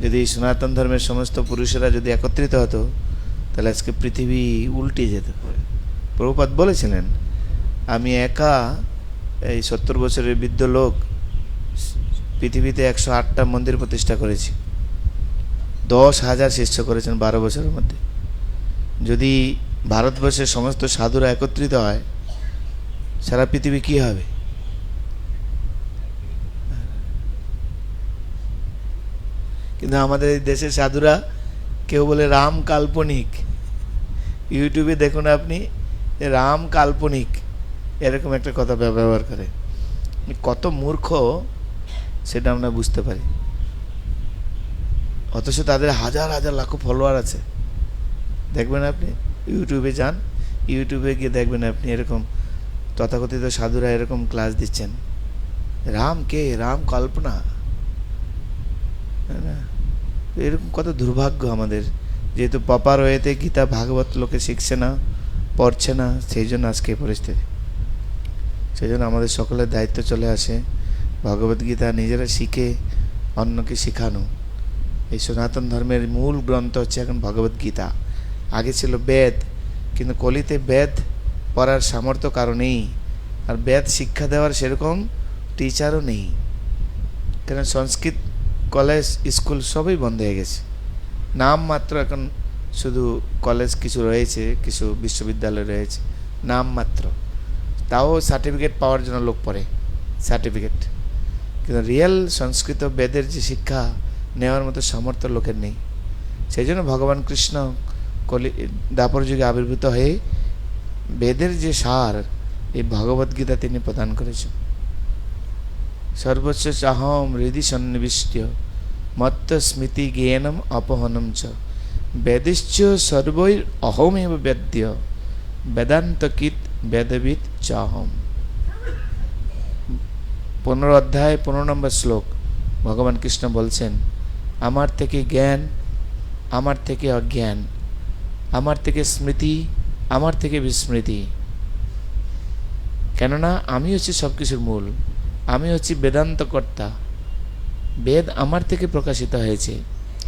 যদি সনাতন ধর্মের সমস্ত পুরুষেরা যদি একত্রিত হতো তাহলে আজকে পৃথিবী উল্টে যেত। প্রভুপাদ বলেছিলেন, আমি একা এই 70 বছরের বৃদ্ধ লোক পৃথিবীতে 108টা মন্দির প্রতিষ্ঠা করেছি, 10,000 শিষ্য করেছেন 12 বছরের মধ্যে। যদি ভারতবর্ষের সমস্ত সাধুরা একত্রিত হয়, সারা পৃথিবী কি হবে? কিন্তু আমাদের দেশের সাধুরা কেউ বলে রাম কাল্পনিক, ইউটিউবে দেখুন আপনি, রাম কাল্পনিক, এরকম একটা কথা ব্যবহার করে। কত মূর্খ সেটা আমরা বুঝতে পারি। অথচ তাদের হাজার হাজার লাখো ফলোয়ার আছে। দেখবেন আপনি ইউটিউবে যান, ইউটিউবে গিয়ে দেখবেন আপনি এরকম তথাকথিত সাধুরা এরকম ক্লাস দিচ্ছেন, রাম কে, রাম কল্পনা। না, এরকম কত দুর্ভাগ্য আমাদের, যেহেতু পপার ওয়েতে গীতা ভাগবত লোকে শিখছে না, পড়ছে না, সেই জন্য আজকে পরিস্থিতি। সেই জন্য আমাদের সকলের দায়িত্ব চলে আসে ভগবদ্গীতা নিজেরা শিখে অন্যকে শেখানো। এই সনাতন ধর্মের মূল গ্রন্থ হচ্ছে এখন ভগবদ্গীতা। আগে ছিল বেদ, কিন্তু কলিতে বেদ পড়ার সামর্থ্য কারণেই, আর বেদ শিক্ষা দেওয়ার সেরকম টিচারও নেই। কেন সংস্কৃত কলেজ স্কুল সবই বন্ধ হয়ে গেছে, নাম মাত্র এখন শুধু কলেজ কিছু রয়েছে, কিছু বিশ্ববিদ্যালয় রয়েছে নাম মাত্র, তাও সার্টিফিকেট পাওয়ার জন্য লোক পড়ে, সার্টিফিকেট। কিন্তু রিয়েল সংস্কৃত বেদের যে শিক্ষা নেওয়ার মতো সামর্থ্য লোকের নেই। সেই জন্য ভগবান কৃষ্ণ দ্বাপর যুগে আবির্ভূত হয়ে বেদের যে সার, এই ভগবদ্গীতা তিনি প্রদান করেছেন। সর্বোচ্চ চাহম হৃদি সন্নিবিষ্ট মত্ত স্মৃতি জ্ঞানম অপহনম চ বেদিশ্চ সর্বৈর অহমেব বেদ্য বেদান্তকিত বেদবিদ চাহম। 15 অধ্যায় 15 নম্বর শ্লোক ভগবান কৃষ্ণ বলছেন, আমার থেকে জ্ঞান, আমার থেকে অজ্ঞান, আমার থেকে স্মৃতি, আমার থেকে বিস্মৃতি। কেননা আমি হচ্ছি সব কিছুর মূল, আমি হচ্ছি বেদান্তকর্তা। বেদ আমার থেকে প্রকাশিত হয়েছে,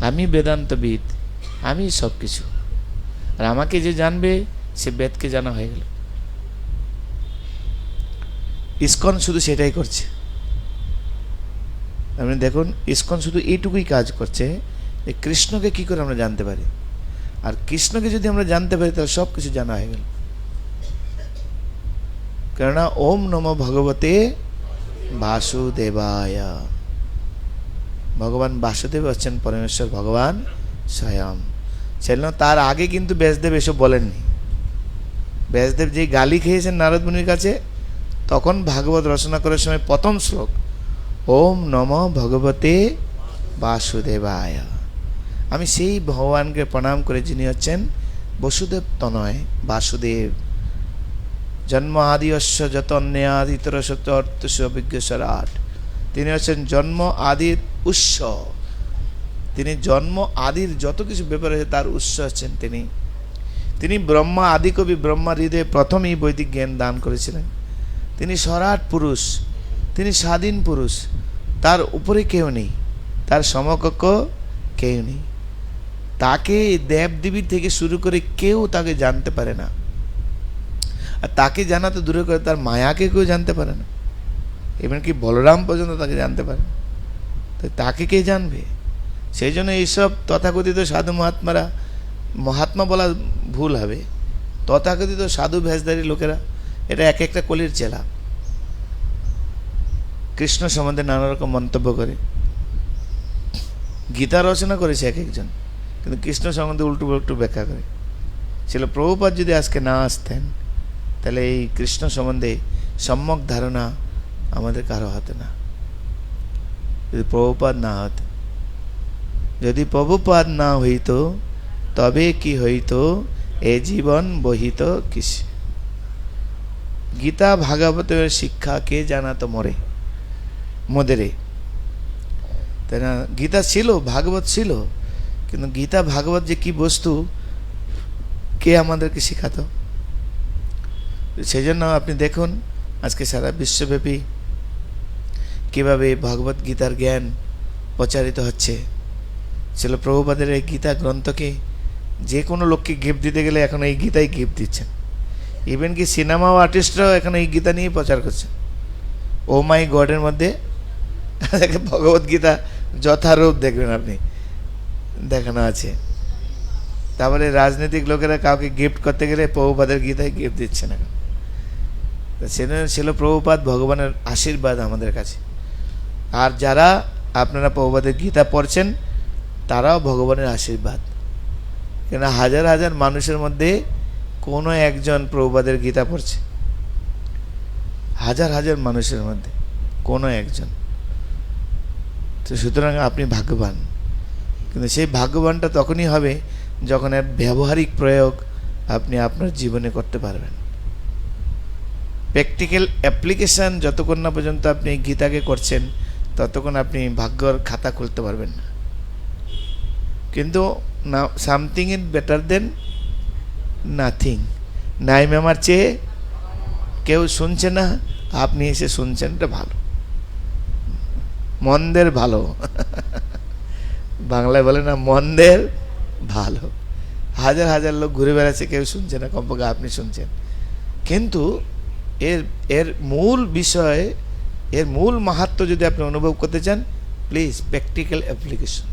আমি বেদান্তবিদ, আমি সব কিছু। আর আমাকে যে জানবে সে বেদকে জানা হয়ে গেল। ইসকন শুধু সেটাই করছে। আপনি দেখুন, ইসকন শুধু এইটুকুই কাজ করছে যে কৃষ্ণকে কি করে আমরা জানতে পারি, আর কৃষ্ণকে যদি আমরা জানতে পারি তাহলে সব কিছু জানা হয়ে গেল। কেননা ওম নমো ভগবতে বাসুদেবায়, ভগবান বাসুদেব হচ্ছেন পরমেশ্বর ভগবান স্বয়ং। সেজন্য তার আগে কিন্তু ব্যাসদেব এসব বলেননি। ব্যাসদেব যেই গালি খেয়েছেন নারদ মুনির কাছে, তখন ভাগবত রচনা করার সময় প্রথম শ্লোক ওম নমো ভগবতে বাসুদেবায়। আমি সেই ভগবানকে প্রণাম করে, যিনি হচ্ছেন বসুদেব তনয় বাসুদেব। জন্ম আদিস্য যত অন্যাদিতর সত্য অর্থস্য অভিজ্ঞস্বরাট, তিনি হচ্ছেন জন্ম আদির উৎস। তিনি জন্ম আদির যত কিছু ব্যাপার আছে তার উৎস হচ্ছেন তিনি। তিনি ব্রহ্মা আদি কবি, ব্রহ্মা হৃদয়ে প্রথমেই বৈদিক জ্ঞান দান করেছিলেন। তিনি সরাট পুরুষ, তিনি স্বাধীন পুরুষ, তার উপরে কেউ নেই, তার সমকক্ষ কেউ নেই। তাকে দেবদেবীর থেকে শুরু করে কেউ তাকে জানতে পারে না। আর তাকে জানা তো দূরে করে, তার মায়াকে কেউ জানতে পারে না। এমনকি বলরাম পর্যন্ত তাকে জানতে পারে না, তো তাকে কে জানবে? সেই জন্য এইসব তথাকথিত সাধু মহাত্মারা, মহাত্মা বলা ভুল হবে, তথাকথিত সাধু ভেষধারী লোকেরা, এটা এক একটা কলির চেলা। কৃষ্ণ সম্বন্ধে নানা রকম মন্তব্য করে, গীতা রচনা করেছে এক একজন, কিন্তু কৃষ্ণ সম্বন্ধে উল্টো উল্টো ব্যাখ্যা করে। ছিল প্রভুপাদ যদি আজকে না আসতেন তাহলে এই কৃষ্ণ সম্বন্ধে সম্যক ধারণা আমাদের কারো হাতে না। যদি প্রভুপাদ না হতেন, যদি প্রভুপাদ না হইত তবে কি হইত এ জীবন বহিত কিসে। গীতা ভাগবতের শিক্ষা কে জানাতো মরে মোদেরে, তাই না? গীতা ছিল, ভাগবত ছিল, কিন্তু গীতা ভাগবত যে কি বস্তু কে আমাদেরকে শেখাতো? সেই জন্য আপনি দেখুন আজকে সারা বিশ্বব্যাপী কিভাবে ভগবত গীতার জ্ঞান প্রচারিত হচ্ছে। ছিল প্রভুপাদের এই গীতা গ্রন্থকে যে কোনো লোককে গিফট দিতে গেলে এখন এই গীতাই গিফট দিচ্ছেন। ইভেন কি সিনেমা ও আর্টিস্টরাও এখন এই গীতা নিয়ে প্রচার করছে। ও মাই গডের মধ্যে ভগবত গীতা যথারূপ দেখবেন আপনি দেখানো আছে। তারপরে রাজনৈতিক লোকেরা কাউকে গিফট করতে গেলে প্রভুপাদের গীতায় গিফট দিচ্ছে না। সেটা ছিল প্রভুপাদ ভগবানের আশীর্বাদ আমাদের কাছে। আর যারা আপনারা প্রভুপাদের গীতা পড়ছেন তারাও ভগবানের আশীর্বাদ। কেন হাজার হাজার মানুষের মধ্যে কোনো একজন প্রভুপাদের গীতা পড়ছে, হাজার হাজার মানুষের মধ্যে কোনো একজন। তো সুতরাং আপনি ভাগ্যবান। কিন্তু সেই ভাগ্যবানটা তখনই হবে যখন এর ব্যবহারিক প্রয়োগ আপনি আপনার জীবনে করতে পারবেন। প্র্যাকটিক্যাল অ্যাপ্লিকেশান যতক্ষণ না পর্যন্ত আপনি গীতাকে করছেন ততক্ষণ আপনি ভাগ্যর খাতা খুলতে পারবেন না। কিন্তু না, something is better then nothing. নাই মেমার চেয়ে কেউ শুনছে না, আপনি এসে শুনছেন, এটা ভালো, মন্দের ভালো। বাংলায় বলে না মন্দের ভালো। হাজার হাজার লোক ঘুরে বেড়াচ্ছে, কেউ শুনছে না, কমপক্ষে আপনি শুনছেন। কিন্তু এর মূল বিষয়, এর মূল মাহাত্ম্য যদি আপনি অনুভব করতে চান, প্লিজ প্র্যাকটিক্যাল অ্যাপ্লিকেশন,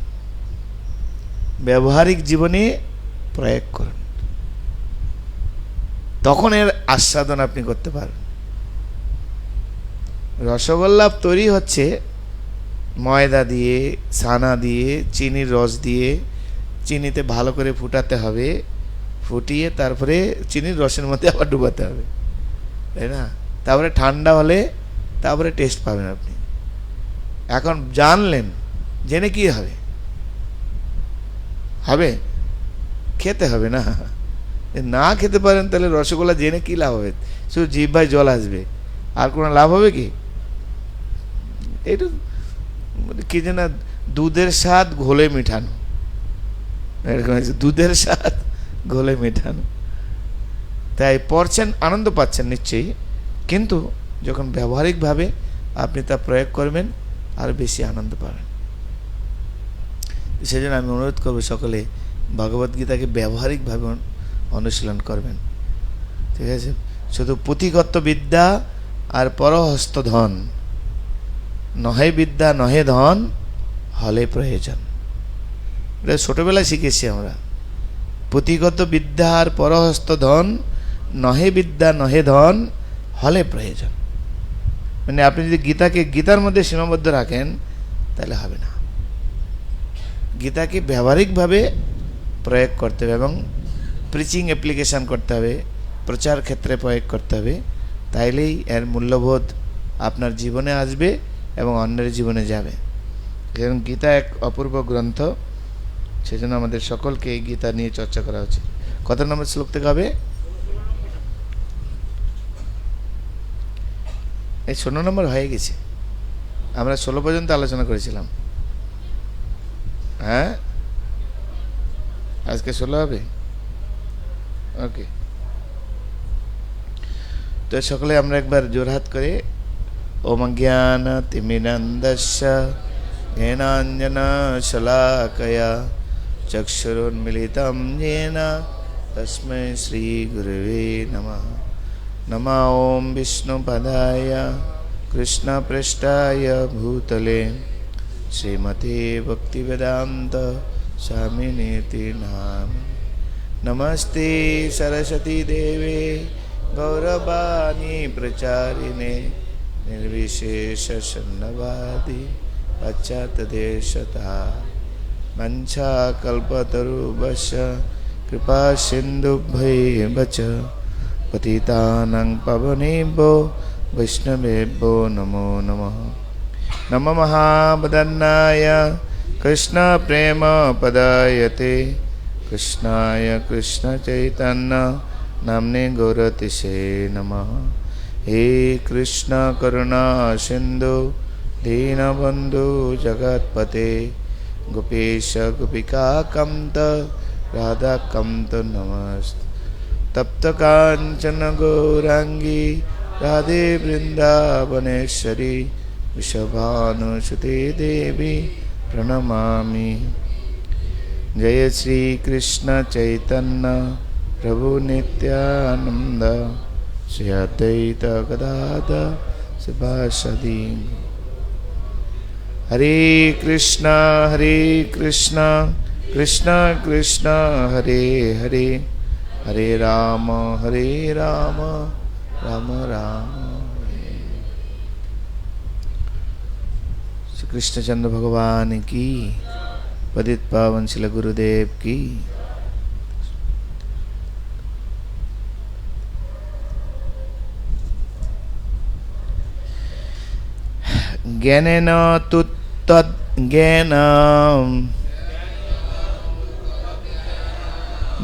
ব্যবহারিক জীবনে প্রয়োগ করুন, তখন এর আস্বাদন আপনি করতে পারবেন। রসগোল্লা তৈরি হচ্ছে ময়দা দিয়ে, ছানা দিয়ে, চিনির রস দিয়ে। চিনিতে ভালো করে ফুটাতে হবে, ফুটিয়ে তারপরে চিনির রসের মধ্যে আবার ডুবাতে হবে, তাই না? তারপরে ঠান্ডা হলে তারপরে টেস্ট পাবেন আপনি। এখন জানলেন, জেনে কি হবে? হবে খেতে হবে না। না খেতে পারেন তাহলে রসগোল্লা জেনে কি লাভ হবে? শুধু জিহ্বায় জল আসবে, আর কোনো লাভ হবে কি? একটু কি যেন দুধের স্বাদ ঘোলে মিঠানো, এরকম দুধের স্বাদ ঘোলে মেটানো। তাই পড়ছেন, আনন্দ পাচ্ছেন নিশ্চয়ই, কিন্তু যখন ব্যবহারিকভাবে আপনি তা প্রয়োগ করবেন আরও বেশি আনন্দ পাবেন। সেই জন্য আমি অনুরোধ করব সকলে ভগবদ্গীতাকে ব্যবহারিকভাবে অনুশীলন করবেন, ঠিক আছে? শুধু পুঁথিগত বিদ্যা আর পরহস্ত ধন, নহে বিদ্যা নহে ধন, হলে প্রয়োজন। এটা ছোটোবেলায় শিখেছি আমরা। পুঁথিগত বিদ্যা আর পরহস্ত ধন, নহে বিদ্যা নহে ধন, হলে প্রয়োজন। মানে আপনি যদি গীতাকে গীতার মধ্যে সীমাবদ্ধ রাখেন তাহলে হবে না। গীতাকে ব্যবহারিকভাবে প্রয়োগ করতে হবে এবং প্রিচিং অ্যাপ্লিকেশান করতে হবে, প্রচার ক্ষেত্রে প্রয়োগ করতে হবে। তাইলেই এর মূল্যবোধ আপনার জীবনে আসবে এবং অন্যের জীবনে যাবে। এবং গীতা এক অপূর্ব গ্রন্থ, সেজন্য আমাদের সকলকে এই গীতা নিয়ে চর্চা করা উচিত। কত নম্বর শ্লোক থেকে হবে? এই 16 নম্বর হয়ে গেছে, আমরা 16 পর্যন্ত আলোচনা করেছিলাম। হ্যাঁ, আজকে 16 হবে। ওকে, তো সকলে আমরা একবার জোরহাত করে ওম জ্ঞান তিমিরন্ধস্য জ্ঞানাঞ্জনা শলাকয়া চক্ষুরুন্মিলিতং येन তস্मै শ্রী গুরুবে নমঃ। নমঃ ওম বিষ্ণুপদায় কৃষ্ণপৃষ্ঠায় ভূতলে শ্রীমতে ভক্তিবেদান্ত স্বামিনেতি নামিনে। নমস্তে सरस्वती देवे गौरवाणी प्रचारिणे निर्विशेष शून्यवादी पश्चातदेशता वंशाकल्पतरुभ्यश्च कृपा सिन्धुभ्यैव च पतितानां पावनेभ्यो वैष्णवेभ्यो नमो नमः। नमो महावदन्नाय कृष्णप्रेमपदायते कृष्णाय कृष्णचैतन्य नाम्ने गौरतिसे नमः। हे कृष्ण करुणा सिन्धु दीनबन्धु जगत्पते गोपेश गोपिका कान्त राधा कान्त नमस्ते। तप्त कांचन गौरांगी राधे वृंदावनेश्वरी वृषभानुसुते देवी प्रणमामि। जय श्री कृष्ण चैतन्य प्रभु नित्यानंद श्री अद्वैत गदाधर शिवासादि। हरे कृष्ण कृष्ण कृष्ण हरे हरे, हरे राम राम राम हरे। श्री कृष्णचंद्र भगवान की, पतित पावन श्री गुरुदेव की। ज्ञानेन तु तद्ज्ञानम्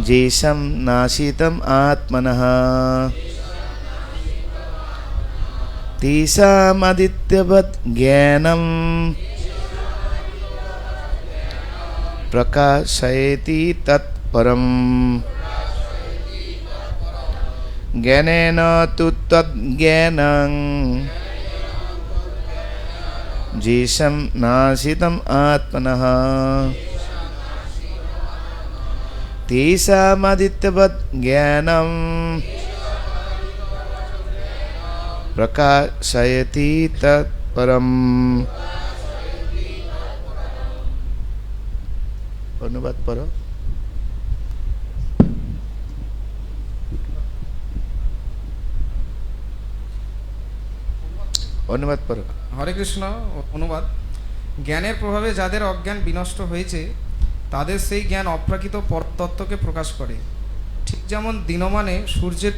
जेषां नाशितम् आत्मनः तेषाम् आदित्यवत् ज्ञानं प्रकाशयति तत्परम्। ज्ञानेन तु तद्ज्ञानं जेषां नाशितम् आत्मनः तेषाम् आदित्यवत् ज्ञानं प्रकाशयति तत्परम्। অনুবাদ পড়ো। অনুবাদ পড়ো। হরে কৃষ্ণ। অনুবাদ। জ্ঞানের প্রভাবে যাদের অজ্ঞান বিনষ্ট হয়েছে তাদের সেই জ্ঞান অপ্রাকৃত পরতত্ত্বকে প্রকাশ করে, ঠিক যেমন দিনমানে সূর্যের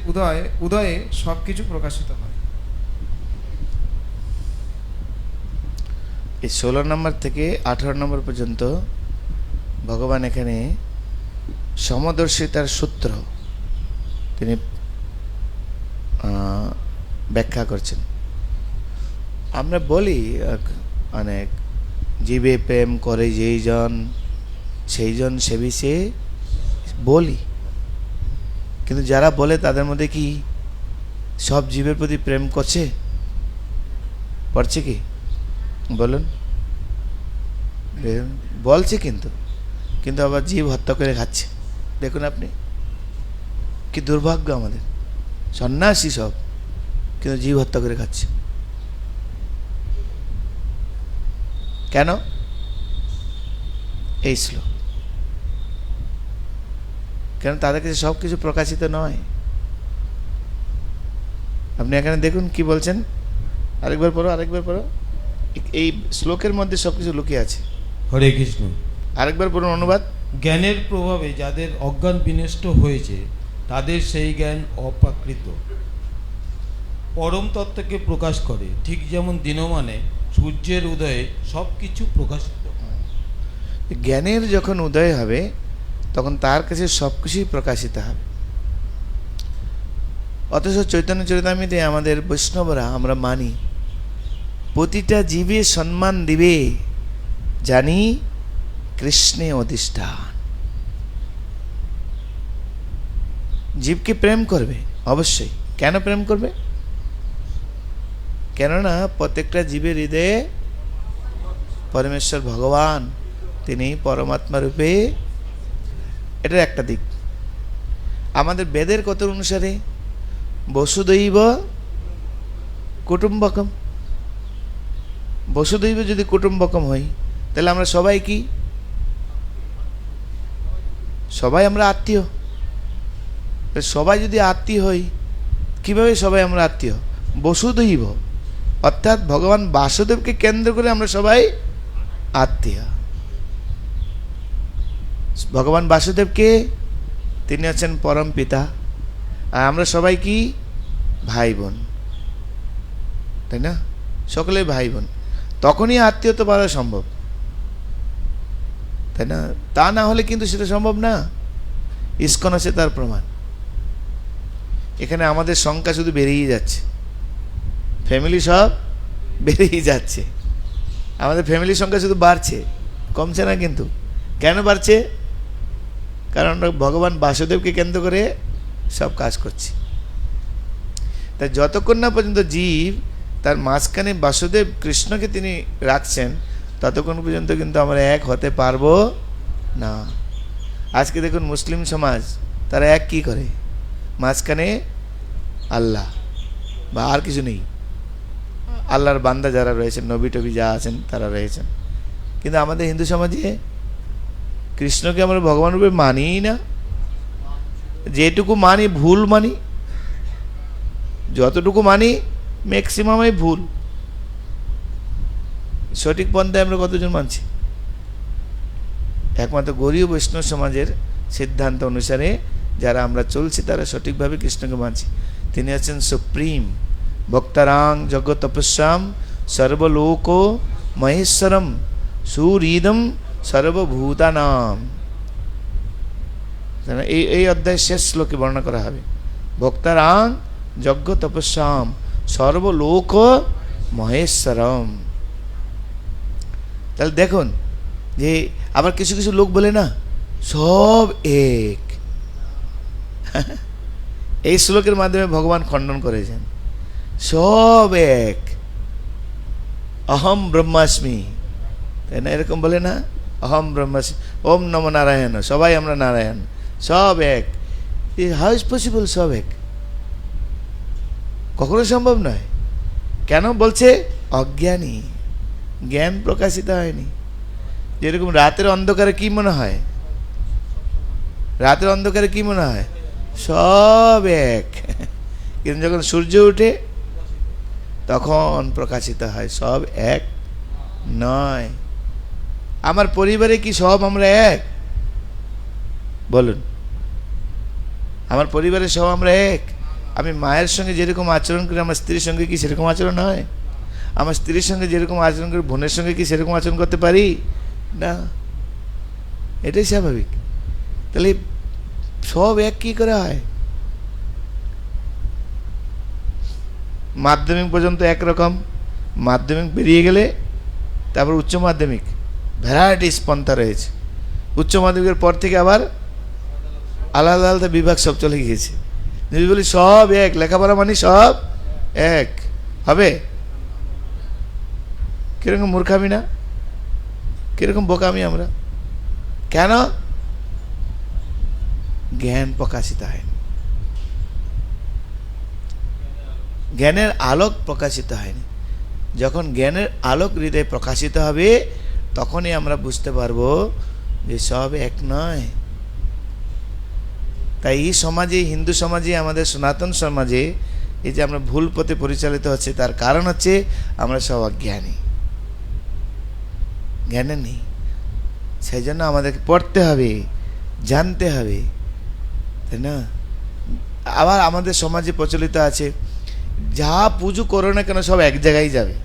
উদয়ে সব কিছু প্রকাশিত হয়। এই 16 নম্বর থেকে 18 নম্বর পর্যন্ত ভগবান এখানে সমদর্শিতার সূত্র তিনি ব্যাখ্যা করছেন। আমরা বলি অনেক, জীবে প্রেম করে যেইজন সেইজন সেবিছে বলি, কিন্তু যারা বলে তাদের মধ্যে কি সব জীবের প্রতি প্রেম করছে? করছে কি বলুন? বলছে কিন্তু কিন্তু আবার জীব হত্যা করে খাচ্ছে। দেখুন আপনি কি দুর্ভাগ্য আমাদের, সন্ন্যাসী সব, কিন্তু জীব হত্যা করে খাচ্ছে। কেন? এই শ্লোক। কেন? তাদের কাছে সব কিছু প্রকাশিত নয়। আপনি এখানে দেখুন কি বলছেন, আরেকবার পড়ো। এই শ্লোকের মধ্যে সবকিছু লুকিয়ে আছে। হরে কৃষ্ণ। আরেকবার পড়ুন অনুবাদ। জ্ঞানের প্রভাবে যাদের অজ্ঞান বিনষ্ট হয়েছে তাদের সেই জ্ঞান অপ্রাকৃত পরম তত্ত্বকে প্রকাশ করে, ঠিক যেমন দিনমানে সূর্যের উদয়ে সব কিছু প্রকাশিত। জ্ঞানের যখন উদয় হবে তখন তার কাছে সব কিছুই প্রকাশিত হবে। অথচ চৈতন্য চরিতামৃতে আমাদের বৈষ্ণবরা আমরা মানি প্রতিটা জীবে সম্মান দিবে, জানি কৃষ্ণে অধিষ্ঠান। জীবকে প্রেম করবে অবশ্যই। কেন প্রেম করবে? কেননা প্রত্যেকটা জীবের হৃদয়ে পরমেশ্বর ভগবান, তিনি পরমাত্মা রূপে। এটার একটা দিক। আমাদের বেদের কথা অনুসারে বসুদৈব কুটুম্বকম, বসুদৈব যদি কুটুম্বকম হই তাহলে আমরা সবাই কি? সবাই আমরা আত্মীয়। সবাই যদি আত্মীয় হই, কিভাবে সবাই আমরা আত্মীয়? বসুদৈব, অর্থাৎ ভগবান বাসুদেবকে কেন্দ্র করে আমরা সবাই আত্মীয়। ভগবান বাসুদেবকে, তিনি হচ্ছেন পরম পিতা, আর আমরা সবাই কি? ভাই বোন, তাই না? সকলে ভাই বোন, তখনই আত্মীয়তা বাড়া সম্ভব, তাই না? তা না হলে কিন্তু সেটা সম্ভব না। ইসকন আছে তার প্রমাণ। এখানে আমাদের সংখ্যা শুধু বেড়েই যাচ্ছে, ফ্যামিলি সব বেড়েই যাচ্ছে। আমাদের ফ্যামিলির সংখ্যা শুধু বাড়ছে, কমছে না। কিন্তু কেন বাড়ছে? কারণ ভগবান বাসুদেবকে কেন্দ্র করে সব কাজ করছে। তাই যতক্ষণ না পর্যন্ত জীব তার মাঝখানে বাসুদেব কৃষ্ণকে তিনি রাখছেন, ততক্ষণ পর্যন্ত কিন্তু আমরা এক হতে পারবো না। আজকে দেখুন মুসলিম সমাজ তারা এক কি করে, মাঝখানে আল্লাহ বা আর কিছু নেই, আল্লাহর বান্দা যারা রয়েছেন, নবী টবি যা আছেন তারা রয়েছেন। কিন্তু আমাদের হিন্দু সমাজে কৃষ্ণকে আমরা ভগবান রূপে মানিই না, যেটুকু মানি ভুল মানি, যতটুকু মানি ম্যাক্সিমামই ভুল। সঠিক পন্থায় আমরা কতজন মানছি? একমাত্র গৌড়ীয় বৈষ্ণব সমাজের সিদ্ধান্ত অনুসারে যারা আমরা চলছি তারা সঠিকভাবে কৃষ্ণকে মানছি। তিনি আছেন সুপ্রিম, ভক্তারাং যজ্ঞ তপস্যাম সর্বলোক মহেশ্বরম সুহৃদম সর্বভূতানাম। এই অধ্যায়ের শেষ শ্লোকে বর্ণনা করা হবে, ভক্তারাং যজ্ঞ তপস্যাম সর্বলোক মহেশ্বরম। তাহলে দেখুন যে আবার কিছু কিছু লোক বলে না সব এক, এই শ্লোকের মাধ্যমে ভগবান খণ্ডন করেছেন সব এক, অহম ব্রহ্মাস্মি, তাই না? এরকম বলে না, অহম ব্রহ্মাস্মি, ওম নম নারায়ণ, সবাই আমরা নারায়ণ, সব এক। How is possible? সব এক কখনো সম্ভব নয়। কেন বলছে? অজ্ঞানী, জ্ঞান প্রকাশিত হয়নি। যেরকম রাতের অন্ধকারে কি মনে হয়, রাতের অন্ধকারে কি মনে হয়? সব এক। কিন্তু যখন সূর্য ওঠে তখন প্রকাশিত হয় সব এক নয়। আমার পরিবারে কি সব আমরা এক? বলুন, আমার পরিবারে সব আমরা এক। আমি মায়ের সঙ্গে যেরকম আচরণ করি আমার স্ত্রীর সঙ্গে কি সেরকম আচরণ হয়? আমার স্ত্রীর সঙ্গে যেরকম আচরণ করি বোনের সঙ্গে কি সেরকম আচরণ করতে পারি না? এটাই স্বাভাবিক। তাহলে সব এক কি করে হয়? মাধ্যমিক পর্যন্ত একরকম, মাধ্যমিক পেরিয়ে গেলে তারপর উচ্চ মাধ্যমিক, ভ্যারাইটিস পন্থা রয়েছে। উচ্চ মাধ্যমিকের পর থেকে আবার আলাদা আলাদা বিভাগ সব চলে গিয়েছে। যদি বলি সব এক, লেখাপড়া মানে সব এক হবে? কিরকম মূর্খামি না, কিরকম বোকামি আমরা! কেন? জ্ঞান প্রকাশিত হয়, জ্ঞানের আলোক প্রকাশিত হয়নি। যখন জ্ঞানের আলোক হৃদয়ে প্রকাশিত হবে তখনই আমরা বুঝতে পারবো যে সব এক নয়। তাই এই সমাজে, হিন্দু সমাজে, আমাদের সনাতন সমাজে এই যে আমরা ভুল পথে পরিচালিত হচ্ছে তার কারণ হচ্ছে আমরা সব অজ্ঞানী, জ্ঞানে নেই। সেই জন্য আমাদেরকে পড়তে হবে, জানতে হবে, তাই না? আবার আমাদের সমাজে প্রচলিত আছে যা পুজো করো না কেন সব এক জায়গায় যাবে।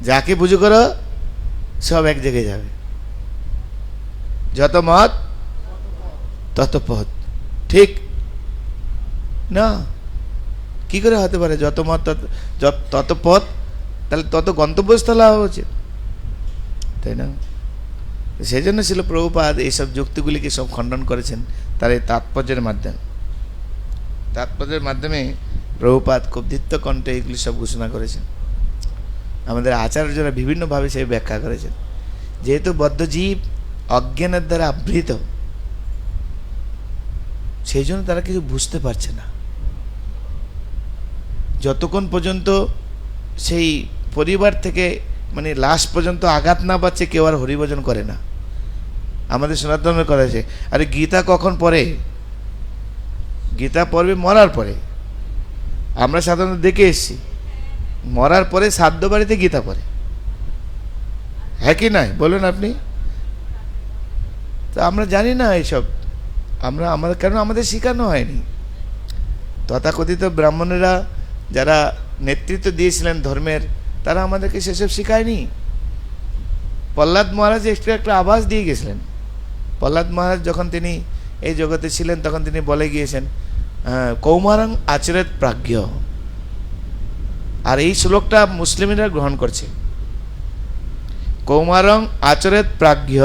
যাকে পুজো করো সব এক জায়গায় যাবে। যত মত তত পথ, ঠিক না? কি করে হতে পারে? যত মত তত পথ, তাহলে তত গন্তব্যস্থল হওয়া উচিত, তাই না? সেই জন্য ছিল প্রভুপাদ এইসব যুক্তিগুলিকে সব খণ্ডন করেছেন তার এই তাৎপর্যের মাধ্যমে। তাৎপর্যের মাধ্যমে প্রভুপাদ খুব দীপ্ত কণ্ঠে এইগুলি সব ঘোষণা করেছেন। আমাদের আচার্যরা বিভিন্নভাবে সেই ব্যাখ্যা করেছেন। যেহেতু বদ্ধজীব অজ্ঞানের দ্বারা আবৃত, সেই জন্য তারা কিছু বুঝতে পারছে না। যতক্ষণ পর্যন্ত সেই পরিবার থেকে মানে লাস্ট পর্যন্ত আঘাত না পাচ্ছে কেউ আর হরিভজন করে না। আমাদের সনাতনে করেছে, আরে গীতা কখন পড়ে? গীতা পড়বে মরার পরে। আমরা সাধারণত দেখে এসছি মরার পরে শ্রাদ্ধ বাড়িতে গীতা পড়ে, হ্যাঁ কি নয় বলুন আপনি? তো আমরা জানি না এইসব, আমাদের কেন আমাদের শেখানো হয়নি। তথাকথিত ব্রাহ্মণেরা যারা নেতৃত্ব দিয়েছিলেন ধর্মের, তারা আমাদেরকে সেসব শেখায়নি। প্রহ্লাদ মহারাজ একটা আভাস দিয়ে গেছিলেন। প্রহ্লাদ মহারাজ যখন তিনি এই জগতে ছিলেন তখন তিনি বলে গিয়েছেন কৌমারং আচরেত প্রাজ্ঞ। আর এই শ্লোকটা মুসলিমরা গ্রহণ করছে, কৌমারং আচরেত প্রাজ্ঞ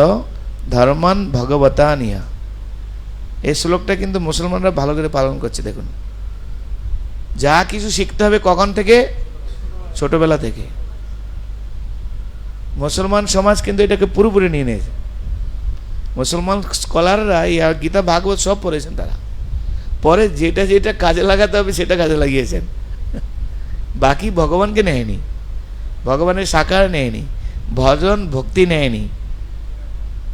ধর্মান ভগবতা নিয়া। এই শ্লোকটা কিন্তু মুসলমানরা ভালো করে পালন করছে। দেখুন, যা কিছু শিখতে হবে কখন থেকে? ছোটবেলা থেকে। মুসলমান সমাজ কিন্তু এটাকে পুরোপুরি নিয়ে নিয়েছে। মুসলমান স্কলাররা এই গীতা ভাগবত সব পড়েছেন, তারা পরে যেটা যেটা কাজে লাগাতে হবে সেটা কাজে লাগিয়েছেন, বাকি ভগবানকে নেয়নি, ভগবানের সাকার নেয়নি, ভজন ভক্তি নেয়নি।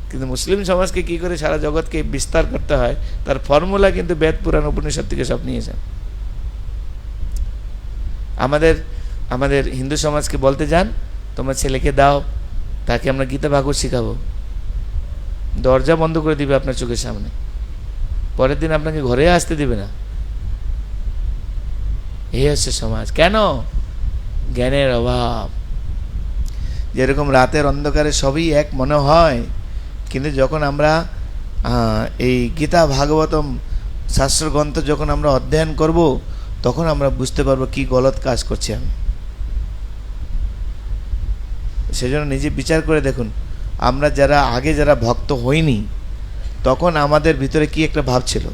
কিন্তু মুসলিম সমাজকে কি করে সারা জগৎকে বিস্তার করতে হয় তার ফর্মুলা কিন্তু বেদ পুরাণ উপনিষদ থেকে সব নিয়েছেন। আমাদের হিন্দু সমাজকে বলতে যান তোমার ছেলেকে দাও, তাকে আমরা গীতা ভাগবত শিখাবো, দরজা বন্ধ করে দিবে আপনার চোখের সামনে, পরের দিন আপনাকে ঘরে আসতে দিবে না। এই হচ্ছে সমাজ। কেন? জ্ঞানের অভাব। যেরকম রাতের অন্ধকারে সবই এক মনে হয়, কিন্তু যখন আমরা এই গীতা ভাগবতম শাস্ত্রগ্রন্থ যখন আমরা অধ্যয়ন করব তখন আমরা বুঝতে পারবো কি গলত কাজ করছি আমি। সেজন্য নিজে বিচার করে দেখুন, আমরা যারা ভক্ত হইনি তখন আমাদের ভিতরে কি একটা ভাব ছিল,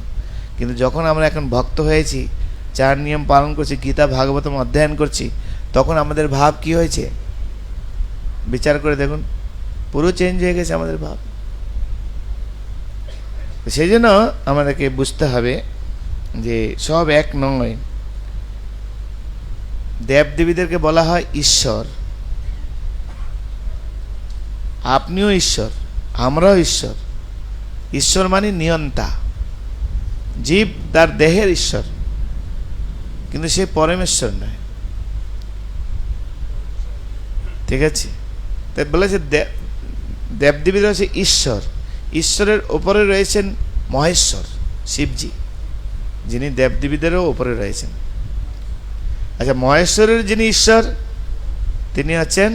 কিন্তু যখন আমরা এখন ভক্ত হয়েছি, 4 নিয়ম পালন করছি, গীতা ভাগবতম অধ্যয়ন করছি, তখন আমাদের ভাব কি হয়েছে বিচার করে দেখুন, পুরো চেঞ্জ হয়ে গেছে আমাদের ভাব। সেই জন্য আমাদেরকে বুঝতে হবে যে সব এক নয়। দেবদেবীদেরকে বলা হয় ঈশ্বর, আপনিও ঈশ্বর, আমরাও ঈশ্বর। ঈশ্বর মানে নিয়ন্তা, জীব তার দেহের ঈশ্বর, কিন্তু সে পরমেশ্বর নয়। ঠিক আছে? তাই বলেছে দেবদেবীরা হচ্ছে ঈশ্বর, ঈশ্বরের ওপরে রয়েছেন মহেশ্বর শিবজি, যিনি দেবদেবীদেরও ওপরে রয়েছেন। আচ্ছা, মহেশ্বরের যিনি ঈশ্বর তিনি হচ্ছেন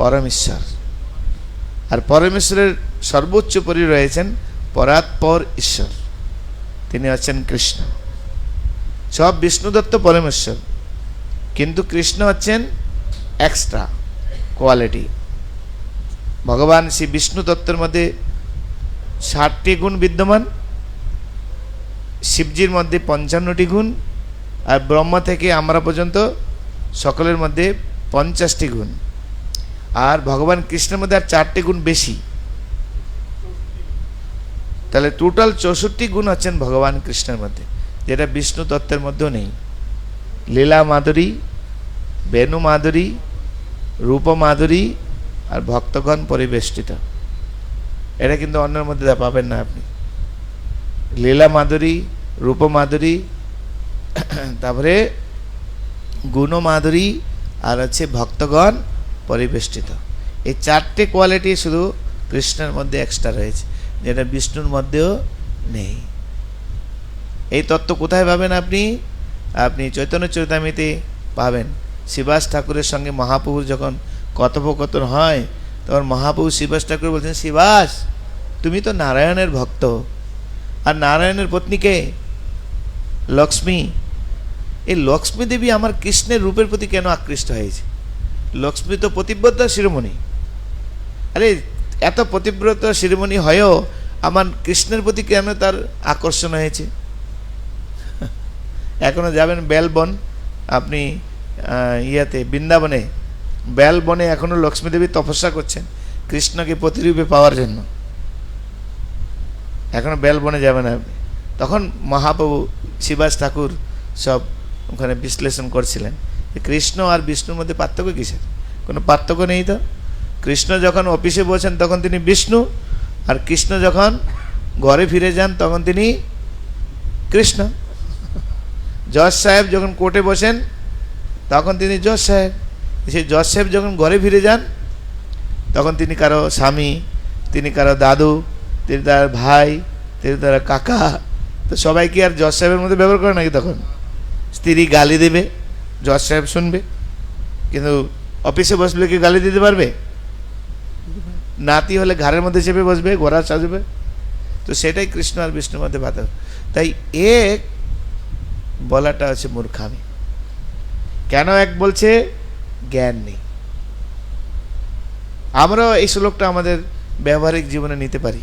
পরমেশ্বর, আর পরমেশ্বরের সর্বোচ্চ পরি রয়েছেন পরাৎপর ঈশ্বর, তিনি হচ্ছেন কৃষ্ণ। সব বিষ্ণুদত্ত পরমেশ্বর, কিন্তু কৃষ্ণ হচ্ছেন এক্সট্রা কোয়ালিটি। ভগবান শ্রী বিষ্ণু তত্ত্বের মধ্যে 60টি গুণ বিদ্যমান, শিবজির মধ্যে 55টি গুণ, আর ব্রহ্মা থেকে আমরা পর্যন্ত সকলের মধ্যে 50টি গুণ, আর ভগবান কৃষ্ণের মধ্যে আর 4টি গুণ বেশি। তাহলে টোটাল 64 গুণ হচ্ছেন ভগবান কৃষ্ণের মধ্যে, যেটা বিষ্ণু তত্ত্বের মধ্যেও নেই। লীলা মাধুরী, বেণু মাধুরী, রূপ মাধুরী আর ভক্তগণ পরিবেষ্টিত, এটা কিন্তু অন্যের মধ্যে পাবেন না আপনি। লীলা মাধুরী, রূপ মাধুরী, তারপরে গুণ মাধুরী, আর হচ্ছে ভক্তগণ পরিবেষ্টিত। এই 4টে কোয়ালিটি শুধু কৃষ্ণের মধ্যে এক্সট্রা রয়েছে, যেটা বিষ্ণুর মধ্যেও নেই। এই তত্ত্ব কোথায় পাবেন আপনি? আপনি চৈতন্য চরিতামৃতে পাবেন। শিবাস ঠাকুরের সঙ্গে মহাপ্রভুর যখন কথোপকথন হয়, তখন মহাপ্রভু শিবাস ঠাকুর বলছেন, শিবাস তুমি তো নারায়ণের ভক্ত, আর নারায়ণের পত্নীকে লক্ষ্মী, এই লক্ষ্মী দেবী আমার কৃষ্ণের রূপের প্রতি কেন আকৃষ্ট হয়েছে? লক্ষ্মী তো পতিব্রতা শিরোমণি, আরে এত পতিব্রতা শিরোমণি হয়েও আমার কৃষ্ণের প্রতি কেন তার আকর্ষণ হয়েছে? এখনো যাবেন বেলবন, আপনি ইয়াতে বৃন্দাবনে বেলবনে এখনো লক্ষ্মী দেবী তপস্যা করছেন কৃষ্ণকে প্রতিরূপে পাওয়ার জন্য। এখনো বেলবনে যাবেন আপনি। তখন মহাপ্রভু শিবাস ঠাকুর সব ওখানে বিশ্লেষণ করছিলেন যে কৃষ্ণ আর বিষ্ণুর মধ্যে পার্থক্য কিসের? কোনো পার্থক্য নেই তো। কৃষ্ণ যখন অফিসে বসেন তখন তিনি বিষ্ণু, আর কৃষ্ণ যখন ঘরে ফিরে যান তখন তিনি কৃষ্ণ। জজ সাহেব যখন কোর্টে বসেন তখন তিনি জজ সাহেব, সেই জজ সাহেব যখন ঘরে ফিরে যান তখন তিনি কারো স্বামী, তিনি কারো দাদু, তিনি তার ভাই, তিনি তার কাকা। তো সবাই কি আর জজ সাহেবের মধ্যে ব্যবহার করে নাকি? তখন স্ত্রী গালি দেবে, জজ সাহেব শুনবে, কিন্তু অফিসে বসলে কি গালি দিতে পারবে? নাতি হলে ঘাড়ের মধ্যে চেপে বসবে, ঘোড়া সাজবে। তো সেটাই কৃষ্ণ আর বিষ্ণুর মধ্যে বাধা। তাই এক বলাটা হচ্ছে মূর্খামি। কেন এক বলছে? জ্ঞান নেই। আমরাও এই শ্লোকটা আমাদের ব্যবহারিক জীবনে নিতে পারি।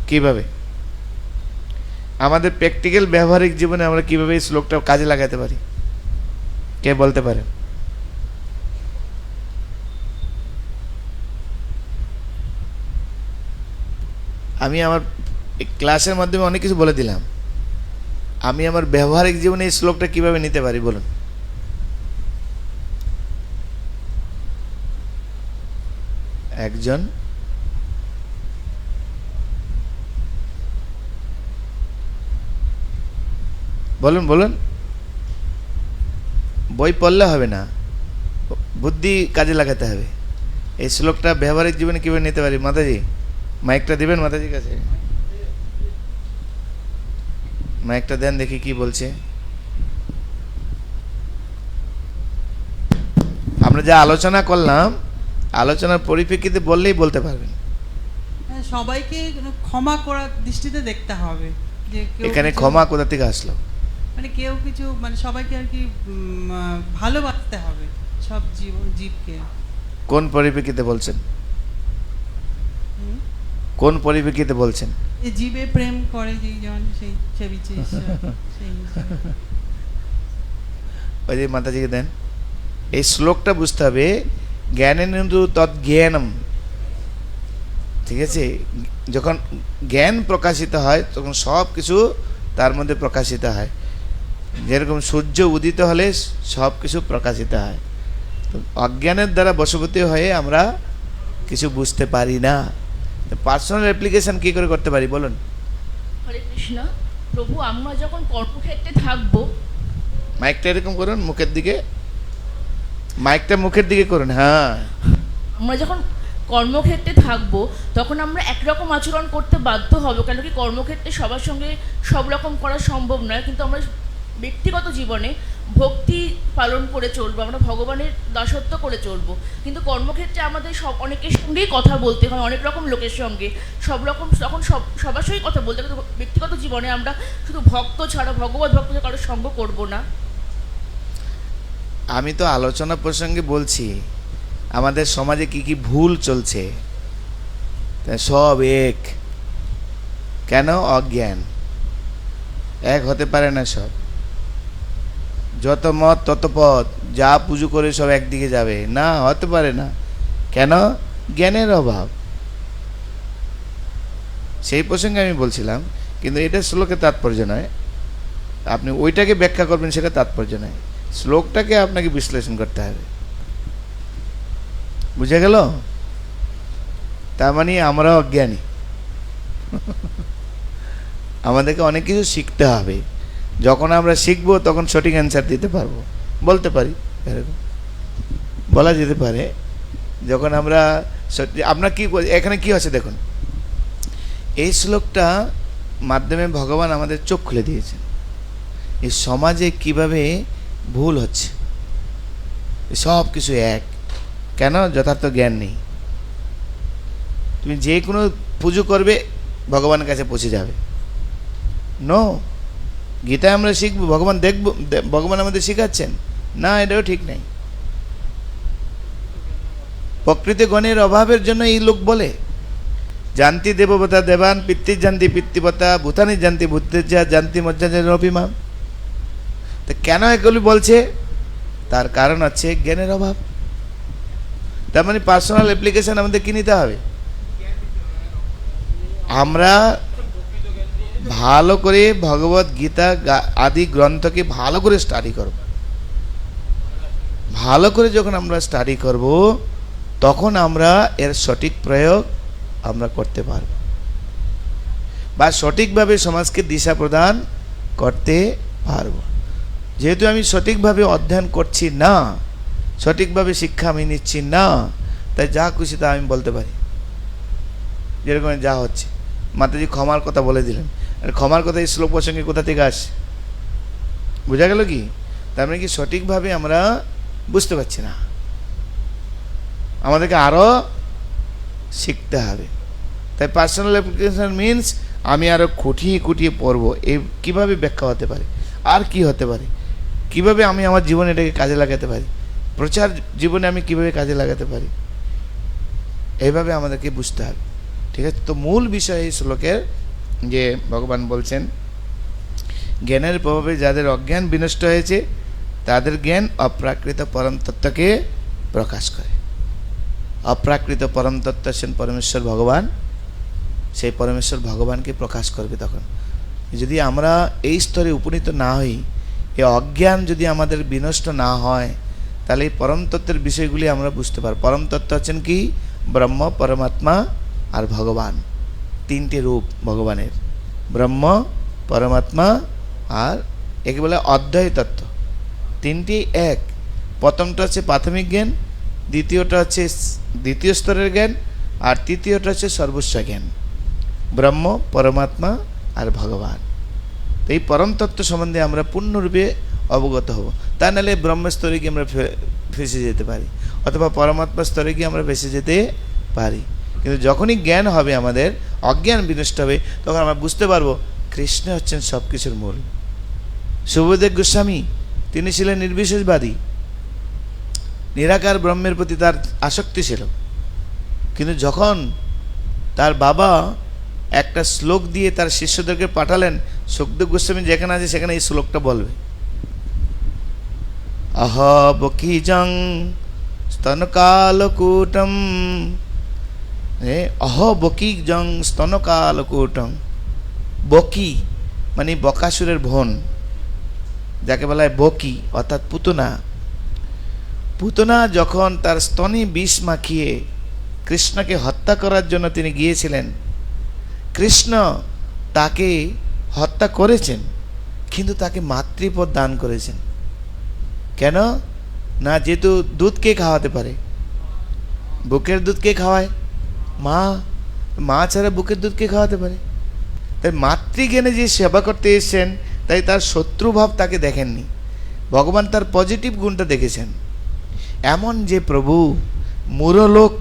কিভাবে? আমাদের প্র্যাকটিক্যাল ব্যবহারিক জীবনে আমরা কিভাবে এই শ্লোকটা কাজে লাগাতে পারি? কে বলতে পারে? আমি আমার এই ক্লাসের মাধ্যমে অনেক কিছু বলে দিলাম, আমি আমার ব্যবহারিক জীবনে এই শ্লোকটা কিভাবে নিতে পারি বলুন। একজন বলুন বলুন, বই পড়লে হবে না, বুদ্ধি কাজে লাগাতে হবে। এই শ্লোকটা ব্যবহারিক জীবনে কিভাবে নিতে পারি? মাতাজি মাইকটা দিবেন, মাতাজির কাছে মাইকটা দেন, দেখি কি বলছে। আমরা যা আলোচনা করলাম, আলোচনার পরিপ্রেক্ষিতে বললেই বলতে পারবেন। হ্যাঁ, সবাইকে ক্ষমা করার দৃষ্টিতে দেখতে হবে যে কেউ এখানে কিছু- ক্ষমা কোথা থেকে আসলো? মানে কেউ কিছু মানে সবাইকে আর কি ভালোবাসতে হবে সব জীবকে। কোন পরিপ্রেক্ষিতে বলছেন? হুম? কোন পরিপ্রেক্ষিতে বলছেন? যে জীবে প্রেম করে যেজন সেই সে বিচে ঈশ্বর, সেই হিসেবে। ওই যে মাতাজিকে দেন। এই শ্লোকটা বুঝতে হবে, জ্ঞানেন্দু তদ্জ্ঞানম, ঠিক আছে? যখন জ্ঞান প্রকাশিত হয় তখন সব কিছু তার মধ্যে প্রকাশিত হয়। যেরকম সূর্য উদিত হলে সব কিছু প্রকাশিত হয়। তো অজ্ঞানের দ্বারা বশবর্তী হয়ে আমরা কিছু বুঝতে পারি না। পার্সোনাল অ্যাপ্লিকেশন কি করে করতে পারি বলুন? হরে কৃষ্ণ। প্রভু, আমরা যখন কর্মক্ষেত্রে থাকবো, মাইকটা এরকম করুন, মুখের দিকে, মাইকটা মুখের দিকে করুন। হ্যাঁ, আমরা যখন কর্মক্ষেত্রে থাকবো তখন আমরা একরকম আচরণ করতে বাধ্য হব, কেন কি কর্মক্ষেত্রে সবার সঙ্গে সব রকম করা সম্ভব নয়। কিন্তু আমরা ব্যক্তিগত জীবনে ভক্তি পালন করে চলবো, আমরা ভগবানের দাসত্ব করে চলবো। কিন্তু কর্মক্ষেত্রে আমাদের অনেকের সঙ্গেই কথা বলতে হয়, অনেক রকম লোকের সঙ্গে, সব রকম, তখন সবার সঙ্গেই কথা বলতে হয়। কিন্তু ব্যক্তিগত জীবনে আমরা শুধু ভক্ত ছাড়া, ভগবত ভক্ত ছাড়া কারোর সঙ্গ করবো না। আমি তো আলোচনা প্রসঙ্গে বলছি আমাদের সমাজে কি কি ভুল চলছে। তা সব এক, কেন? অজ্ঞান। এক হতে পারে না সব, যত মত তত পথ, যা পুজো করে সব একদিকে যাবে না, হতে পারে না। কেন? জ্ঞানের অভাব। সেই প্রসঙ্গে আমি বলছিলাম, কিন্তু এটা শ্লোকের তাৎপর্য নয়। আপনি ওইটাকে ব্যাখ্যা করবেন সেটা তাৎপর্য নয়, শ্লোকটাকে আপনাকে বিশ্লেষণ করতে হবে। বুঝে গেল? তার মানে আমরা অজ্ঞানী। আমাদেরকে অনেক কিছু শিখতে হবে। যখন আমরা শিখবো তখন সঠিক অ্যান্সার দিতে পারবো, বলতে পারি, এরকম বলা যেতে পারে। যখন আমরা আপনার কি এখানে কি আছে দেখুন, এই শ্লোকটা মাধ্যমে ভগবান আমাদের চোখ খুলে দিয়েছেন এই সমাজে কিভাবে ভুল হচ্ছে। সব কিছু এক, কেন? যথার্থ জ্ঞান নেই। তুমি যে কোনো পুজো করবে ভগবানের কাছে পৌঁছে যাবে। নো, গীতায় আমরা শিখবো, ভগবান দেখবো, ভগবান আমাদের শেখাচ্ছেন না, এটাও ঠিক নেই। প্রকৃতি গণের অভাবের জন্য এই লোক বলে, জানতি দেববতা দেবান, পিতৃ জানতি পিতৃবতা, ভূতানি জানতি ভূতেজা, জানতি মজ্জাজনপিমাম। তো কেন এগুলি বলছে? তার কারণ হচ্ছে জ্ঞানের অভাব। তার মানে পার্সোনাল অ্যাপ্লিকেশন আমাদের কি নিতে হবে? আমরা ভালো করে ভগবত গীতা আদি গ্রন্থকে ভালো করে স্টাডি করব। ভালো করে যখন আমরা স্টাডি করব তখন আমরা এর সঠিক প্রয়োগ আমরা করতে পারব, বা সঠিকভাবে সমাজকে দিশা প্রদান করতে পারব। যেহেতু আমি সঠিকভাবে অধ্যয়ন করছি না, সঠিকভাবে শিক্ষা আমি নিচ্ছি না, তাই যা খুশি তা আমি বলতে পারি। যেরকম যা হচ্ছে, মাতাজি ক্ষমার কথা বলে দিলেন, আর ক্ষমার কথা এই শ্লোক প্রসঙ্গে কোথা থেকে আসে? বোঝা গেল কি? তার মানে কি সঠিকভাবে আমরা বুঝতে পারছি না, আমাদেরকে আরও শিখতে হবে। তাই পার্সোনাল অ্যাপ্লিকেশন মিনস আমি আরও খুঁটিয়ে খুঁটিয়ে পড়বো, এই কীভাবে ব্যাখ্যা হতে পারে, আর কি হতে পারে, কিভাবে আমি আমার জীবনে এটাকে কাজে লাগাতে পারি, প্রচার জীবনে আমি কিভাবে কাজে লাগাতে পারি, এইভাবে আমাদেরকে বুঝতে হবে। ঠিক আছে? তো মূল বিষয় এই শ্লোকের যে ভগবান বলছেন জ্ঞানের প্রভাবে যাদের অজ্ঞান বিনষ্ট হয়েছে তাদের জ্ঞান অপ্রাকৃত পরম তত্ত্বকে প্রকাশ করে। অপ্রাকৃত পরম তত্ত্ব আছেন পরমেশ্বর ভগবান সেই পরমেশ্বর ভগবানকে প্রকাশ করবে তখন। যদি আমরা এই স্তরে উপনীত না হই, এই অজ্ঞান যদি আমাদের বিনষ্ট না হয়, তাহলে এই পরম তত্ত্বের বিষয়গুলি আমরা বুঝতে পারব। পরম তত্ত্ব হচ্ছেন কি? ব্রহ্ম, পরমাত্মা আর ভগবান। তিনটে রূপ ভগবানের, ব্রহ্ম, পরমাত্মা আর একে বলে অদ্বয় তত্ত্ব। তিনটি এক। প্রথমটা হচ্ছে প্রাথমিক জ্ঞান, দ্বিতীয়টা হচ্ছে দ্বিতীয় স্তরের জ্ঞান, আর তৃতীয়টা হচ্ছে সর্বস্ব জ্ঞান, ব্রহ্ম, পরমাত্মা আর ভগবান। তো এই পরম তত্ত্ব সম্বন্ধে আমরা পূর্ণরূপে অবগত হব। তা নাহলে ব্রহ্মস্তরে গিয়ে আমরা ফেসে যেতে পারি, অথবা পরমাত্মা স্তরে গিয়ে আমরা ফেসে যেতে পারি। কিন্তু যখনই জ্ঞান হবে, আমাদের অজ্ঞান বিনষ্ট হবে, তখন আমরা বুঝতে পারবো কৃষ্ণ হচ্ছেন সব কিছুর মূল। শুভদেব গোস্বামী তিনি ছিলেন নির্বিশেষবাদী, নিরাকার ব্রহ্মের প্রতি তার আসক্তি ছিল। কিন্তু যখন তার বাবা একটা শ্লোক দিয়ে তার শিষ্যদেরকে পাঠালেন, সুখদেব গোস্বামী যেখানে আছে সেখানে এই শ্লোকটা বলবে, অহ বকিজং স্তনকালকূটম, অহ বকিজং স্তনকালকূটম। বকি মানে বকাসুরের বোন, যাকে বলা হয় বকি, অর্থাৎ পুতনা। পুতনা যখন তার স্তনে বিষ মাখিয়ে কৃষ্ণকে হত্যা করার জন্য তিনি গিয়েছিলেন, কৃষ্ণ তাকে হত্যা করেছেন, কিন্তু তাকে মাতৃপদ দান করেছেন। কেন না? যেহেতু দুধ কে খাওয়াতে পারে? বুকের দুধ কে খাওয়ায়? মা। মা ছাড়া বুকের দুধ কে খাওয়াতে পারে? তাই মাতৃজ্ঞানে যে সেবা করতে এসেছেন, তাই তার শত্রুভাব তাকে দেখেননি, ভগবান তার পজিটিভ গুণটা দেখেছেন। এমন যে প্রভু মূঢ়লোক,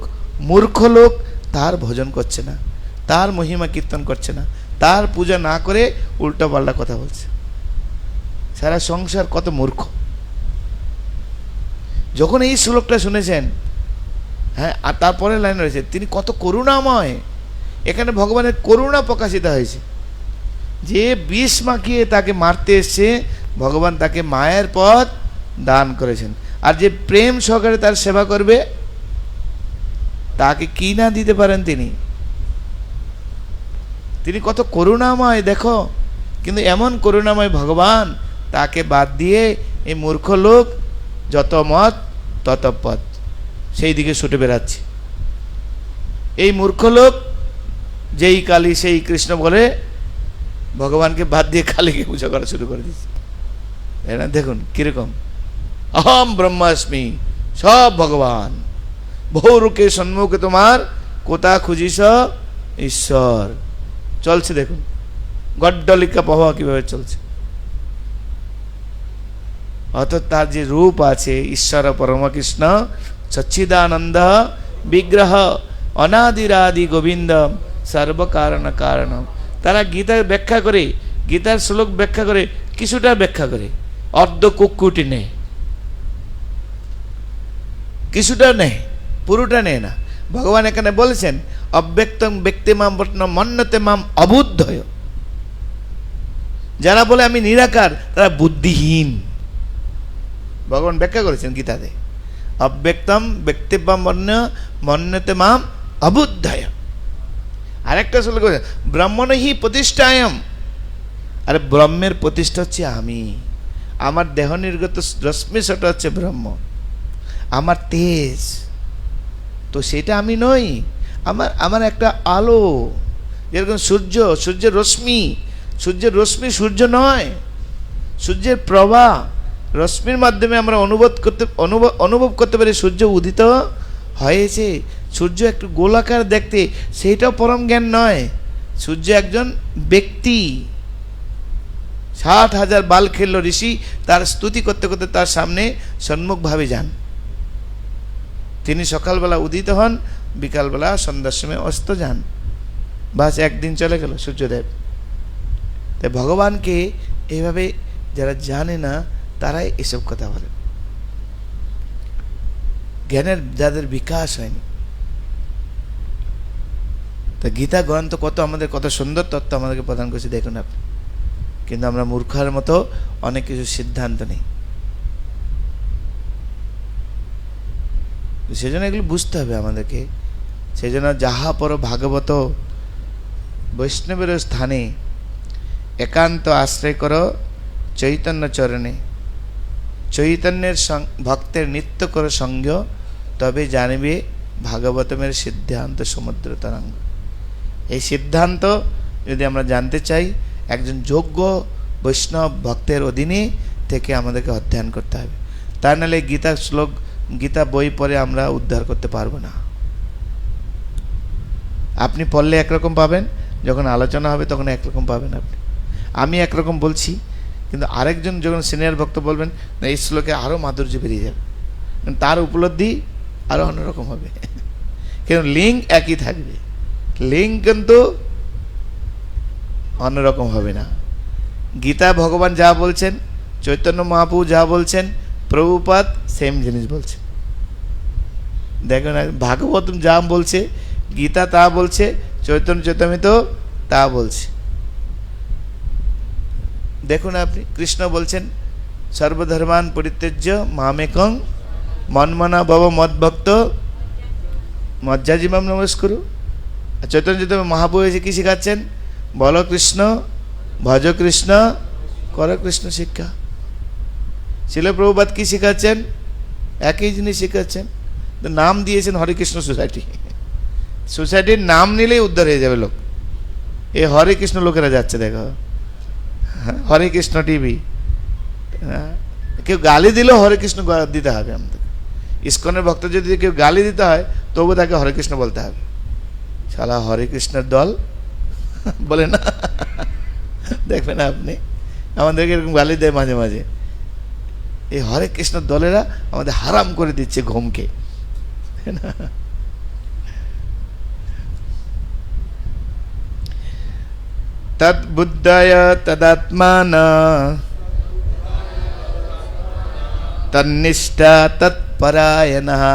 মূর্খ লোক তার ভজন করছে না, তার মহিমা কীর্তন করছে না, তার পূজা না করে উল্টো পাল্টা কথা বলছে। সারা সংসার কত মূর্খ। যখন এই শ্লোকটা শুনেছেন, হ্যাঁ, আর তারপরে লাইন রয়েছে, তিনি কত করুণাময়। এখানে ভগবানের করুণা প্রকাশিত হয়েছে। যে বিষ মাখিয়ে তাকে মারতে এসছে, ভগবান তাকে মায়ের পদ দান করেছেন। আর যে প্রেম সহকারে তার সেবা করবে, তাকে কি না দিতে পারেন তিনি? তিনি কত করুণাময় দেখো। কিন্তু এমন করুণাময় ভগবান, তাকে বাদ দিয়ে এই মূর্খ লোক যত মত তত পথ, সেই দিকে ছুটে বেড়াচ্ছে। এই মূর্খ লোক যেই কালী সেই কৃষ্ণ বলে ভগবানকে বাদ দিয়ে কালীকে পূজা করা শুরু করে দিচ্ছে। তাই না? দেখুন কিরকম, অহম ব্রহ্মাস্মি, সব ভগবান। বহুরূপে সম্মুখে তোমার কোথা খুঁজিস ঈশ্বর। চলছে দেখুন গড্ডলিকা প্রবাহ কিভাবে চলছে। অর্থাৎ তার যে রূপ আছে, ঈশ্বর পরমকৃষ্ণ সচ্চিদানন্দ বিগ্রহ অনাদিরাদি গোবিন্দ সর্বকারণ কারণ। তারা গীতার ব্যাখ্যা করে, গীতার শ্লোক ব্যাখ্যা করে, কিছুটা ব্যাখ্যা করে, অর্ধ কুক্কুটি নেয়, কিছুটা নেয়, পুরোটা নেয় না। ভগবান এখানে বলেছেন অব্যক্তং ব্যক্তি মাম মন্যতে মাম অবুদ্ধয়। যারা বলে আমি নিরাকার, তারা বুদ্ধিহীন। ভগবান ব্যাখ্যা করেছেন গীতাতে, অব্যক্তম ব্যক্তি মন্যতে মাম অবুদ্ধয়। আরেকটা শ্লোক বলেছেন ব্রহ্মণহি প্রতিষ্ঠায়ম। আরে ব্রহ্মের প্রতিষ্ঠা হচ্ছে আমি, আমার দেহ নির্গত রশ্মি সেটা হচ্ছে ব্রহ্ম, আমার তেজ তো সেটা আমি নই। আমার একটা আলো, যেরকম সূর্য, সূর্যের রশ্মি, সূর্যের রশ্মি সূর্য নয়, সূর্যের প্রভা, রশ্মির মাধ্যমে আমরা অনুভব করতে পারি সূর্য উদিত হয়েছে। সূর্য একটু গোলাকার দেখতে, সেইটাও পরম জ্ঞান নয়। সূর্য একজন ব্যক্তি। 60,000 বাল খেললো ঋষি, তার স্তুতি করতে করতে তার সামনে সম্মুখভাবে যান। তিনি সকালবেলা উদিত হন, বিকালবেলা সন্ধ্যার সময় অস্ত যান। বাস একদিন চলে গেল সূর্যদেব। তাই ভগবানকে এইভাবে যারা জানে না, তারাই এসব কথা বলে। জ্ঞানের যাদের বিকাশ হয়নি। তা গীতা গ্রন্থ কত আমাদের, কত সুন্দর তত্ত্ব আমাদেরকে প্রদান করছে দেখুন আপনি। কিন্তু আমরা মূর্খের মতো অনেক কিছু সিদ্ধান্ত নেই। সেজন্য এগুলো বুঝতে হবে আমাদেরকে। সেই জন্য যাহা পর ভাগবত বৈষ্ণবের স্থানে একান্ত আশ্রয় করো চৈতন্য চরণে, চৈতন্যের ভক্তের নিত্য করো সঙ্গ, তবে জানবে ভাগবতমের সিদ্ধান্ত সমুদ্র তরঙ্গ। এই সিদ্ধান্ত যদি আমরা জানতে চাই, একজন যোগ্য বৈষ্ণব ভক্তের অধীনে থেকে আমাদেরকে অধ্যয়ন করতে হবে। তা নাহলে গীতা শ্লোক, গীতা বই পড়ে আমরা উদ্ধার করতে পারবো না। আপনি পড়লে একরকম পাবেন, যখন আলোচনা হবে তখন একরকম পাবেন। আপনি, আমি একরকম বলছি, কিন্তু আরেকজন যখন সিনিয়র ভক্ত বলবেন না, এই শ্লোকে আরও মাধুর্য বেরিয়ে যাবে, তার উপলব্ধি আরও অন্যরকম হবে। কিন্তু লিঙ্ক একই থাকবে, লিঙ্ক কিন্তু অন্যরকম হবে না। গীতা ভগবান যা বলছেন, চৈতন্য মহাপ্রভু যা বলছেন, প্রভুপাদ সেম জিনিস বলছে। দেখুন, ভাগবতম যা বলছে, গীতা তা বলছে, চৈতন্য চৈতন্যমিত তা বলছে। দেখুন আপনি, কৃষ্ণ বলছেন সর্বধর্মান পরিত্যজ্য মামেকং মন্মনা ভব মদ্ভক্ত মজ্জাজিমাম নমস্কুরু। আর চৈতন্য চৈতন্য মহাপ্রভু এসে কী শেখাচ্ছেন? বলো কৃষ্ণ, ভজ কৃষ্ণ, কর কৃষ্ণ শিক্ষা। শিল প্রভুপাদ কী শেখাচ্ছেন? একই জিনিস শেখাচ্ছেন, নাম দিয়েছেন হরে কৃষ্ণ সোসাইটি। সোসাইটির নাম নিলেই উদ্ধার হয়ে যাবে লোক। এই হরে কৃষ্ণ লোকেরা যাচ্ছে, দেখো, হরে কৃষ্ণ টিভি। কেউ গালি দিলেও হরে কৃষ্ণ দিতে হবে আমাদের। ইস্কনের ভক্ত যদি কেউ গালি দিতে হয়, তবু তাকে হরে কৃষ্ণ বলতে হবে। শালা হরে কৃষ্ণের দল বলে না, দেখবেন আপনি, আমাদেরকে এরকম গালি দেয় মাঝে মাঝে। এই হরে কৃষ্ণ দলেরা আমাদের হারাম করে দিচ্ছে ঘুমকে। তদ বুদ্ধায় তদাত্মানা তন্নিষ্ঠা তৎপরায়ণঃ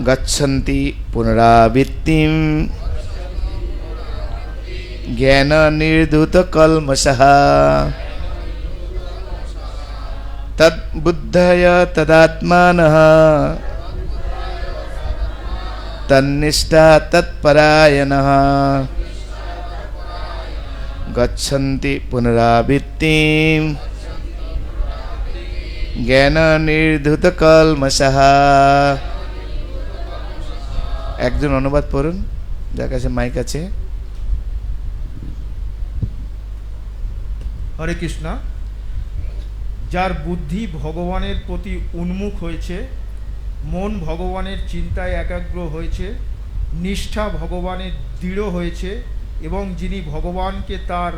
গচ্ছন্তি পুনরাবৃত্তিম জ্ঞান নির্ধূত কলমশঃ। তদ বুদ্ধায় তদাত্মানঃ তন্নিষ্ঠা তৎপরায়ণঃ গচ্ছন্তি পুনরাবৃত্তিম জ্ঞান নির্ধূত কলমশঃ। একজন অনুবাদ পড়ুন, যার কাছে মাইক আছে। হরে কৃষ্ণ। যার বুদ্ধি ভগবানের প্রতি উন্মুখ হয়েছে, মন ভগবানের চিন্তায় একাগ্র হয়েছে, নিষ্ঠা ভগবানের দৃঢ় হয়েছে, এবং যিনি ভগবানকে তার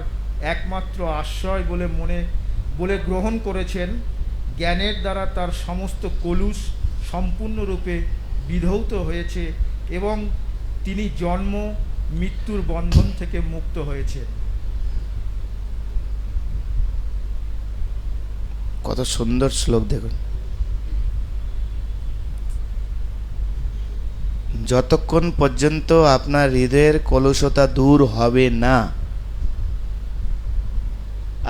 একমাত্র আশ্রয় বলে গ্রহণ করেছেন, জ্ঞানের দ্বারা তার সমস্ত কলুষ সম্পূর্ণরূপে বিধৌত হয়েছে এবং তিনি জন্ম মৃত্যুর বন্ধন থেকে মুক্ত হয়েছে। কত সুন্দর শ্লোক দেখুন। যতক্ষণ পর্যন্ত আপনার হৃদয়ের কলুষতা দূর হবে না,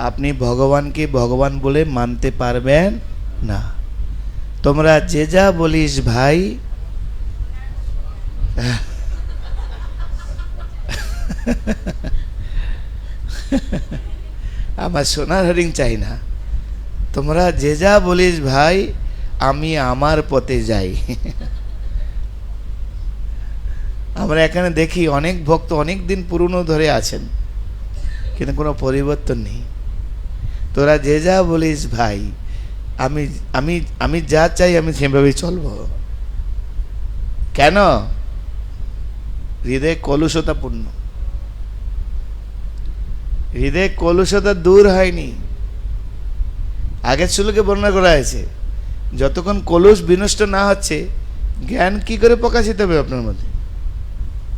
আপনি ভগবানকে ভগবান বলে মানতে পারবেন না। তোমরা যে যা বলিস ভাই, আমার সোনার হরিং চাই না। তোমরা যে যা বলিস ভাই, আমি আমার পথে যাই। আমরা এখানে দেখি অনেক ভক্ত অনেক দিন পুরনো ধরে আছেন, কিন্তু কোনো পরিবর্তন নেই। তোরা যে যা বলিস ভাই, আমি আমি আমি যা চাই আমি সেভাবেই চলবো। কেন? হৃদয় কলুষতাপূর্ণ, হৃদয় কলুষতা দূর হয়নি। আগের শ্লোকে বর্ণনা করা হয়েছে, যতক্ষণ কলুষ বিনষ্ট না হচ্ছে, জ্ঞান কি করে প্রকাশিত হবে আপনার মধ্যে?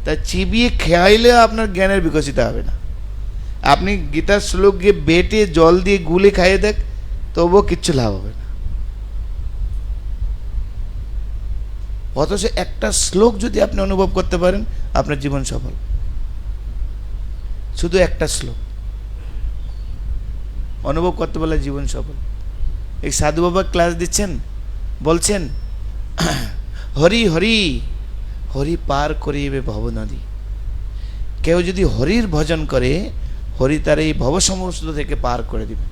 তা চিবিয়ে খেয়াইলে আপনার জ্ঞানের বিকশিত হবে না। আপনি গীতার শ্লোক গিয়ে বেটে জল দিয়ে গুলে খাইয়ে দেখ, তবুও কিচ্ছু লাভ হবে না। অথচ একটা শ্লোক যদি আপনি অনুভব করতে পারেন, আপনার জীবন সফল। শুধু একটা শ্লোক অনুভব করতে পারলে জীবন সফল। এই সাধু বাবা ক্লাস দিচ্ছেন, বলছেন হরি হরি হরি পার করিবে ভব নদী। কেউ যদি হরির ভজন করে, হরি তার এই ভবসমুদ্র থেকে পার করে দিবে।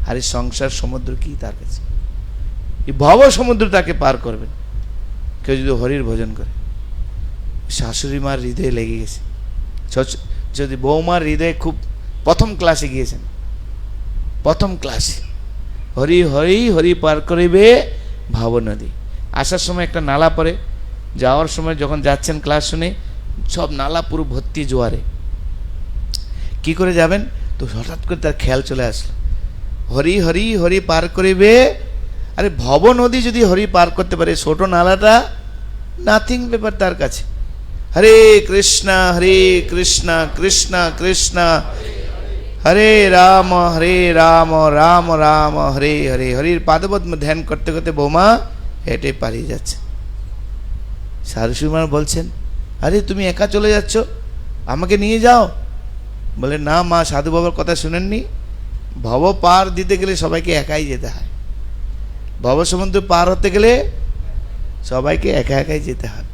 আর এই সংসার সমুদ্র কি তার কাছে, এই ভব সমুদ্র তাকে পার করবেন কেউ যদি হরির ভজন করে। শাশুড়ি মার হৃদয়ে লেগে গেছে, যদি বৌমার হৃদয়ে খুব প্রথম ক্লাসে গিয়েছেন, প্রথম ক্লাসে হরি হরি হরি পার করিবে ভাব নদী। আসার সময় একটা নালা পড়ে, যাওয়ার সময় যখন যাচ্ছেন ক্লাস শুনে সব নালা পুরো ভর্তি জোয়ারে, কি করে যাবেন? তো হঠাৎ করে তার খেয়াল চলে আসলো, হরি হরি হরি পার করিবে। আরে ভব নদী যদি হরি পার করতে পারে, ছোট নালাটা নাথিং ব্যাপার তার কাছে। হরে কৃষ্ণ কৃষ্ণ কৃষ্ণ হরে রাম রাম রাম হরে হরে। হরির পাদপদ্ম ধ্যান করতে করতে বৌমা হেঁটে পালিয়ে যাচ্ছে। শাশুড়ি বলছেন, আরে তুমি একা চলে যাচ্ছ, আমাকে নিয়ে যাও। বলে, না মা, সাধু বাবার কথা শুনেননি? ভব পার দিতে গেলে সবাইকে একাই যেতে হয়, ভব সমুদ্র পার হতে গেলে সবাইকে একা একাই যেতে হয়।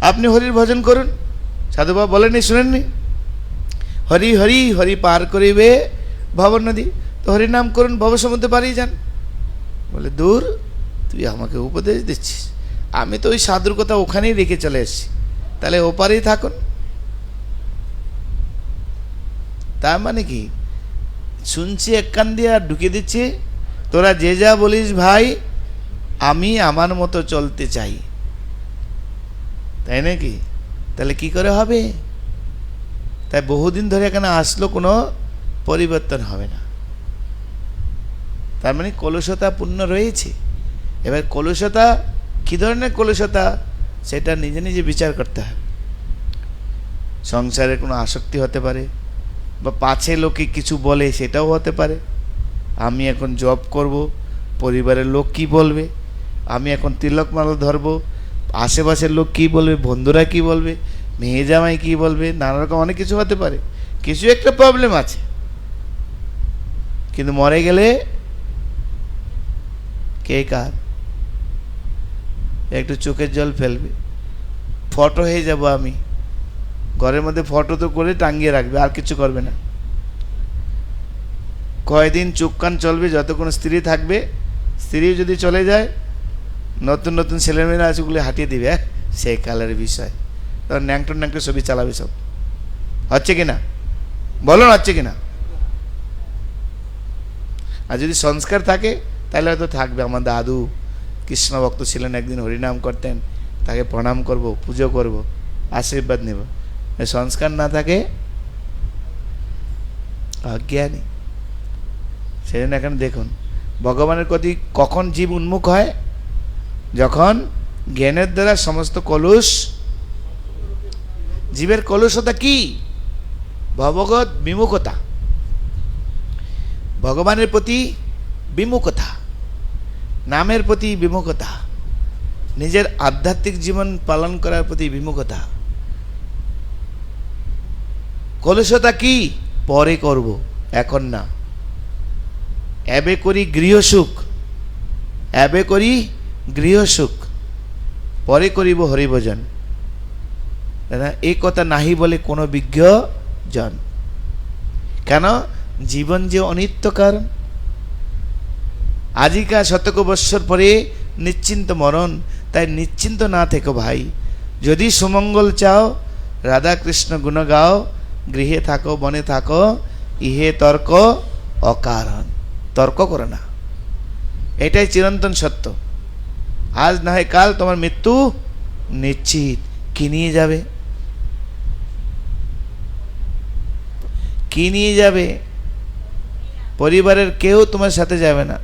আপনি হরির ভজন করুন। সাধু বাবা বলেননি, শুনেননি? হরি হরি হরি পার করিবে ভব নদী। তো হরি নাম করুন, ভব সমুদ্রে পারিয়ে যান। বলে, দূর, তুই আমাকে উপদেশ দিচ্ছিস? আমি তো ওই সাধুর কথা ওখানেই রেখে চলে এসেছি, তাহলে ওপারেই থাকুন। তার মানে কি? শুনছি এক কান দিয়ে আর ঢুকে দিচ্ছি, তোরা যে যা বলিস ভাই, আমি আমার মতো চলতে চাই, তাই নাকি? তাহলে কি করে হবে? তাই বহুদিন ধরে এখানে আসলো, কোনো পরিবর্তন হবে না। তার মানে কলুষতা পূর্ণ রয়েছে। এবার কলুষতা কী ধরনের কলুষতা, সেটা নিজে নিজে বিচার করতে হবে। সংসারে কোনো আসক্তি হতে পারে, বা পাছে লোকে কিছু বলে সেটাও হতে পারে। আমি এখন জব করব, পরিবারের লোক কি বলবে? আমি এখন তিলক মালা ধরবো, আশেপাশের লোক কি বলবে? বন্ধুরা কি বলবে? মেয়ে জামাই কি বলবে? নানা রকম অনেক কিছু হতে পারে। কিছু একটা প্রবলেম আছে, কিন্তু মরে গেলে কে কার? একটু চোখের জল ফেলবে, ফটো হয়ে যাব আমি, ঘরের মধ্যে ফটো তো করে টাঙিয়ে রাখবে, আর কিছু করবে না। কয়দিন চোখ কান চলবে, যতক্ষণ স্ত্রী থাকবে। স্ত্রী যদি চলে যায়, নতুন নতুন ছেলেমেয়েরা আছে, ওগুলো হাঁটিয়ে দিবে, সেই কালের বিষয়। তখন ন্যাংটো ন্যাংটো ছবি চালাবে সব। হচ্ছে কিনা বলুন, হচ্ছে কিনা? আর যদি সংস্কার থাকে তাহলে হয়তো থাকবে। আমার দাদু কৃষ্ণ ভক্ত ছিলেন, একদিন হরিনাম করতেন, তাকে প্রণাম করব, পুজো করব, আশীর্বাদ নেব। সংস্কার না থাকে, অজ্ঞানী। সেজন্য এখানে দেখুন, ভগবানের প্রতি কখন জীব উন্মুখ হয়? যখন জ্ঞানের দ্বারা সমস্ত কলুষ, জীবের কলুষতা কি? ভগবত বিমুখতা, ভগবানের প্রতি বিমুখতা, নামের প্রতি বিমুখতা, নিজের আধ্যাত্মিক জীবন পালন করার প্রতি বিমুখতা। কলুষতা কি? পরে করব, এখন না। এবে করি গৃহসুখ, এবে করি গৃহসুখ, পরে করিব হরিভজন। এই কথা নাহি বলে কোনো বিজ্ঞ জন। কেন? জীবন যে অনিত্য কারণ। আজিকার শতক বৎসর পরে নিশ্চিন্ত মরণ, তাই নিশ্চিন্ত না থেকো ভাই। যদি সুমঙ্গল চাও, রাধা কৃষ্ণ গুণ গাও, গৃহে থাকো বনে থাকো, ইহে তর্ক অকারণ। তর্ক করো না, এটাই চিরন্তন সত্য। আজ না হয় কাল তোমার মৃত্যু নিশ্চিত। কি নিয়ে যাবে? কি নিয়ে যাবে? পরিবারের কেউ তোমার সাথে যাবে না,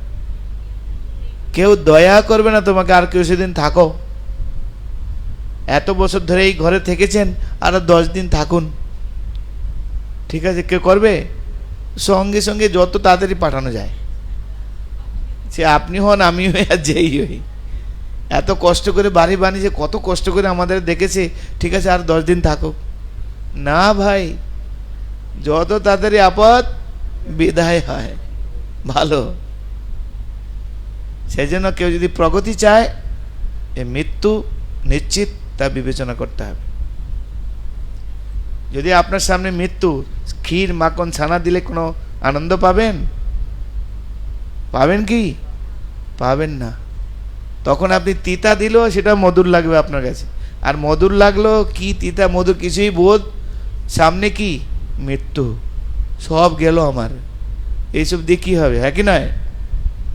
কেউ দয়া করবে না তোমাকে। আর কেউ সেদিন থাকো, এত বছর ধরে এই ঘরে থেকেছেন, আর 10 দিন থাকুন, ঠিক আছে? কেউ করবে? সঙ্গে সঙ্গে যত তাড়াতাড়ি পাঠানো যায়, সে আপনি হন, আমি হই, আর যেই হই। এত কষ্ট করে বাড়ি বানিয়েছে, কত কষ্ট করে আমাদের দেখেছে, ঠিক আছে আর 10 দিন থাকুক না ভাই। যত তাড়াতাড়ি আপদ বিদায় হয় ভালো। সেই জন্য কেউ যদি প্রগতি চায়, এ মৃত্যু নিশ্চিত, তা বিবেচনা করতে হবে। যদি আপনার সামনে মৃত্যু, ক্ষীর মাখন ছানা দিলে কোনো আনন্দ পাবেন? পাবেন কি? পাবেন না। তখন আপনি তিতা দিলেও সেটা মধুর লাগবে আপনার কাছে, আর মধুর লাগলো কি তিতা মধুর কিছুই বোধ, সামনে কি মৃত্যু, সব গেল আমার, এইসব দিয়ে কী হবে? হ্যাঁ কি নয়?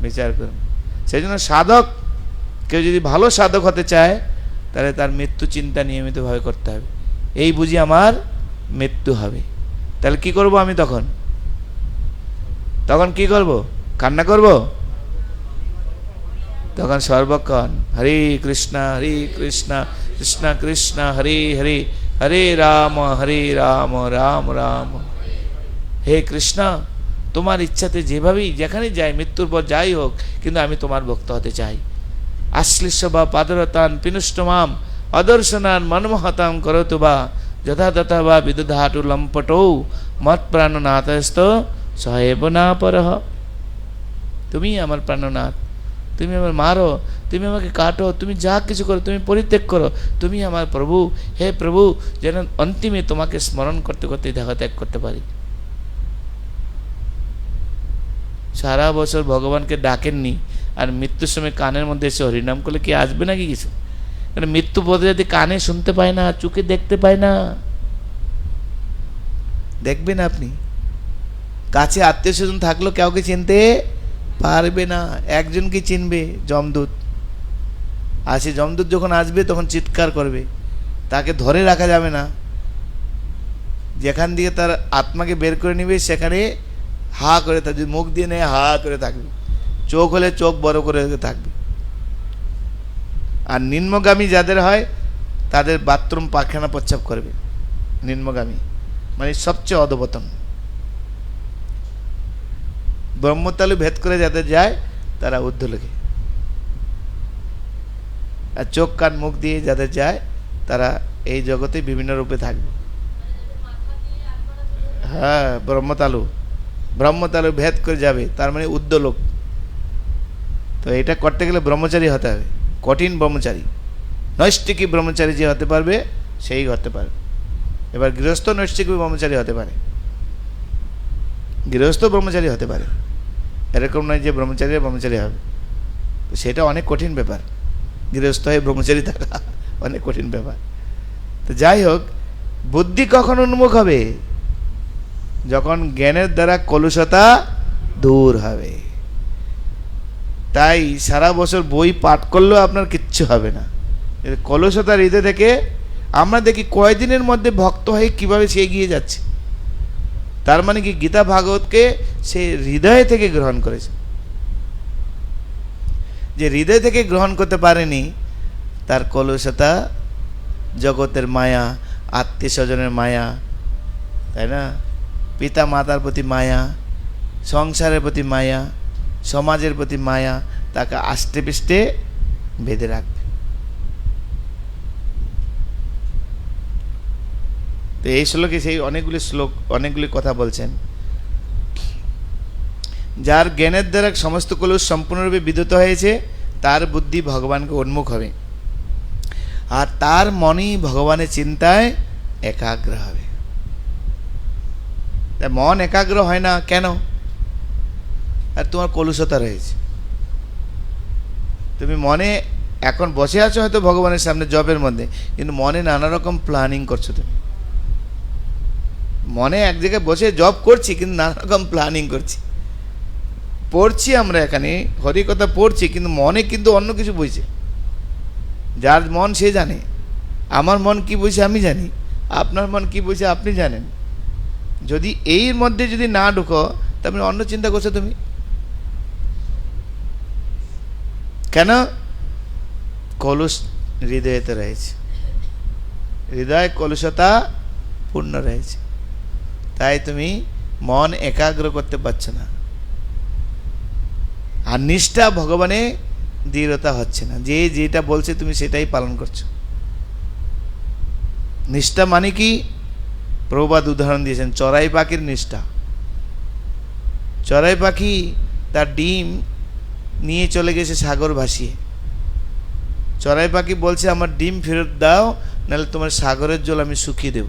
বিচার করুন। সেই জন্য সাধক, কেউ যদি ভালো সাধক হতে চায় তাহলে তার মৃত্যু চিন্তা নিয়মিতভাবে করতে হবে। এই বুঝি আমার মৃত্যু হবে, তাহলে কি করব আমি? তখন কি করব? কান্না করব? তখন সর্বক্ষণ হরে কৃষ্ণ কৃষ্ণ কৃষ্ণ হরে হরে, হরে রাম রাম রাম। হে কৃষ্ণ, তোমার ইচ্ছাতে যেভাবেই যেখানে যাই, মৃত্যুর পর যাই হোক, কিন্তু আমি তোমার ভক্ত হতে চাই। আশ্লিষ্য বা পাদরতান পিনুষ্টমাম অদর্শনান মনমহতাম করতু বা যথা তথা বা বিদধাটু লম্পটৌ মৎ প্রাণনাথস্ত সহেব না পরহ। তুমি আমার প্রাণনাথ, তুমি আমার মারো, তুমি আমাকে কাটো, তুমি যা কিছু করো, তুমি পরিত্যাগ করো, তুমি আমার প্রভু। হে প্রভু, যেন অন্তিমে তোমাকে স্মরণ করতে করতে দেহ ত্যাগ করতে পারি। সারা বছর ভগবানকে ডাকেননি, আর মৃত্যুর সময় কানের মধ্যে এসে হরিনাম করলে কি আসবে নাকি কিছু? কারণ মৃত্যু পদে যদি কানে শুনতে পায় না, চোখে দেখতে পায় না, দেখবেন আপনি কাছে আত্মীয় স্বজন থাকলেও কাউকে চিনতে পারবে না, একজনকে চিনবে, যমদূত। আর সে যমদূত যখন আসবে তখন চিৎকার করবে, তাকে ধরে রাখা যাবে না, যেখান দিয়ে তার আত্মাকে বের করে নিবে সেখানে হা করে থাকবে, মুখ দিয়ে নেয় হা করে থাকবে, চোখ হলে চোখ বড় করে থাকবে। আর নিম্নগামী যাদের হয় তাদের বাথরুম পায়খানা প্রস্রাব করবে, নিম্নগামী মানে সবচেয়ে অধপতন। ব্রহ্মতালু ভেদ করে যাদের যায় তারা ঊর্ধ্বলোকে, আর চোখ কান মুখ দিয়ে যাদের যায় তারা এই জগতে বিভিন্ন রূপে থাকবে। হ্যাঁ, ব্রহ্মতালু ভেদ করে যাবে, তার মানে ঊর্ধ্বলোক। তো এটা করতে গেলে ব্রহ্মচারী হতে হবে, কঠিন ব্রহ্মচারী, নৈষ্ঠিকী ব্রহ্মচারী যে হতে পারবে সেই হতে পারবে। এবার গৃহস্থ নৈষ্ঠিক ব্রহ্মচারী হতে পারে, গৃহস্থ ব্রহ্মচারী হতে পারে, এরকম নয় যে ব্রহ্মচারী হবে। তো সেটা অনেক কঠিন ব্যাপার, গৃহস্থ হয়ে ব্রহ্মচারী থাকা অনেক কঠিন ব্যাপার। তো যাই হোক, বুদ্ধি কখন উন্মুখ হবে? যখন জ্ঞানের দ্বারা কলুষতা দূর হবে। তাই সারা বছর বই পাঠ করলেও আপনার কিচ্ছু হবে না, কলুষতা হৃদয় থেকে আমরা দেখি কয়দিনের মধ্যে ভক্ত হয়ে কিভাবে সে এগিয়ে যাচ্ছে। তার মানে কি গীতা ভাগবতকে সে হৃদয় থেকে গ্রহণ করেছে। যে হৃদয় থেকে গ্রহণ করতে পারেনি, তার কলুষতা, জগতের মায়া, আত্মীয় স্বজনের মায়া, তাই না, পিতা মাতার প্রতি মায়া, সংসারের প্রতি মায়া, সমাজের প্রতি মায়া, তাকে আষ্টে পৃষ্ঠে বেঁধে রাখবে। তো এই শ্লোকে সেই অনেকগুলি কথা বলছেন। যার জ্ঞানের দ্বারা সমস্ত কলুষ সম্পূর্ণরূপে বিদ্যুত হয়েছে, তার বুদ্ধি ভগবানকে উন্মুখ হবে, আর তার মনই ভগবানের চিন্তায় একাগ্র হবে। মন একাগ্র হয় না কেন? আর তোমার কলুষতা রয়েছে। তুমি মনে এখন বসে আছো হয়তো ভগবানের সামনে জবের মধ্যে, কিন্তু মনে নানা রকম প্ল্যানিং করছো। তুমি মনে এক জায়গায় বসে জব করছি, কিন্তু নানা রকম প্ল্যানিং করছি। পড়ছি আমরা এখানে হরিকথা পড়ছি, কিন্তু মনে কিন্তু অন্য কিছু বইছে। যার মন সে জানে, আমার মন কি বইছে আমি জানি, আপনার মন কি বইছে আপনি জানেন। যদি এর মধ্যে যদি না ঢুকো, তারপরে অন্য চিন্তা করছো তুমি কেন? কলুষ হৃদয়তে রয়েছে, হৃদয় কলুষতা পূর্ণ রয়েছে, তাই তুমি মন একাগ্র করতে পারছো না। আর নিষ্ঠা ভগবানে দৃঢ়তা হচ্ছে না, যে যেটা বলছে তুমি সেটাই পালন করছো। নিষ্ঠা মানে কি? প্রভুপাদ উদাহরণ দিয়েছেন চড়াই পাখির নিষ্ঠা। চড়াই পাখি তার ডিম নিয়ে চলে গেছে সাগর ভাসিয়ে। চড়াই পাখি বলছে আমার ডিম ফেরত দাও, নাহলে তোমার সাগরের জল আমি শুকিয়ে দেব।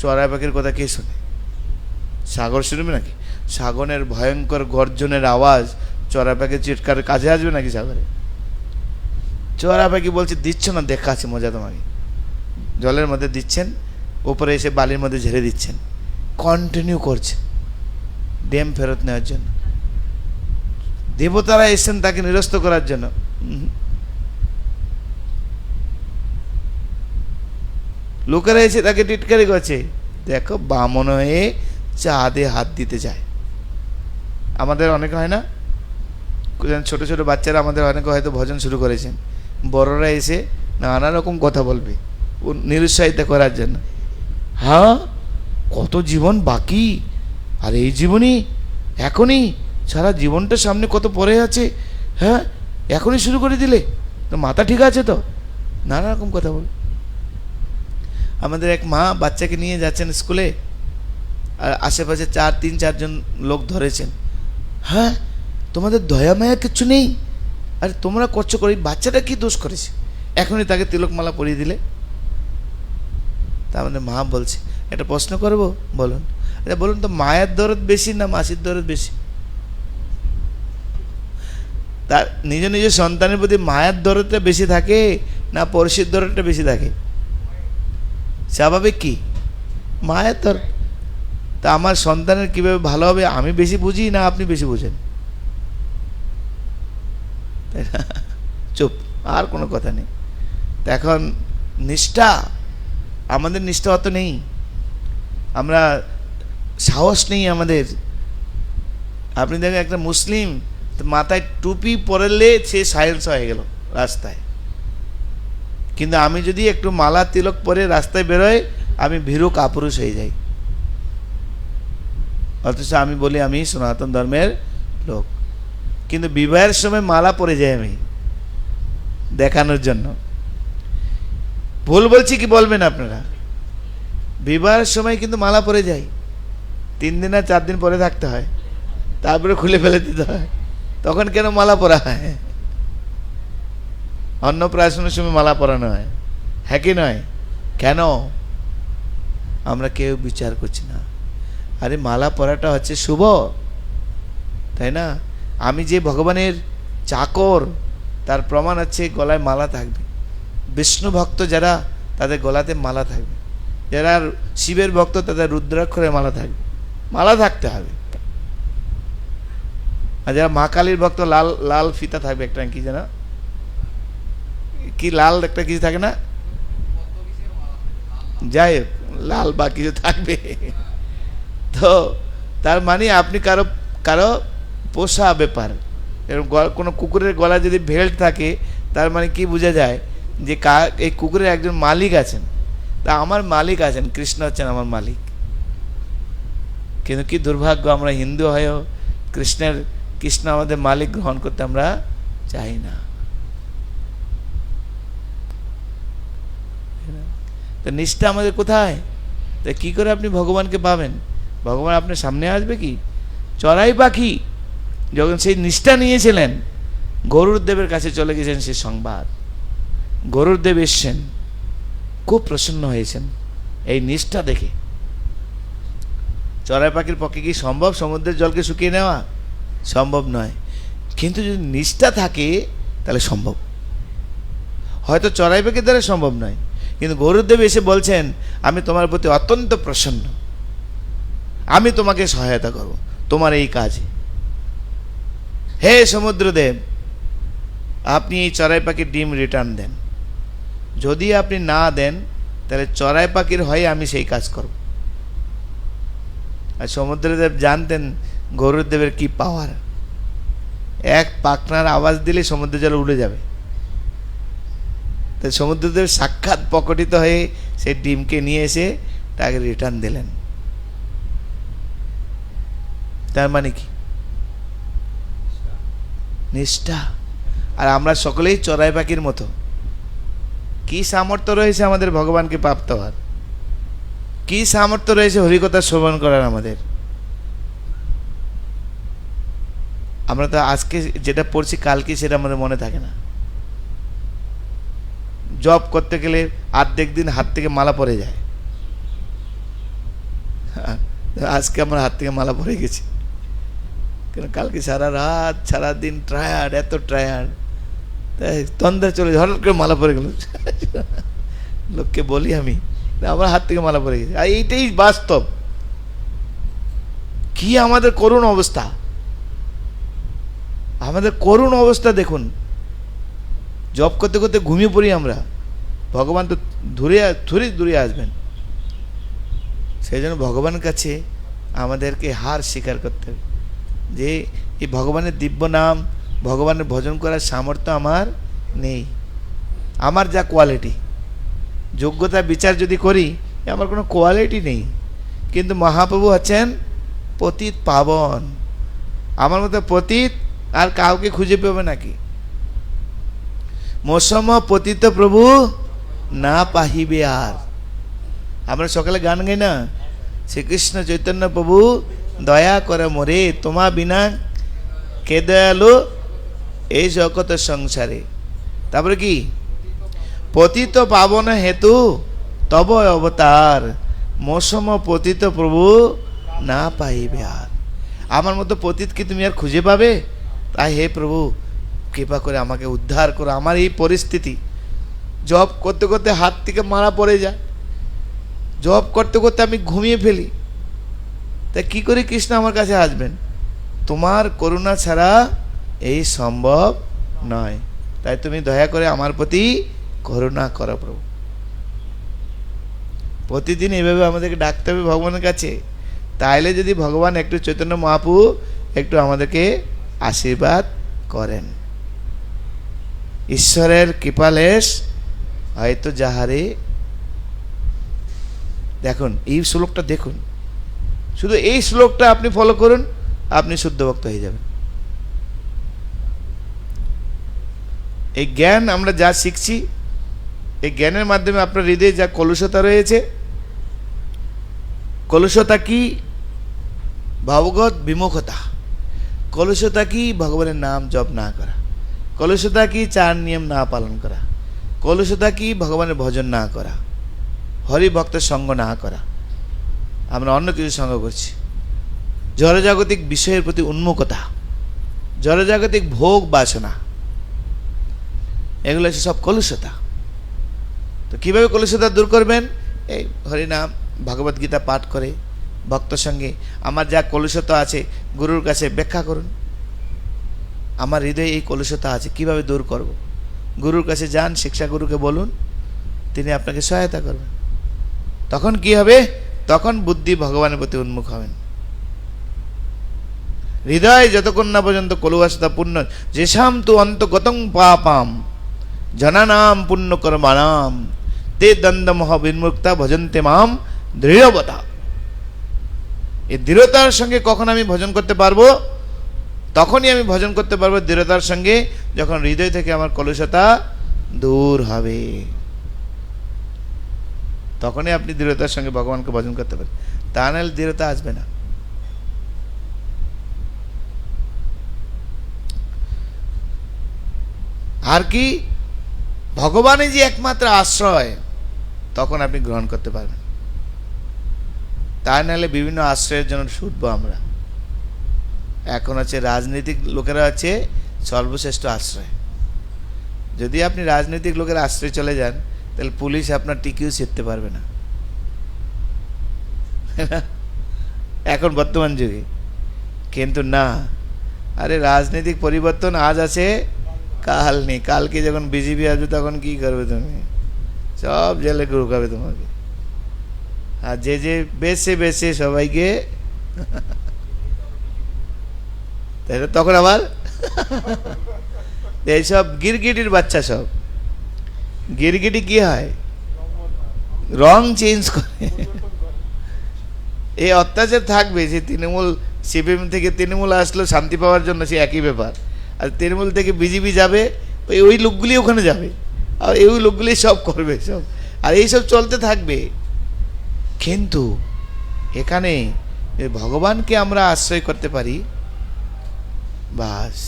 চড়াই পাখির কথা কে শোনে? সাগর শুনবে নাকি? সাগরের ভয়ঙ্কর গর্জনের আওয়াজ চড়াই পাখির চিৎকার কাজে আসবে নাকি সাগরে? চড়াই পাখি বলছে দিচ্ছ না, দেখা আছে মজা তোমাকে। জলের মধ্যে দিচ্ছেন, উপরে এসে বালির মধ্যে ঝেড়ে দিচ্ছেন, কন্টিনিউ করছে ড্যাম ফেরত নেওয়ার জন্য। দেবতারা এসেছেন তাকে নিরস্ত করার জন্য। লোকেরা এসে তাকে টিটকারি করছে। দেখো বামন হয়ে চাঁদে হাত দিতে যায়। আমাদের অনেকে হয় না, ছোট ছোট বাচ্চারা আমাদের অনেকে হয়তো ভজন শুরু করেছেন, বড়রা এসে নানা রকম কথা বলবে নিরুৎসাহিত করার জন্য। হ্যাঁ, কত জীবন বাকি, আর এই জীবনই এখনই, সারা জীবনটা সামনে কত পরে আছে, হ্যাঁ এখনই শুরু করে দিলে তো মাথা ঠিক আছে তো? নানা রকম কথা বল। আমাদের এক মা বাচ্চাকে নিয়ে যাচ্ছেন স্কুলে, আর আশেপাশে 3-4 জন লোক ধরেছেন। হ্যাঁ, তোমাদের দয়া মায়া কিচ্ছু নেই, আর তোমরা করছো করে, বাচ্চাটা কি দোষ করেছে, এখনই তাকে তিলকমালা পরিয়ে দিলে। তা আমাদের মা বলছে, একটা প্রশ্ন করবো, বলুন। আচ্ছা বলুন তো, মায়ের দরদ বেশি না মাসির দরদ বেশি? তার নিজ নিজ সন্তানের প্রতি মায়ের দরদটা বেশি থাকে না পড়শির দরদটা বেশি থাকে? স্বাভাবিক কি, মায়ের দরদ। তা আমার সন্তানের কিভাবে ভালো হবে আমি বেশি বুঝি না আপনি বেশি বুঝেন? তাই না? চুপ, আর কোনো কথা নেই। তো এখন নিষ্ঠা, আমাদের নিষ্ঠা অত নেই, আমরা সাহস নেই আমাদের। আপনি দেখেন একটা মুসলিম মাথায় টুপি পরলে সে সায়েন্স হয়ে গেল রাস্তায়, কিন্তু আমি যদি একটু মালা তিলক পরে রাস্তায় বেরোই আমি ভীরু কাপুরুষ হয়ে যাই। অথচ আমি বলি আমি সনাতন ধর্মের লোক, কিন্তু বিবাহের সময় মালা পরে যাই আমি দেখানোর জন্য। ভুল বলছি কি বলবেন আপনারা? বিবাহের সময় কিন্তু মালা পরে যাই, 3 দিন আর 4 দিন পরে থাকতে হয়, তারপরে খুলে ফেলে দিতে হয়। তখন কেন মালা পরা হয়? অন্নপ্রাশনের সময় মালা পরানো হয়, হ্যাঁ কি নয়? কেন? আমরা কেউ বিচার করছি না। আরে মালা পরাটা হচ্ছে শুভ, তাই না? আমি যে ভগবানের চাকর, তার প্রমাণ হচ্ছে গলায় মালা থাকবে। বিষ্ণু ভক্ত যারা, তাদের গলাতে মালা থাকবে। যারা শিবের ভক্ত তাদের রুদ্রাক্ষরে মালা থাকবে, মালা থাকতে হবে। আর যারা মা কালীর ভক্ত লাল লাল ফিতা থাকবে, একটা কি যেন কি লাল একটা কিছু থাকে না, যাই হোক লাল বা কিছু থাকবে। তো তার মানে আপনি কারো কারো পোষা ব্যাপার। এরকম কোনো কুকুরের গলায় যদি বেল্ট থাকে, তার মানে কি বোঝা যায় যে এই কুকুরের একজন মালিক আছেন। তা আমার মালিক আছেন, কৃষ্ণ হচ্ছেন আমার মালিক। কিন্তু কি দুর্ভাগ্য, আমরা হিন্দু হয়েও কৃষ্ণ আমাদের মালিক গ্রহণ করতে আমরা চাই না। তো নিষ্ঠা আমাদের কোথায়? তা কি করে আপনি ভগবানকে পাবেন? ভগবান আপনার সামনে আসবে কি? চড়াই পাখি যখন সেই নিষ্ঠা নিয়েছিলেন, গরুড়দেবের কাছে চলে গেছেন সে সংবাদ। গরুড়দেব এসছেন, খুব প্রসন্ন হয়েছেন এই নিষ্ঠা দেখে। চড়াই পাখির পক্ষে কি সম্ভব সমুদ্রের জলকে শুকিয়ে নেওয়া? সম্ভব নয়, কিন্তু যদি নিষ্ঠা থাকে তাহলে সম্ভব। হয়তো চড়াই পাখির দ্বারা সম্ভব নয়, কিন্তু গরুড়দেব এসে বলছেন আমি তোমার প্রতি অত্যন্ত প্রসন্ন, আমি তোমাকে সহায়তা করব তোমার এই কাজে। হে সমুদ্রদেব, আপনি এই চড়াই পাখির ডিম রিটার্ন দেন। যদি আপনি না দেন তাহলে চড়াই পাখির হয়ে আমি সেই কাজ করব। আর সমুদ্রদেব জানতেন গরুড়দেবের কি পাওয়ার। এক পাখনার আওয়াজ দিলে সমুদ্র জল উড়ে যাবে। তাই সমুদ্রদেব সাক্ষাৎ প্রকটিত হয়ে সেই ডিমকে নিয়ে এসে তাকে রিটার্ন দিলেন। তার মানে কি? নিষ্ঠা। আর আমরা সকলেই চড়াই পাখির মতো। কি সামর্থ্য রয়েছে আমাদের ভগবানকে প্রাপ্ত হওয়ার, কি সামর্থ্য রয়েছে হরিকথা শ্রবণ করার আমাদের। আমরা তো আজকে যেটা পড়ছি কালকে সেটা আমাদের মনে থাকে না। জব করতে গেলে অর্ধেক দিন হাত থেকে মালা পড়ে যায়, আজকে আমার হাত থেকে মালা পড়ে গেছে, কেন কালকে সারা রাত সারা দিন টায়ার্ড, এত টায়ার্ড, তাই তন্দ্রা চলে হঠাৎ করে মালা পড়ে গেল। লোককে বলি আমি, আমার হাত থেকে মালা পড়ে গেছে। আর এইটাই বাস্তব। কি আমাদের করুণ অবস্থা, আমাদের করুণ অবস্থা দেখুন। জব করতে করতে ঘুমিয়ে পড়ি আমরা, ভগবান তো দূরে আসবেন। সেই জন্য ভগবানের কাছে আমাদেরকে হার স্বীকার করতে হবে যে এই ভগবানের দিব্য নাম, ভগবানের ভজন করার সামর্থ্য আমার নেই। আমার যা কোয়ালিটি, যোগ্যতা বিচার যদি করি, আমার কোনো কোয়ালিটি নেই। কিন্তু মহাপ্রভু আছেন পতিত পাবন, আমার মতো পতিত আর কাউকে খুঁজে পাবে নাকি? মৌসম পতিত প্রভু না পাহিবে আর। আমরা সকালে গান গাই না, শ্রীকৃষ্ণ চৈতন্য প্রভু দয়া করে মোরে, তোমা বিনা কে দয়ালু এই জগত সংসারে। তারপরে কি? পতিত পাবন হেতু তব অবতার, মৌসম পতিত প্রভু না পাইবে আর। আমার মতো পতিত কি তুমি আর খুঁজে পাবে? তাই হে প্রভু কৃপা করে আমাকে উদ্ধার করো। আমার এই পরিস্থিতি, জব করতে করতে হাত থেকে মারা পড়ে যায়, জব করতে করতে আমি ঘুমিয়ে ফেলি, তাই কি করে কৃষ্ণ আমার কাছে আসবেন? তোমার করুণা ছাড়া এই সম্ভব নয়। তাই তুমি দয়া করে আমার প্রতি করুণা করো প্রভু। প্রতিদিন এইভাবে আমাদেরকে ডাকতে হবে ভগবানের কাছে। তাইলে যদি ভগবান একটু চৈতন্য মহাপ্রভু একটু আমাদেরকে আশীর্বাদ করেন। ঈশ্বরের কৃপালেশ হয়তো যাহারে। দেখুন এই শ্লোকটা দেখুন, শুধু এই শ্লোকটা আপনি ফলো করুন, আপনি শুদ্ধ ভক্ত হয়ে যাবেন। এই জ্ঞান আমরা যা শিখছি, এই জ্ঞানের মাধ্যমে আপনার হৃদয়ে যা কলুষতা রয়েছে, কলুষতা কি? ভগবত বিমুখতা। কলুষতা কি? ভগবানের নাম জপ না করা। কলুষতা কি? চার নিয়ম না পালন করা। কলুষতা কি? ভগবানের ভজন না করা, হরি ভক্তের সঙ্গ না করা। আমরা অন্য কিছু সঙ্গ করছি। জড়জাগতিক বিষয়ের প্রতি উন্মুখতা, জড়জাগতিক ভোগ বাসনা, এগুলো হচ্ছে সব কলুষতা। তো কীভাবে কলুষতা দূর করবেন? এই হরিনাম, ভগবদ গীতা পাঠ করে ভক্ত সঙ্গে আমার যা কলুষতা আছে গুরুর কাছে ব্যাখ্যা করুন। আমার হৃদয়ে এই কলুষতা আছে, কিভাবে দূর করব? গুরুর কাছে যান, শিক্ষা গুরুকে বলুন, তিনি আপনাকে সহায়তা করবেন। তখন কি হবে? তখন বুদ্ধি ভগবানের প্রতি উন্মুখ হবেন। হৃদয় যতক্ষণ না পর্যন্ত কলুষতা পূর্ণ, যেসাম তু অন্তগতং পাপাম জনানাম পুণ্য কর্মানাম তে দ্বন্দ্বমহ বিন্মুক্তা ভজন্তে মাম দৃঢ়বতা। এই দৃঢ়তার সঙ্গে কখন আমি ভজন করতে পারবো? তখনই আমি ভজন করতে পারবো দৃঢ়তার সঙ্গে, যখন হৃদয় থেকে আমার কলুষতা দূর হবে। তখনই আপনি দৃঢ়তার সঙ্গে ভগবানকে ভজন করতে পারেন, তা নাহলে দৃঢ়তা আসবে না। আর কি? ভগবানই যে একমাত্র আশ্রয়, তখন আপনি গ্রহণ করতে পারবেন। তা নাহলে বিভিন্ন আশ্রয়ের জন্য ছুটবো আমরা। এখন হচ্ছে রাজনৈতিক লোকেরা হচ্ছে সর্বশ্রেষ্ঠ আশ্রয়। যদি আপনি রাজনৈতিক লোকের আশ্রয় চলে যান, তাহলে পুলিশ আপনার টিকিও ছিঁড়তে পারবে না এখন বর্তমান যুগে। কিন্তু না, আরে রাজনৈতিক পরিবর্তন আজ আছে, কাল নেই। কালকে যখন বিজেপি আসবে তখন কি করবে? তুমি সব জেলে ঢুকাবে তোমাকে। আর যে যে বেছে বেছে সবাইকে তখন আবার এইসব গিরগিটির বাচ্চা, সব গিরগিটি কি হয়? রং চেঞ্জ করে। এই অত্যাচার থাকবে যে তৃণমূল, সিপিএম থেকে তৃণমূল আসলো শান্তি পাওয়ার জন্য, সে একই ব্যাপার। আর তৃণমূল থেকে বিজেপি যাবে, ওই লোকগুলি ওখানে যাবে, আর এই লোকগুলি সব করবে সব, আর এইসব চলতে থাকবে। কিন্তু এখানে ভগবানকে আমরা আশ্রয় করতে পারি, বাস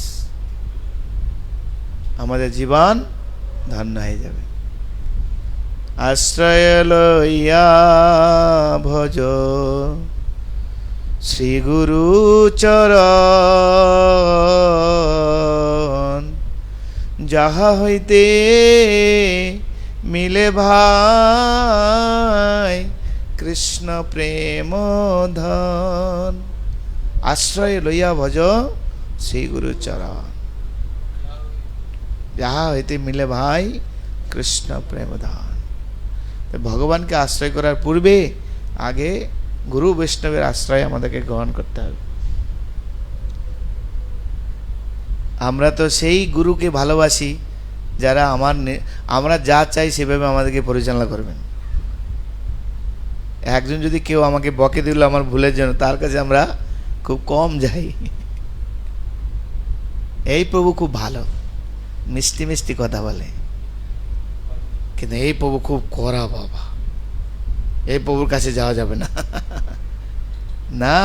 আমাদের জীবন ধন্য হয়ে যাবে। আশ্রয় লইয়া ভজ শ্রী গুরু চরণ, যাহা হইতে মিলে ভাই কৃষ্ণ প্রেম ধন। আশ্রয় লইয়া ভজ শ্রী গুরু চরণ, যাহা হইতে মিলে ভাই কৃষ্ণ প্রেম ধন। ভগবানকে আশ্রয় করার পূর্বে আগে গুরু বৈষ্ণবের আশ্রয় আমাদেরকে গ্রহণ করতে হবে। আমরা তো সেই গুরুকে ভালোবাসি যারা আমরা যা চাই সেভাবে আমাদেরকে পরিচালনা করবেন। একজন যদি কেউ আমাকে বকে দিল আমার ভুলের জন্য, তার কাছে আমরা খুব কম যাই। এই প্রভু খুব ভালো, মিষ্টি মিষ্টি কথা বলে, কিন্তু এই প্রভু খুব কড়া বাবা, এই প্রভুর কাছে যাওয়া যাবে না। না,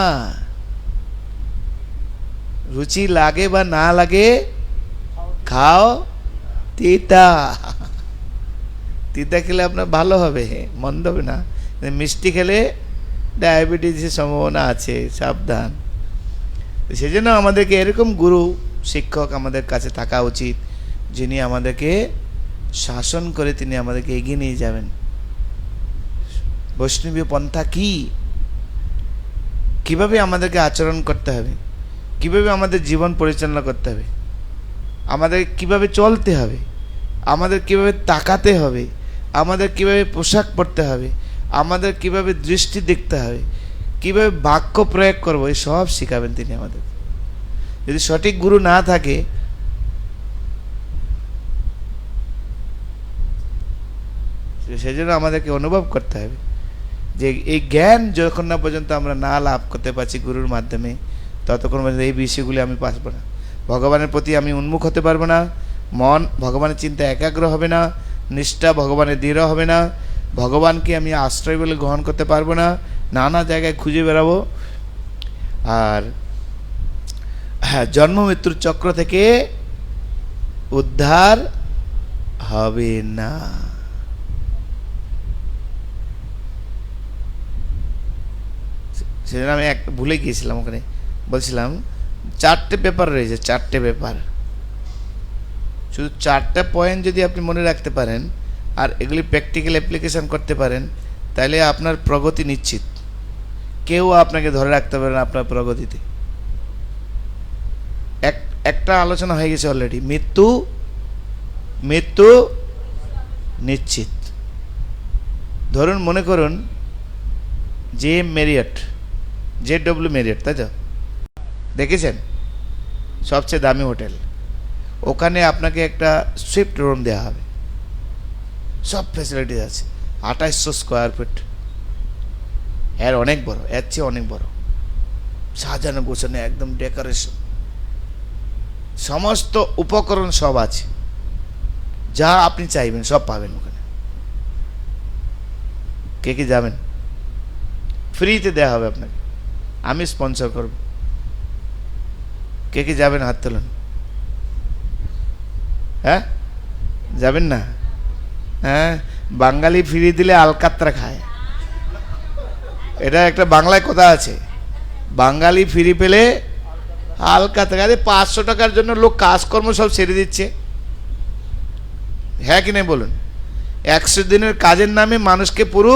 রুচি লাগে বা না লাগে, খাও তিতা। তিতা খেলে আপনার ভালো হবে, মন্দ হবে না। মিষ্টি খেলে ডায়াবেটিসের সম্ভাবনা আছে, সাবধান। সেজন্য আমাদেরকে এরকম গুরু শিক্ষক আমাদের কাছে থাকা উচিত, যিনি আমাদেরকে শাসন করে তিনি আমাদেরকে এগিয়ে নিয়ে যাবেন। বৈষ্ণবীয় পন্থা কি, কিভাবে আমাদেরকে আচরণ করতে হবে, কিভাবে আমাদের জীবন পরিচালনা করতে হবে, আমাদের কিভাবে চলতে হবে, আমাদের কিভাবে তাকাতে হবে, আমাদের কিভাবে পোশাক পরতে হবে, আমাদের কিভাবে দৃষ্টি দেখতে হবে, কিভাবে বাক্য প্রয়োগ করবো, এই সব শিখাবেন তিনি আমাদের। যদি সঠিক গুরু না থাকে, সেজন্য আমাদেরকে অনুভব করতে হবে যে এই জ্ঞান যখন না পর্যন্ত আমরা না লাভ করতে পারছি গুরুর মাধ্যমে, ততক্ষণ পর্যন্ত এই বিষয়গুলি আমি পারবো না। ভগবানের প্রতি আমি উন্মুখ হতে পারবো না, মন ভগবানের চিন্তা একাগ্র হবে না, নিষ্ঠা ভগবানের দৃঢ় হবে না, ভগবানকে আমি আশ্রয় বলে গ্রহণ করতে পারবো না, নানা জায়গায় খুঁজে বেড়াবো। আর হ্যাঁ, জন্ম মৃত্যুর চক্র থেকে উদ্ধার হবে না। সেজন্য আমি একটা ভুলে গিয়েছিলাম, ওখানে বলছিলাম 4টে পেপার রয়েছে, 4টে পেপার। শুধু 4টা পয়েন্ট যদি আপনি মনে রাখতে পারেন আর এগুলি প্র্যাকটিক্যাল অ্যাপ্লিকেশন করতে পারেন, তাহলে আপনার প্রগতি নিশ্চিত। কেউ আপনাকে ধরে রাখতে পারে না আপনার প্রগতিতে। একটা আলোচনা হয়ে গেছে অলরেডি, মৃত্যু নিশ্চিত। ধরুন, মনে করুন JW মেরিয়ট, তাই তো দেখেছেন, সবচেয়ে দামি হোটেল। ওখানে আপনাকে একটা সুইফট রুম দেওয়া হবে, সব ফ্যাসিলিটিস আছে, 2800 স্কোয়ার ফিট, এর অনেক বড়, এর চেয়ে অনেক বড়, সাজানো গোছানো, একদম ডেকোরেশন, সমস্ত উপকরণ সব আছে, যা আপনি চাইবেন সব পাবেন ওখানে। কে কি যাবেন? ফ্রিতে দেওয়া হবে আপনাকে, আমি স্পন্সর করব। কে কি যাবেন? হাত তোলেন। হ্যাঁ, যাবেন না? হ্যাঁ, বাঙালি ফ্রি দিলে আলকাতরা খায়, এটা একটা বাংলায় কথা আছে। বাঙালি ফ্রি পেলে আলকাতরা। 500 টাকার জন্য লোক কাজকর্ম সব ছেড়ে দিচ্ছে, হ্যাঁ কি না বলুন? 100 দিনের কাজের নামে মানুষকে পুরো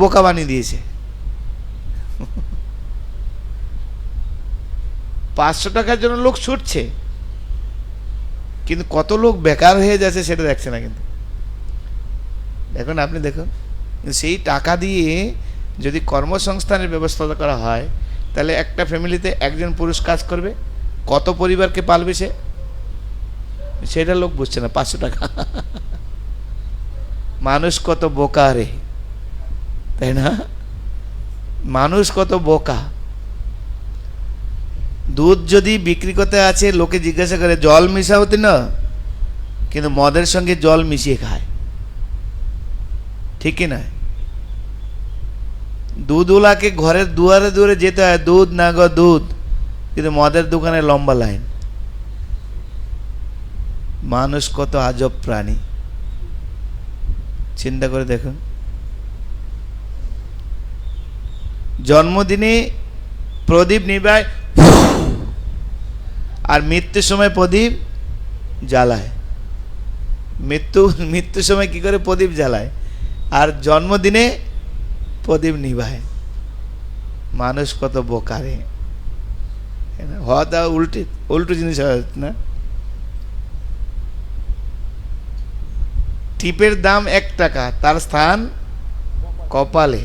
বোকা বানিয়ে দিয়েছে। 500 টাকার জন্য লোক ছুটছে, কিন্তু কত লোক বেকার হয়ে যাচ্ছে সেটা দেখছে না। কিন্তু দেখুন, আপনি দেখুন, সেই টাকা দিয়ে যদি কর্মসংস্থানের ব্যবস্থা করা হয়, তাহলে একটা ফ্যামিলিতে একজন পুরুষ কাজ করবে, কত পরিবারকে পালবে সেটা লোক বুঝছে না। 500 টাকা, মানুষ কত বোকা রে, তাই না? মানুষ কত বোকা। দুধ যদি বিক্রি করতে আছে, লোকে জিজ্ঞাসা করে জল মিশাওতে না, কিন্তু মদের সঙ্গে জল মিশিয়ে খায়, ঠিক কি না? দুধওয়ালাকে ঘরের দুয়ারে দুয়ারে যেতে হয়, দুধ না গো দুধ, কিন্তু মদের দোকানে লম্বা লাইন। মানুষ কত আজব প্রাণী, চিন্তা করে দেখুন। জন্মদিনে প্রদীপ নিভায়, আর মৃত্যুর সময় প্রদীপ জ্বালায়। মৃত্যুর সময় কি করে প্রদীপ জ্বালায়, আর জন্মদিনে প্রদীপ নিভায়। মানুষ কত বোকারে, হওয়া তা উল্টো জিনিস হয় না। টিপের দাম 1 টাকা, তার স্থান কপালে,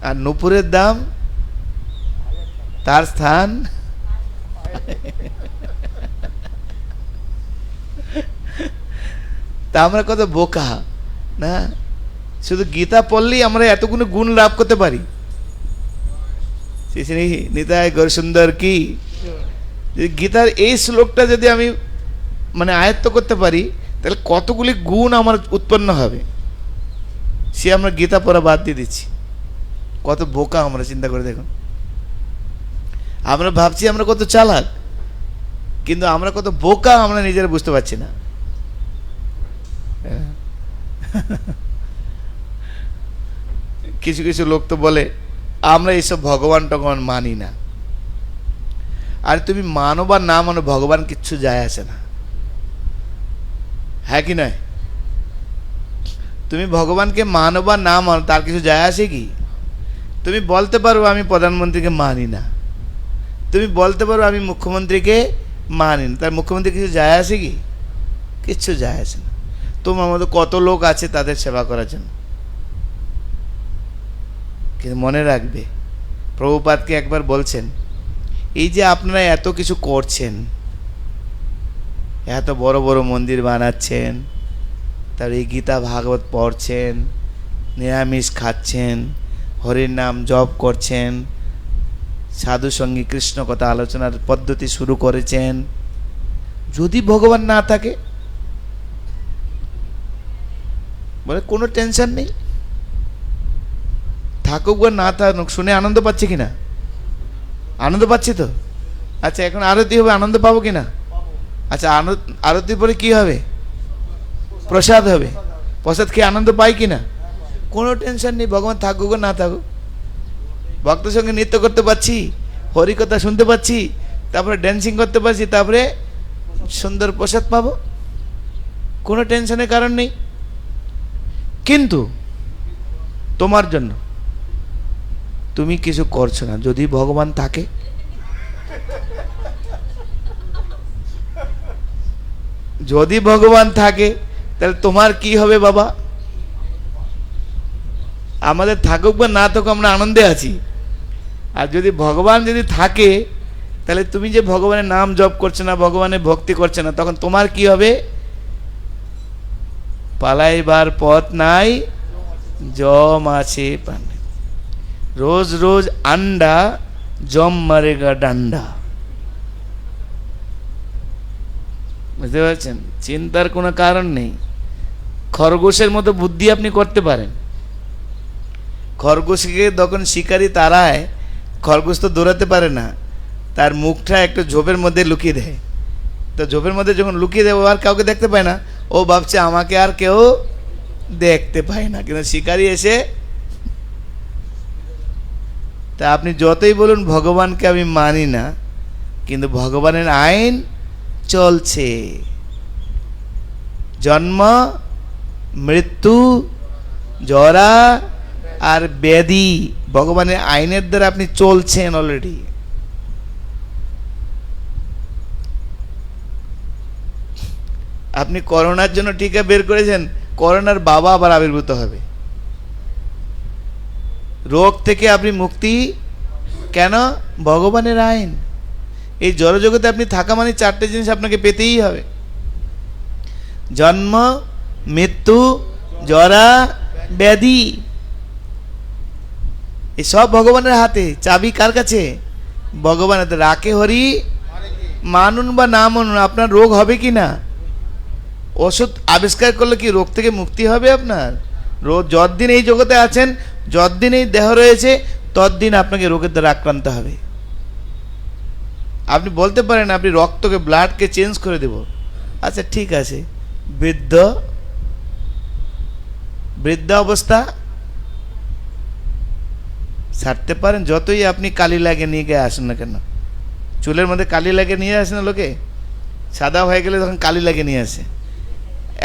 আর নুপুরের দাম তার স্থান তা আমরা কত বোকা না। শুধু গীতা পড়লেই আমরা এতগুলো গুণ লাভ করতে পারি। শ্রী নিতাই গৌর সুন্দর কি, গীতার এই শ্লোকটা যদি আমি মানে আয়ত্ত করতে পারি, তাহলে কতগুলি গুণ আমার উৎপন্ন হবে। সে আমরা গীতা পড়া বাদ দিয়ে দিচ্ছি। কত বোকা আমরা, চিন্তা করে দেখুন। আমরা ভাবছি আমরা কত চালাক, কিন্তু আমরা কত বোকা আমরা নিজেরা বুঝতে পারছি না। কিছু কিছু লোক তো বলে আমরা এইসব ভগবান টগবান মানি না। আর তুমি মানো বা না মানো, ভগবান কিচ্ছু যায় আসে না, হ্যাঁ কি নয়? তুমি ভগবানকে মানো বা না মানো, তার কিছু যায় আসে কি? তুমি বলতে পারো আমি প্রধানমন্ত্রীকে মানি না, তুমি বলতে পারো আমি মুখ্যমন্ত্রীকে মানি না, তার মুখ্যমন্ত্রী কিছু যায় আসে কি? কিচ্ছু যায় আসে না। তোমার মতো কত লোক আছে তাদের সেবা করার জন্য। কিন্তু মনে রাখবে, প্রভুপাদকে একবার বলছেন, এই যে আপনারা এত কিছু করছেন, এত বড় বড় মন্দির বানাচ্ছেন, তার এই গীতা ভাগবত পড়ছেন, নিরামিষ খাচ্ছেন, হরির নাম জপ করছেন, সাধু সঙ্গী কৃষ্ণ কথা আলোচনার পদ্ধতি শুরু করেছেন, যদি ভগবান না থাকে, বলে কোনো টেনশন নেই, থাকুক বা না থাকুক। শুনে আনন্দ পাচ্ছে কিনা? আনন্দ পাচ্ছি তো। আচ্ছা, এখন আরতি হবে, আনন্দ পাবো কিনা? আচ্ছা, আরতির পরে কি হবে? প্রসাদ হবে। প্রসাদ খেয়ে আনন্দ পাই কিনা? কোনো টেনশন নেই, ভগবান থাকুক না থাকুক। ভক্তের সঙ্গে নৃত্য করতে পারছি, হরিকথা শুনতে পাচ্ছি, তারপরে ড্যান্সিং করতে পারছি, তারপরে সুন্দর প্রসাদ পাবো, কোনো টেনশনের কারণ নেই। কিন্তু তোমার জন্য তুমি কিছু করছো না, যদি ভগবান থাকে, যদি ভগবান থাকে, তাহলে তোমার কি হবে বাবা? আমাদের থাকুক বা না থাকুক, আমরা আনন্দে আছি। আর যদি ভগবান যদি থাকে, তাহলে তুমি যে ভগবানের নাম জপ করছো না, ভগবানের ভক্তি করছো না, তখন তোমার কি হবে? পালাইবার পথ নাই, জম আছে পানে। রোজ রোজ আন্ডা, জম মারেগা ডান্ডা। বুঝতে পারছেন? চিন্তার কোনো কারণ নেই। খরগোশের মতো বুদ্ধি আপনি করতে পারেন। খরগোশকে যখন শিকারি তাড়ায়, খরগোশ তো দৌড়াতে পারে না, তার মুখটা একটা ঝোপের মধ্যে লুকিয়ে দেয়। তো ঝোপের মধ্যে যখন লুকিয়ে দেয়, ও আর কাউকে দেখতে পায় না, ও ভাবছে আমাকে আর কেউ দেখতে পায় না, কিন্তু শিকারি এসে। তা আপনি যতই বলুন ভগবানকে আমি মানি না, কিন্তু ভগবানের আইন চলছে। জন্ম, মৃত্যু, জরা আর ব্যাধি, ভগবানের আইনের দ্বারা আপনি চলছেন অলরেডি। আপনি করোনার জন্য টিকা বের করেছেন, করোনার বাবা আবার আবির্ভূত হবে। রোগ থেকে আপনি মুক্তি কেন? ভগবানের আইন। এই জড়জগতে আপনি থাকা মানে 4টে জিনিস আপনাকে পেতেই হবে: জন্ম, মৃত্যু, জরা, ব্যাধি। এই সব ভগবানের হাতে। চাবি কার কাছে? ভগবানের হাতে। রাখে হরি, মানুন বা না মানুন, আপনার রোগ হবে কি না? ওষুধ আবিষ্কার করলে কি রোগ থেকে মুক্তি হবে আপনার? রোগ যতদিন এই জগতে আছেন, যতদিন এই দেহ রয়েছে, ততদিন আপনাকে রোগের দ্বারা আক্রান্ত হবে। আপনি বলতে পারেন আপনি রক্তকে, ব্লাডকে চেঞ্জ করে দেব। আচ্ছা ঠিক আছে, বৃদ্ধ অবস্থা ছাড়তে পারেন, যতই আপনি কালি লাগে নিয়ে গিয়ে আসুন না কেন। চুলের মধ্যে কালি লাগে নিয়ে আসে না লোকে, সাদা হয়ে গেলে তখন কালি লাগে নিয়ে আসে,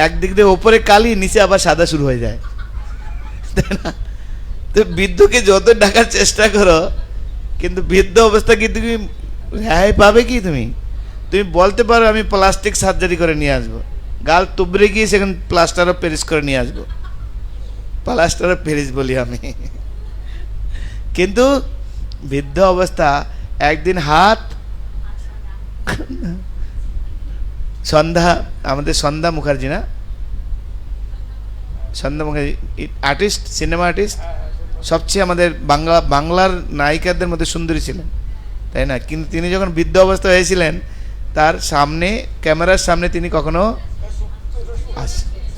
একদিক দিয়ে ওপরে কালি, নিচে আবার সাদা শুরু হয়ে যায়, তাই না? তো বৃদ্ধকে যত ডাকার চেষ্টা করো, কিন্তু বৃদ্ধ অবস্থা কি তুমি রেহাই পাবে কি? তুমি বলতে পারো আমি প্লাস্টিক সার্জারি করে নিয়ে আসবো, গাল তুবড়ে গিয়ে সেখানে প্লাস্টার অফ প্যারিস করে নিয়ে আসবো, প্লাস্টার অফ প্যারিস বলি আমি। কিন্তু বৃদ্ধ অবস্থা একদিন হাত, সন্ধ্যা, আমাদের সন্ধ্যা মুখার্জি না, সন্ধ্যা মুখার্জি আর্টিস্ট, সিনেমা আর্টিস্ট, সবচেয়ে আমাদের বাংলার নায়িকাদের মধ্যে সুন্দরী ছিলেন, তাই না? কিন্তু তিনি যখন বৃদ্ধ অবস্থা হয়েছিলেন, তার সামনে, ক্যামেরার সামনে তিনি কখনো,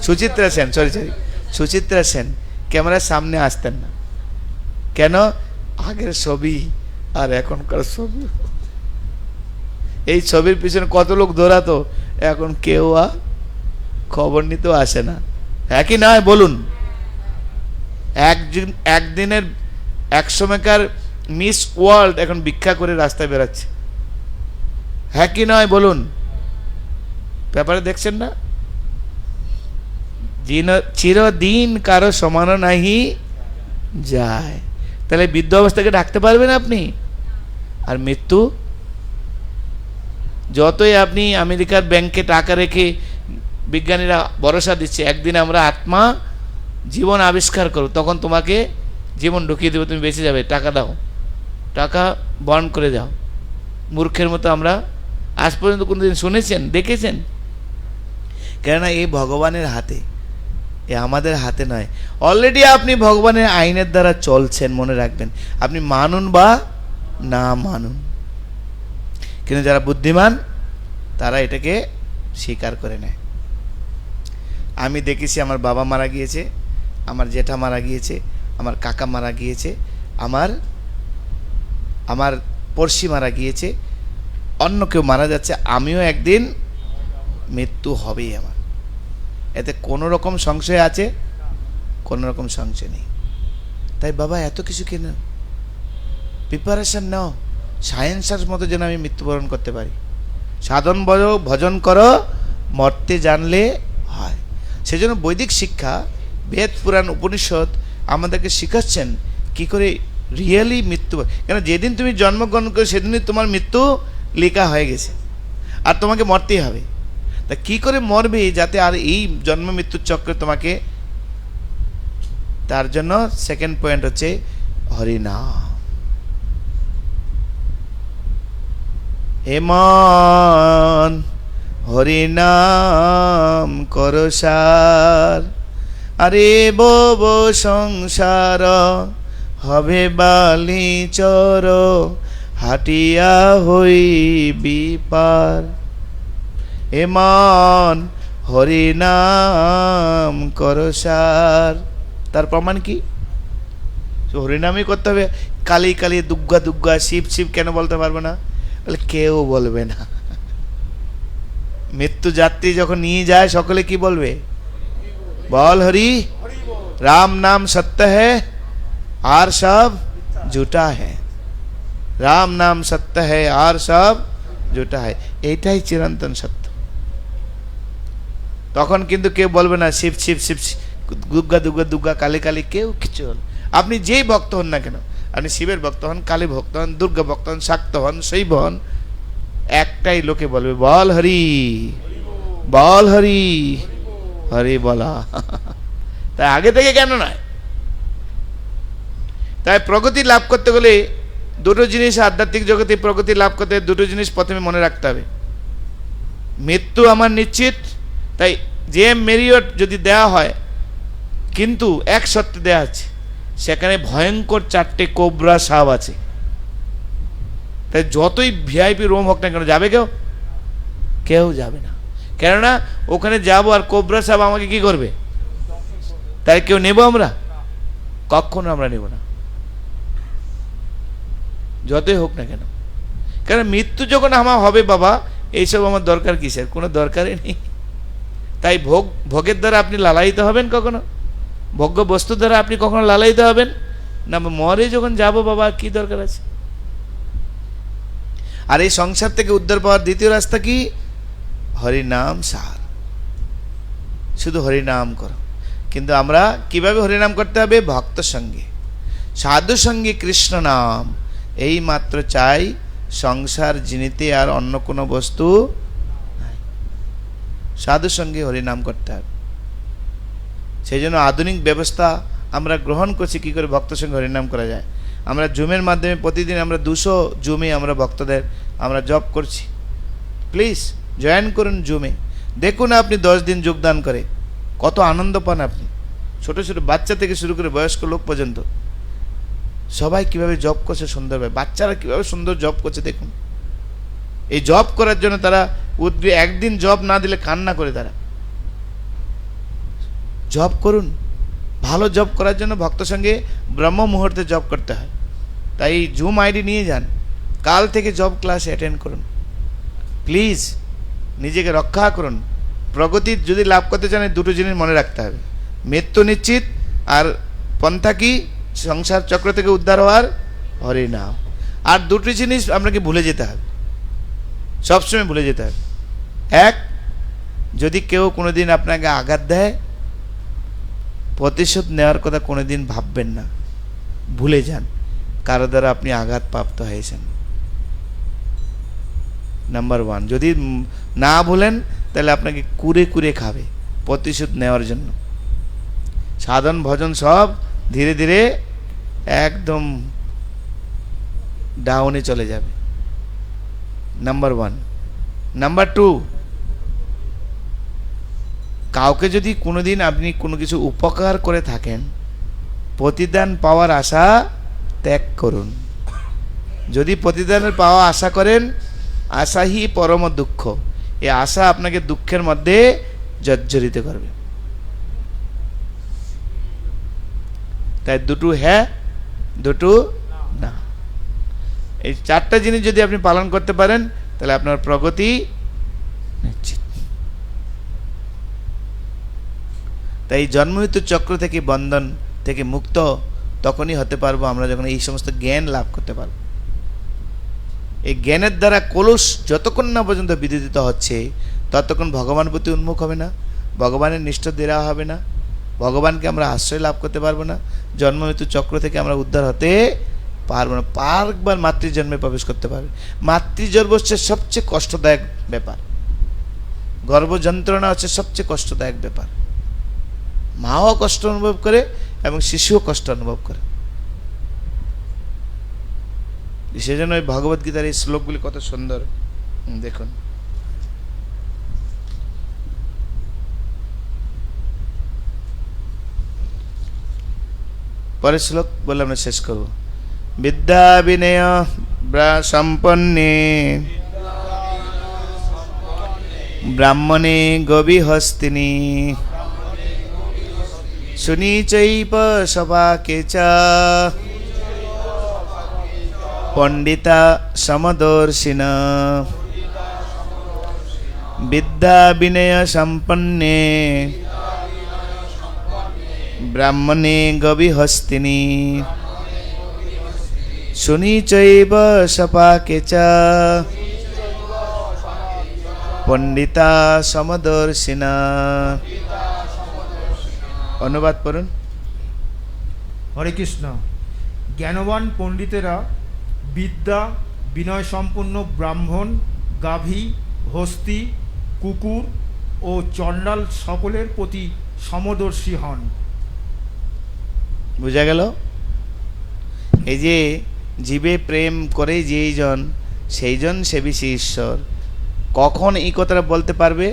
সুচিত্রা সেন, সুচিত্রা সেন ক্যামেরার সামনে আসতেন না। কেন? আগের ছবি আর এখনকার ছবি, এই ছবির পিছনে কত লোক দৌড়াতো, এখন কেউ খবর নিতেও আসে না। হ্যাঁ কি নয় বলুন? একদিনের 100 মেকার মিস ওয়ার্ল্ড এখন ভিক্ষা করে রাস্তায় বেরাচ্ছে। হ্যাঁ কি নয় বলুন? পেপারে দেখছেন না? চিরদিন কারো সমানো নাহি যায়। তাহলে বৃদ্ধ অবস্থাকে ডাকতে পারবেন আপনি? আর মৃত্যু, যতই আপনি আমেরিকার ব্যাংকে টাকা রেখে, বিজ্ঞানীরা ভরসা দিচ্ছে একদিন আমরা আত্মা জীবন আবিষ্কার করো, তখন তোমাকে জীবন ঢুকিয়ে দেবো, তুমি বেঁচে যাবে, টাকা দাও, টাকা বন্ড করে দাও। মূর্খের মতো আমরা আজ পর্যন্ত কোনোদিন শুনেছেন, দেখেছেন? কেননা এই ভগবানের হাতে, এ আমাদের হাতে নয়। অলরেডি আপনি ভগবানের আইনের দ্বারা চলছেন, মনে রাখবেন, আপনি মানুন বা না মানুন। কিন্তু যারা বুদ্ধিমান তারা এটাকে স্বীকার করে নেয়। আমি দেখেছি আমার বাবা মারা গিয়েছে, আমার জেঠা মারা গিয়েছে, আমার কাকা মারা গিয়েছে, আমার পড়শি মারা গিয়েছে, অন্য কেউ মারা যাচ্ছে, আমিও একদিন মৃত্যু হবেই আমার। এতে কোনো রকম সংশয় আছে? কোনো রকম সংশয় নেই। তাই বাবা এত কিছু কেন প্রিপারেশন নাও, সায়েন্সের মতো যেন আমি মৃত্যুবরণ করতে পারি। সাধন ভজন করো, মরতে জানলে হয়। সেজন্য বৈদিক শিক্ষা, বেদ, পুরাণ, উপনিষদ আমাদেরকে শিখাচ্ছেন কি করে রিয়েলি মৃত্যু। কেন যেদিন তুমি জন্মগ্রহণ করো সেদিনই তোমার মৃত্যু লেখা হয়ে গেছে, আর তোমাকে মরতেই হবে। তা কি করে মরবে যাতে আর এই জন্ম মৃত্যুর চক্রে তোমাকে, তার জন্য সেকেন্ড পয়েন্ট হচ্ছে হরিনাম। হেমন হরিনাম করো সার, আরে বব সংসার হবে বালি চর, হাটিয়া হইবি পার। হেমন হরিনাম করো সার। তার প্রমাণ কি? হরিনামই করতে হবে। কালী কালী, দুর্গা দুর্গা, শিব শিব কেন বলতে পারবে না? বলে কেউ বলবে না। মৃত্যু যাত্রী যখন নিয়ে যায় সকলে কি বলবে? বল হরি, রাম নাম সত্য है আর সব झूठा है, রাম নাম সত্য है আর সব झूठा है, এইটাই চিরন্তন সত্য। তখন কিন্তু কেউ বলবে না শিব শিব শিব, দুর্গা দুর্গা দুর্গা, কালী কালী, কেউ কিছু। আপনি যেই ভক্ত হন না কেন, আপনি শিবের ভক্ত হন, কালী ভক্ত হন, দুর্গা ভক্ত হন, শাক্ত হন, শৈব হন, একটাই লোকে বলবে বল হরি, বল হরি, হরি বলা। তাই আগে থেকে কেন নয়? তাই প্রগতি লাভ করতে গেলে দুটো জিনিস, আধ্যাত্মিক জগতে প্রগতি লাভ করতে দুটো জিনিস প্রথমে মনে রাখতে হবে। মৃত্যু আমার নিশ্চিত, তাই যে মেরিয়ট যদি দেয়া হয়, কিন্তু এক সত্যে দেয়া আছে, সেখানে ভয়ঙ্কর 4টে কোবরা সাপ আছে। তাই যতই ভিআইপি রুম হোক না কেন, যাবে কেউ? কেউ যাবে না। কেননা ওখানে যাবো আর কোবরা সাপ আমাকে কি করবে? তাই কেউ নেব আমরা? কখনো আমরা নেব না, যতই হোক না কেন। কারণ মৃত্যু যখন আমার হবে বাবা, এইসব আমার দরকার কিসের? কোনো দরকারই নেই। তাই ভোগের দ্বারা আপনি লালায়িত হবেন কখনো? ভোগ্য বস্তু দ্বারা আপনি কখনো লালায়িত হবেন? না মরে যখন যাব বাবা কি দরকার আছে? আর এই সংসার থেকে উদ্ধার পাওয়ার দ্বিতীয় রাস্তা কি? হরিনাম সার, শুধু হরিনাম করো। কিন্তু আমরা কিভাবে হরিনাম করতে হবে? ভক্ত সঙ্গে, সাধু সঙ্গে কৃষ্ণ নাম, এই মাত্র চাই। সংসার জিনিতে আর অন্য কোনো বস্তু নাই, সাধু সঙ্গে হরিনাম করতে হবে। সেই জন্য আধুনিক ব্যবস্থা আমরা গ্রহণ করছি কি করে ভক্ত সঙ্গে হরিনাম করা যায়। আমরা জুমের মাধ্যমে প্রতিদিন আমরা 200 জুমে আমরা ভক্তদের আমরা জব করছি। প্লিজ জয়েন করুন জুমে, দেখুন আপনি 10 দিন যোগদান করে কত আনন্দ পান আপনি। ছোট ছোট বাচ্চা থেকে শুরু করে বয়স্ক লোক পর্যন্ত সবাই কিভাবে জব করছে সুন্দরভাবে, বাচ্চারা কিভাবে সুন্দর জব করছে দেখুন। এই জব করার জন্য তারা একদিন জব না দিলে কান্না করে তারা। জব করুন, ভালো জব করার জন্য ভক্ত সঙ্গে ব্রহ্ম মুহূর্তে জব করতে হয়। তাই জুম আইডি নিয়ে যান, কাল থেকে জব ক্লাস অ্যাটেন্ড করুন। প্লিজ নিজেকে রক্ষা করুন। প্রগতি যদি লাভ করতে চান দুটো জিনিস মনে রাখতে হবে, মৃত্যু নিশ্চিত আর পন্থা কি? সংসার চক্র থেকে উদ্ধার হওয়ার হরিনাম। আর দুটো জিনিস আপনাকে ভুলে যেতে হবে, সবসময় ভুলে যেতে হবে। এক, যদি কেউ কোনোদিন আপনাকে আঘাত দেয় প্রতিশোধ নেওয়ার কথা কোনোদিন ভাববেন না, ভুলে যান কারো দ্বারা আপনি আঘাত প্রাপ্ত হয়েছেন। নাম্বার 1, যদি না ভুলেন তাহলে আপনাকে কুরে কুরে খাবে প্রতিশোধ নেওয়ার জন্য। সাধন ভজন সব ধীরে ধীরে একদম ডাউনে চলে যাবে। নাম্বার 1। নাম্বার 2, কাউকে যদি কোনোদিন আপনি কোনো কিছু উপকার করে থাকেন প্রতিদান পাওয়ার আশা ত্যাগ করুন। যদি প্রতিদানের পাওয়া আশা করেন, আশাই পরম দুঃখ। এই আশা আপনাকে দুঃখের মধ্যে জর্জরিত করবে। তাই দুটো হ্যাঁ, দুটো না, এই 4টা জিনিস যদি আপনি পালন করতে পারেন তাহলে আপনার প্রগতি নিশ্চিত। তাই জন্মমৃত্যু চক্র থেকে বন্ধন থেকে মুক্ত তখনই হতে পারবো আমরা যখন এই সমস্ত জ্ঞান লাভ করতে পারবো। এই জ্ঞানের দ্বারা কলুষ যতক্ষণ না পর্যন্ত বিদিত হচ্ছে ততক্ষণ ভগবান প্রতি উন্মুখ হবে না, ভগবানের নিষ্ঠ দেওয়া হবে না, ভগবানকে আমরা আশ্রয় লাভ করতে পারবো না, জন্মমৃত্যু চক্র থেকে আমরা উদ্ধার হতে পারবো না। পারবার মাতৃজন্মে প্রবেশ করতে পারবে। মাতৃজন্ম হচ্ছে সবচেয়ে কষ্টদায়ক ব্যাপার, গর্ভ যন্ত্রণা হচ্ছে সবচেয়ে কষ্টদায়ক ব্যাপার। মাও কষ্ট অনুভব করে এবং শিশুও কষ্ট অনুভব করে। সেজন্য ওই ভগবদ্গীতার এই শ্লোকগুলি কত সুন্দর দেখুন। পরের শ্লোক বলে আমরা শেষ করব। বিদ্যা বিনয় সম্পন্নে ব্রাহ্মণে গবিহস্তিনি শুনিচৈব সভাকে চ পণ্ডিতা সমদর্শিন। বিদ্যা বিনয় সম্পন্নে ব্রাহ্মণে গবিহস্তিনি শুনিচৈব সভাকে চ পণ্ডিতা সমদর্শিন। অনুবাদ করুন। হরে কৃষ্ণ। জ্ঞানবান পণ্ডিতেরা বিদ্যা বিনয় সম্পন্ন ব্রাহ্মণ, গাভী, হস্তি, কুকুর ও চণ্ডাল সকলের প্রতি সমদর্শী হন। বুঝা গেল? এই যে জীবে প্রেম করে যেই জন সেই জন সেবিছে ঈশ্বর। কখন এই কথাটা বলতে পারবে?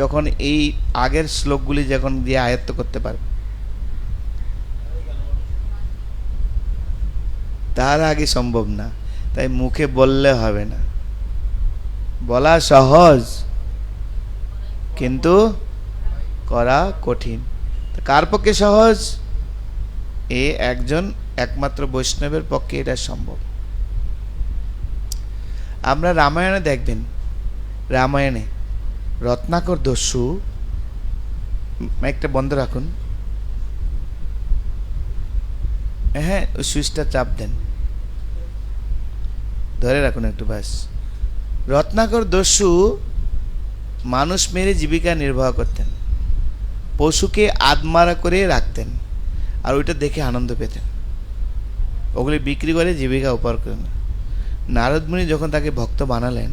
যখন এই আগের শ্লোকগুলি যখন দিয়ে আয়ত্ত করতে পারবে, তার আগে সম্ভব না। তাই মুখে বললে হবে না, বলা সহজ কিন্তু করা কঠিন। কার পক্ষে সহজ? এ একজন একমাত্র বৈষ্ণবের পক্ষে এটা সম্ভব। আমরা রামায়ণে দেখবেন, রামায়ণে রত্নাকর দস্যু, একটা বন্ধ রাখুন, হ্যাঁ, ওই সুইচটা চাপ দেন, ধরে রাখুন একটু ব্যাস। রত্নাকর দস্যু মানুষ মেরে জীবিকা নির্বাহ করতেন, পশুকে আদমারা করে রাখতেন, আর ওইটা দেখে আনন্দ পেতেন, ওগুলি বিক্রি করে জীবিকা উপার্জন করেন। নারদমুনি যখন তাকে ভক্ত বানালেন,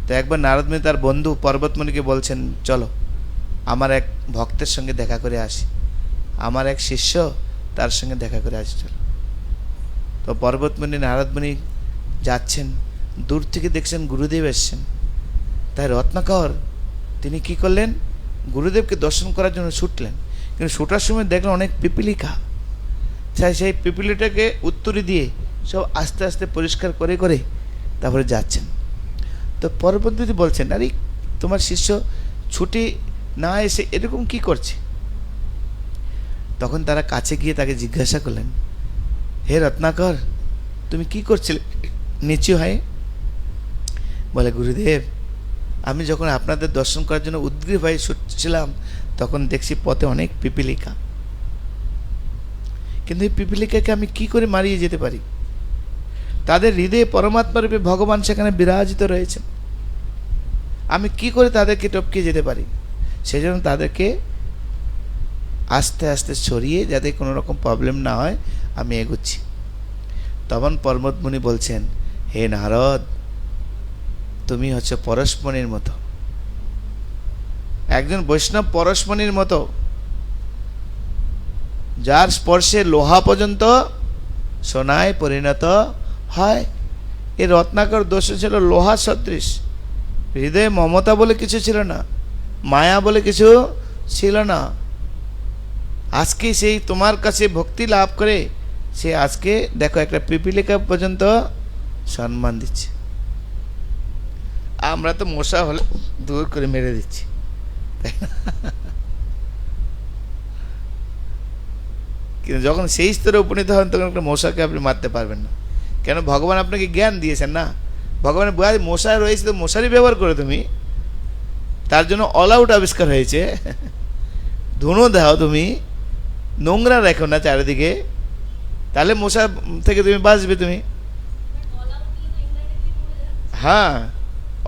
তো একবার নারদমুনি তার বন্ধু পর্বতমুনিকে বলছেন, চলো আমার এক ভক্তের সঙ্গে দেখা করে আসি, আমার এক শিষ্য, তার সঙ্গে দেখা করে আসি চলো। তো পর্বতমুনি নারদমুনি যাচ্ছেন, দূর থেকে দেখছেন গুরুদেব এসছেন। তাই রত্নাকর তিনি কি করলেন, গুরুদেবকে দর্শন করার জন্য ছুটলেন, কিন্তু ছুটার সময় দেখলেন অনেক পিপিলিকা। সেই পিপিলিটাকে উত্তরে দিয়ে সব আস্তে আস্তে পরিষ্কার করে করে তারপরে যাচ্ছেন। তো পরবর্তীতে বলছেন, আরে তোমার শিষ্য ছুটি না এসে এরকম কি করছে? তখন তারা কাছে গিয়ে তাকে জিজ্ঞাসা করলেন, হে রত্নাকর, তুমি কি করছিলে নিচু হয়ে? বলে, গুরুদেব, আমি যখন আপনাদের দর্শন করার জন্য উদ্গ্রীব হয়ে ছুটছিলাম, তখন দেখছি পথে অনেক পিপিলিকা, কিন্তু এই পিপিলিকাকে আমি কি করে মারিয়ে যেতে পারি? তাদের হৃদয়ে পরমাত্মা রূপে ভগবান সেখানে বিরাজিত রয়েছেন, আমি কি করে তাদেরকে টপকে যেতে পারি? সেই জন্য তাদেরকে আস্তে আস্তে সরিয়ে, যাতে কোনো রকম প্রবলেম না হয়, আমি এগোচ্ছি। তখন পর্বতমুনি বলছেন, হে নারদ, তুমি হচ্ছে পরশমণির মতো, একজন বৈষ্ণব পরশমণির মতো, যার স্পর্শে লোহা পর্যন্ত সোনায় পরিণত হয়। এই রত্নাকর দোষ ছিল লোহা সদৃশ, হৃদয়ে মমতা বলে কিছু ছিল না, মায়া বলে কিছু ছিল না। আজকে সেই তোমার কাছে ভক্তি লাভ করে সে আজকে দেখো একটা পিপিলিকা পর্যন্ত সম্মান দিচ্ছে। আমরা তো মশা হলে দূর করে মেরে দিচ্ছি, তাই না? কিন্তু যখন সেই স্তরে উপনীত হন, তখন একটা মশাকে আপনি মারতে পারবেন না। কেন? ভগবান আপনাকে জ্ঞান দিয়েছেন না। ভগবানের বলে, মশা রয়েছে তো মশারই ব্যবহার করে তুমি, তার জন্য অল আউট আবিষ্কার হয়েছে। ধুনো দাও তুমি, নোংরা রাখো না চারিদিকে, তাহলে মশা থেকে তুমি বাঁচবে তুমি। হ্যাঁ,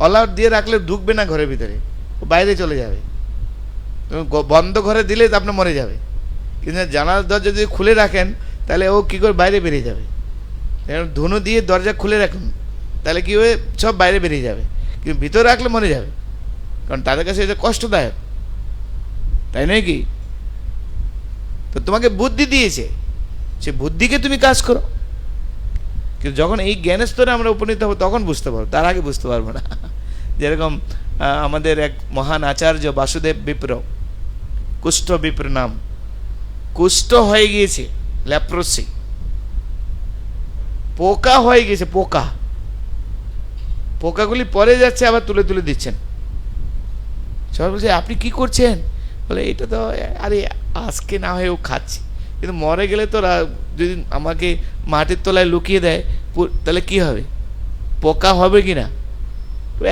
অল আউট দিয়ে রাখলে ঢুকবে না ঘরের ভিতরে, ও বাইরে চলে যাবে। তুমি বন্ধ ঘরে দিলে তো আপনার মরে যাবে, কিন্তু জানালার দরজা যদি খুলে রাখেন, তাহলে ও কী করে বাইরে বেরিয়ে যাবে। ধুনো দিয়ে দরজা খুলে রাখুন, তাহলে কি হয়ে সব বাইরে বেরিয়ে যাবে, কিন্তু ভিতরে রাখলে মরে যাবে, কারণ তাদের কাছে এটা কষ্টদায়ক, তাই নয় কি? তো তোমাকে বুদ্ধি দিয়েছে, সে বুদ্ধিকে তুমি কাজ করো। কিন্তু যখন এই জ্ঞানের স্তরে আমরা উপনীত হবো, তখন বুঝতে পারবো, তার আগে বুঝতে পারবো না। যেরকম আমাদের এক মহান আচার্য বাসুদেব বিপ্র, কুষ্ঠ বিপ্র নাম, কুষ্ঠ হয়ে গিয়েছে, ল্যাপ্রোসি, পোকা হয়ে গেছে, পোকা, পোকাগুলি পরে যাচ্ছে, আবার তুলে তুলে দিচ্ছেন। সবাই বলছে, আপনি কি করছেন? বলে, এটা তো আরে আজকে না হয়েও খাচ্ছি, কিন্তু মরে গেলে তো যদি আমাকে মাটির তলায় লুকিয়ে দেয়, তাহলে কি হবে? পোকা হবে কি না?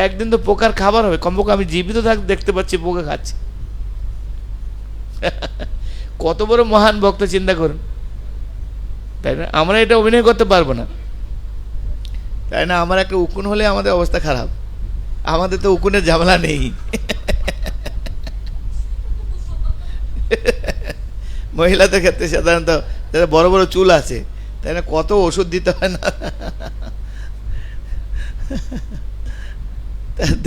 একদিন তো পোকার খাবার হবে, কমপক্ষে আমি জীবিত দেখতে পাচ্ছি পোকা খাচ্ছে। কত বড় মহান ভক্ত, চিন্তা করুন, তাই না? আমরা এটা অভিনয় করতে পারবো না, তাই না? আমার একটা উকুন হলে আমাদের অবস্থা খারাপ, আমাদের তো উকুনের ঝামেলা নেই। মহিলাদের ক্ষেত্রে সাধারণত যারা বড় বড় চুল আছে, তাই না, কত ওষুধ দিতে হয় না।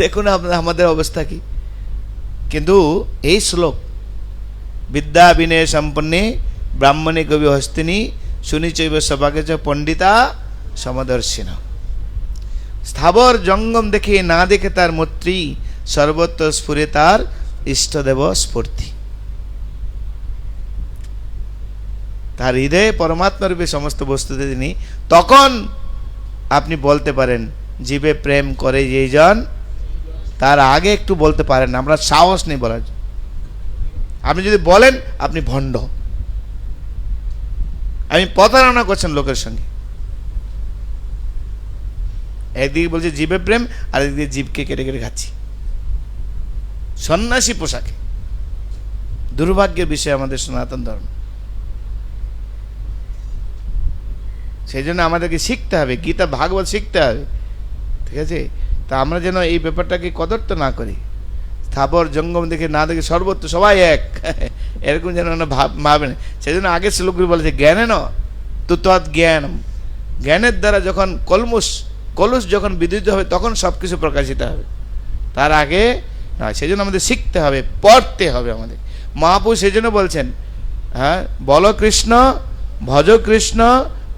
দেখুন আমাদের অবস্থা কি। কিন্তু এই শ্লোক, বিদ্যা বিনয় সম্পন্নে ব্রাহ্মণে কবি হস্তিনী শুনিচৈব সভাগেচ পণ্ডিতা সমদর্শিনা। স্থাবর জঙ্গম দেখে না দেখে তার মৈত্রী, সর্বত্র স্ফুরে তার ইষ্টদেব স্ফূর্তি। তার হৃদয়ে পরমাত্মা রূপে সমস্ত বস্তুতে তিনি, তখন আপনি বলতে পারেন জীবে প্রেম করে যেই জন, তার আগে একটু বলতে পারেন, আমরা সাহস নেই বলার। আপনি যদি বলেন, আপনি ভণ্ড, আমি প্রতারণা করছেন লোকের সঙ্গে। একদিকে বলছে জীবে প্রেম, আর একদিকে জীবকে কেটে কেটে খাচ্ছি সন্ন্যাসী পোশাকে। দুর্ভাগ্যের বিষয় আমাদের সনাতন ধর্ম। সেই জন্য আমাদেরকে শিখতে হবে, গীতা ভাগবত শিখতে হবে, ঠিক আছে? তা আমরা যেন এই ব্যাপারটাকে কদর্থ না করি, স্থাবর জঙ্গম দেখে না দেখে সর্বত্র সবাই এক, এরকম যেন আমরা ভাবেন। সেই জন্য আগের শ্লোকগুলি বলেছে জ্ঞানে ন তো তৎ জ্ঞানম, জ্ঞানের দ্বারা যখন কলুষ যখন বিদ্যুৎ হবে তখন সব কিছু প্রকাশিত হবে, তার আগে নয়। সেই জন্য আমাদের শিখতে হবে, পড়তে হবে আমাদের। মহাপুরুষ সেই জন্য বলছেন, হ্যাঁ, বলো কৃষ্ণ, ভজ কৃষ্ণ,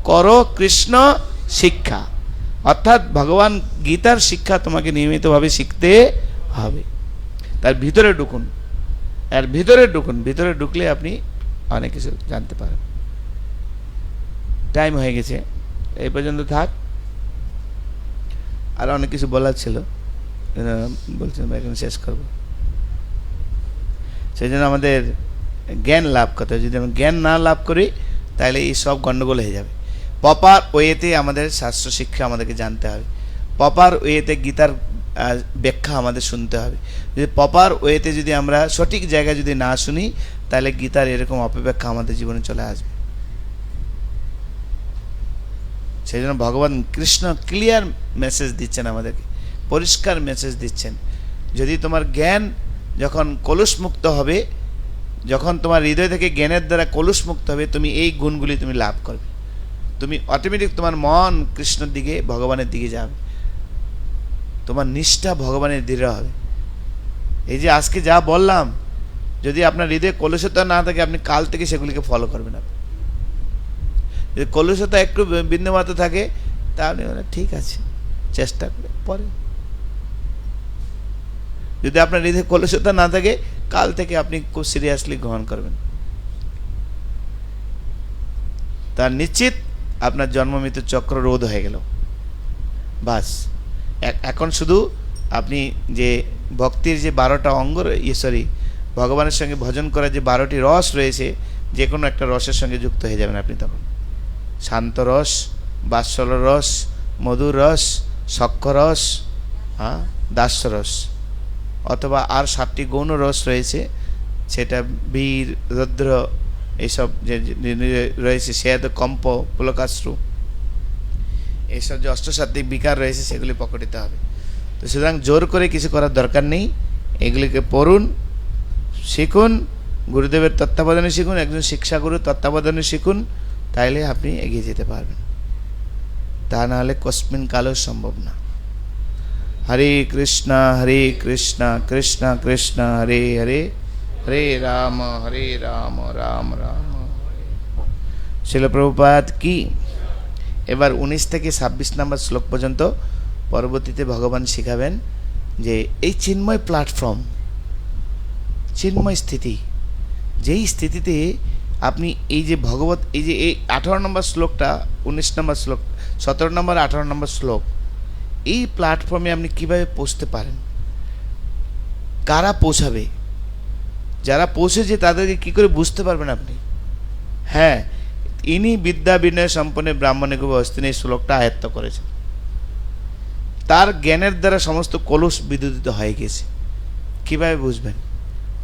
করো কৃষ্ণ শিক্ষা। অর্থাৎ ভগবান গীতার শিক্ষা তোমাকে নিয়মিতভাবে শিখতে হবে। তার ভিতরে ঢুকুন, আর ভিতরে ঢুকলে আপনি অনেক কিছু জানতে পারেন। টাইম হয়ে গেছে, এই পর্যন্ত থাক। আর অনেক কিছু বলার ছিল, বলছেন এখন শেষ করব। সেই জন্য আমাদের জ্ঞান লাভ করতে হবে। যদি আমরা জ্ঞান না লাভ করি তাহলে এই সব গণ্ডগোল হয়ে যাবে। প্রপার ওয়েতে আমাদের শাস্ত্র শিক্ষা আমাদেরকে জানতে হবে, প্রপার ওয়েতে গীতার ব্যাখ্যা আমাদের শুনতে হবে। যদি প্রপার ওয়েতে যদি আমরা সঠিক জায়গায় যদি না শুনি তাহলে গীতার এরকম অপব্যাখ্যা আমাদের জীবনে চলে আসবে। সেই জন্য ভগবান কৃষ্ণ ক্লিয়ার মেসেজ দিচ্ছেন আমাদেরকে, পরিষ্কার মেসেজ দিচ্ছেন। যদি তোমার জ্ঞান যখন কলুষমুক্ত হবে, যখন তোমার হৃদয় থেকে জ্ঞানের দ্বারা কলুষমুক্ত হবে, তুমি এই গুণগুলি তুমি লাভ করবে। তুমি অটোমেটিক তোমার মন কৃষ্ণের দিকে, ভগবানের দিকে যাবে, তোমার নিষ্ঠা ভগবানের দৃঢ় হবে। এই যে আজকে যা বললাম, যদি আপনার হৃদয়ে কলুষতা না থাকে আপনি কাল থেকে সেগুলিকে ফলো করবেন। আপনি যদি কলুষতা একটু বিন্দুমাত্র থাকে তাহলে ঠিক আছে, চেষ্টা করে পরে। যদি আপনার হৃদয়ে কলুষতা না থাকে কাল থেকে আপনি খুব সিরিয়াসলি গ্রহণ করবেন, তার নিশ্চিত আপনার জন্মমৃত্যু চক্র রোধ হয়ে গেল। বাস এখন শুধু আপনি যে ভক্তির যে 12টা অঙ্গ, ভগবানের সঙ্গে ভজন করার যে 12টি রস রয়েছে, যে কোনো একটা রসের সঙ্গে যুক্ত হয়ে যাবেন আপনি তখন। শান্ত রস, বাৎসল্য রস, মধুর রস, সখ্য রস, হ্যাঁ, দাস্য রস, অথবা আর 7টি গৌণ রস রয়েছে, সেটা বীর, রুদ্র, এইসব যে রয়েছে, শ্বেত, কম্প, পুলকাশ্রু, এইসব যে অষ্টসাত্ত্বিক বিকার রয়েছে সেগুলি প্রকটিত হবে। তো সুতরাং জোর করে কিছু করার দরকার নেই, এগুলিকে পড়ুন, শিখুন, গুরুদেবের তত্ত্বাবধানে শিখুন, একজন শিক্ষাগুরুর তত্ত্বাবধানে শিখুন, তাইলে আপনি এগিয়ে যেতে পারবেন। তা নাহলে কস্মিন কালেও সম্ভব না। হরে কৃষ্ণ কৃষ্ণ কৃষ্ণ হরে হরে, হরে রাম রাম রাম। শিল প্রভুপাদ কি। এবার 19 থেকে 26 নম্বর শ্লোক পর্যন্ত পরবর্তীতে ভগবান শিখাবেন যে এই চিন্ময় প্ল্যাটফর্ম, চিন্ময় স্থিতি, যেই স্থিতিতে আপনি এই যে ভগবত, এই যে এই 18 নম্বর শ্লোকটা, 19 নম্বর শ্লোক, 17 নম্বর 18 নম্বর শ্লোক, এই প্ল্যাটফর্মে আপনি কিভাবে পৌঁছতে পারেন, কারা পৌঁছাবে, যারা পৌঁছেছে তাদেরকে কি করে বুঝতে পারবেন আপনি। হ্যাঁ, ইনি বিদ্যা বিনয় সম্পন্ন ব্রাহ্মণে অবস্থিত এই শ্লোকটা আয়ত্ত করেছেন, তার জ্ঞানের দ্বারা সমস্ত কলুষ বিদ্যুতিত হয়ে গেছে। কিভাবে বুঝবেন?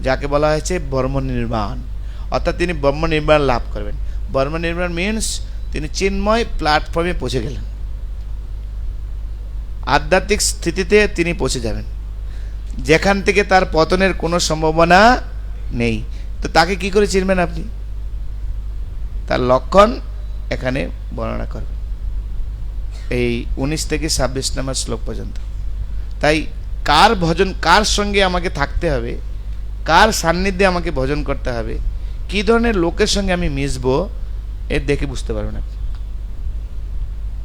যাকে বলা হয়েছে ব্রহ্ম নির্বাণ, অর্থাৎ তিনি ব্রহ্ম নির্বাণ লাভ করবেন। ব্রহ্ম নির্বাণ মিনস তিনি চিন্ময় প্ল্যাটফর্মে পৌঁছে গেলেন, আধ্যাত্মিক স্থিতিতে তিনি পৌঁছে যাবেন, যেখান থেকে তার পতনের কোনো সম্ভাবনা নেই। তো তাকে কি করে চিনবেন আপনি? তার লক্ষণ এখানে বর্ণনা করবেন এই 19 থেকে 26 নম্বর শ্লোক পর্যন্ত। তাই কার ভজন, কার সঙ্গে আমাকে থাকতে হবে, কার সান্নিধ্যে আমাকে ভজন করতে হবে, কী ধরনের লোকের সঙ্গে আমি মিশবো, এর দেখে বুঝতে পারবেন আপনি।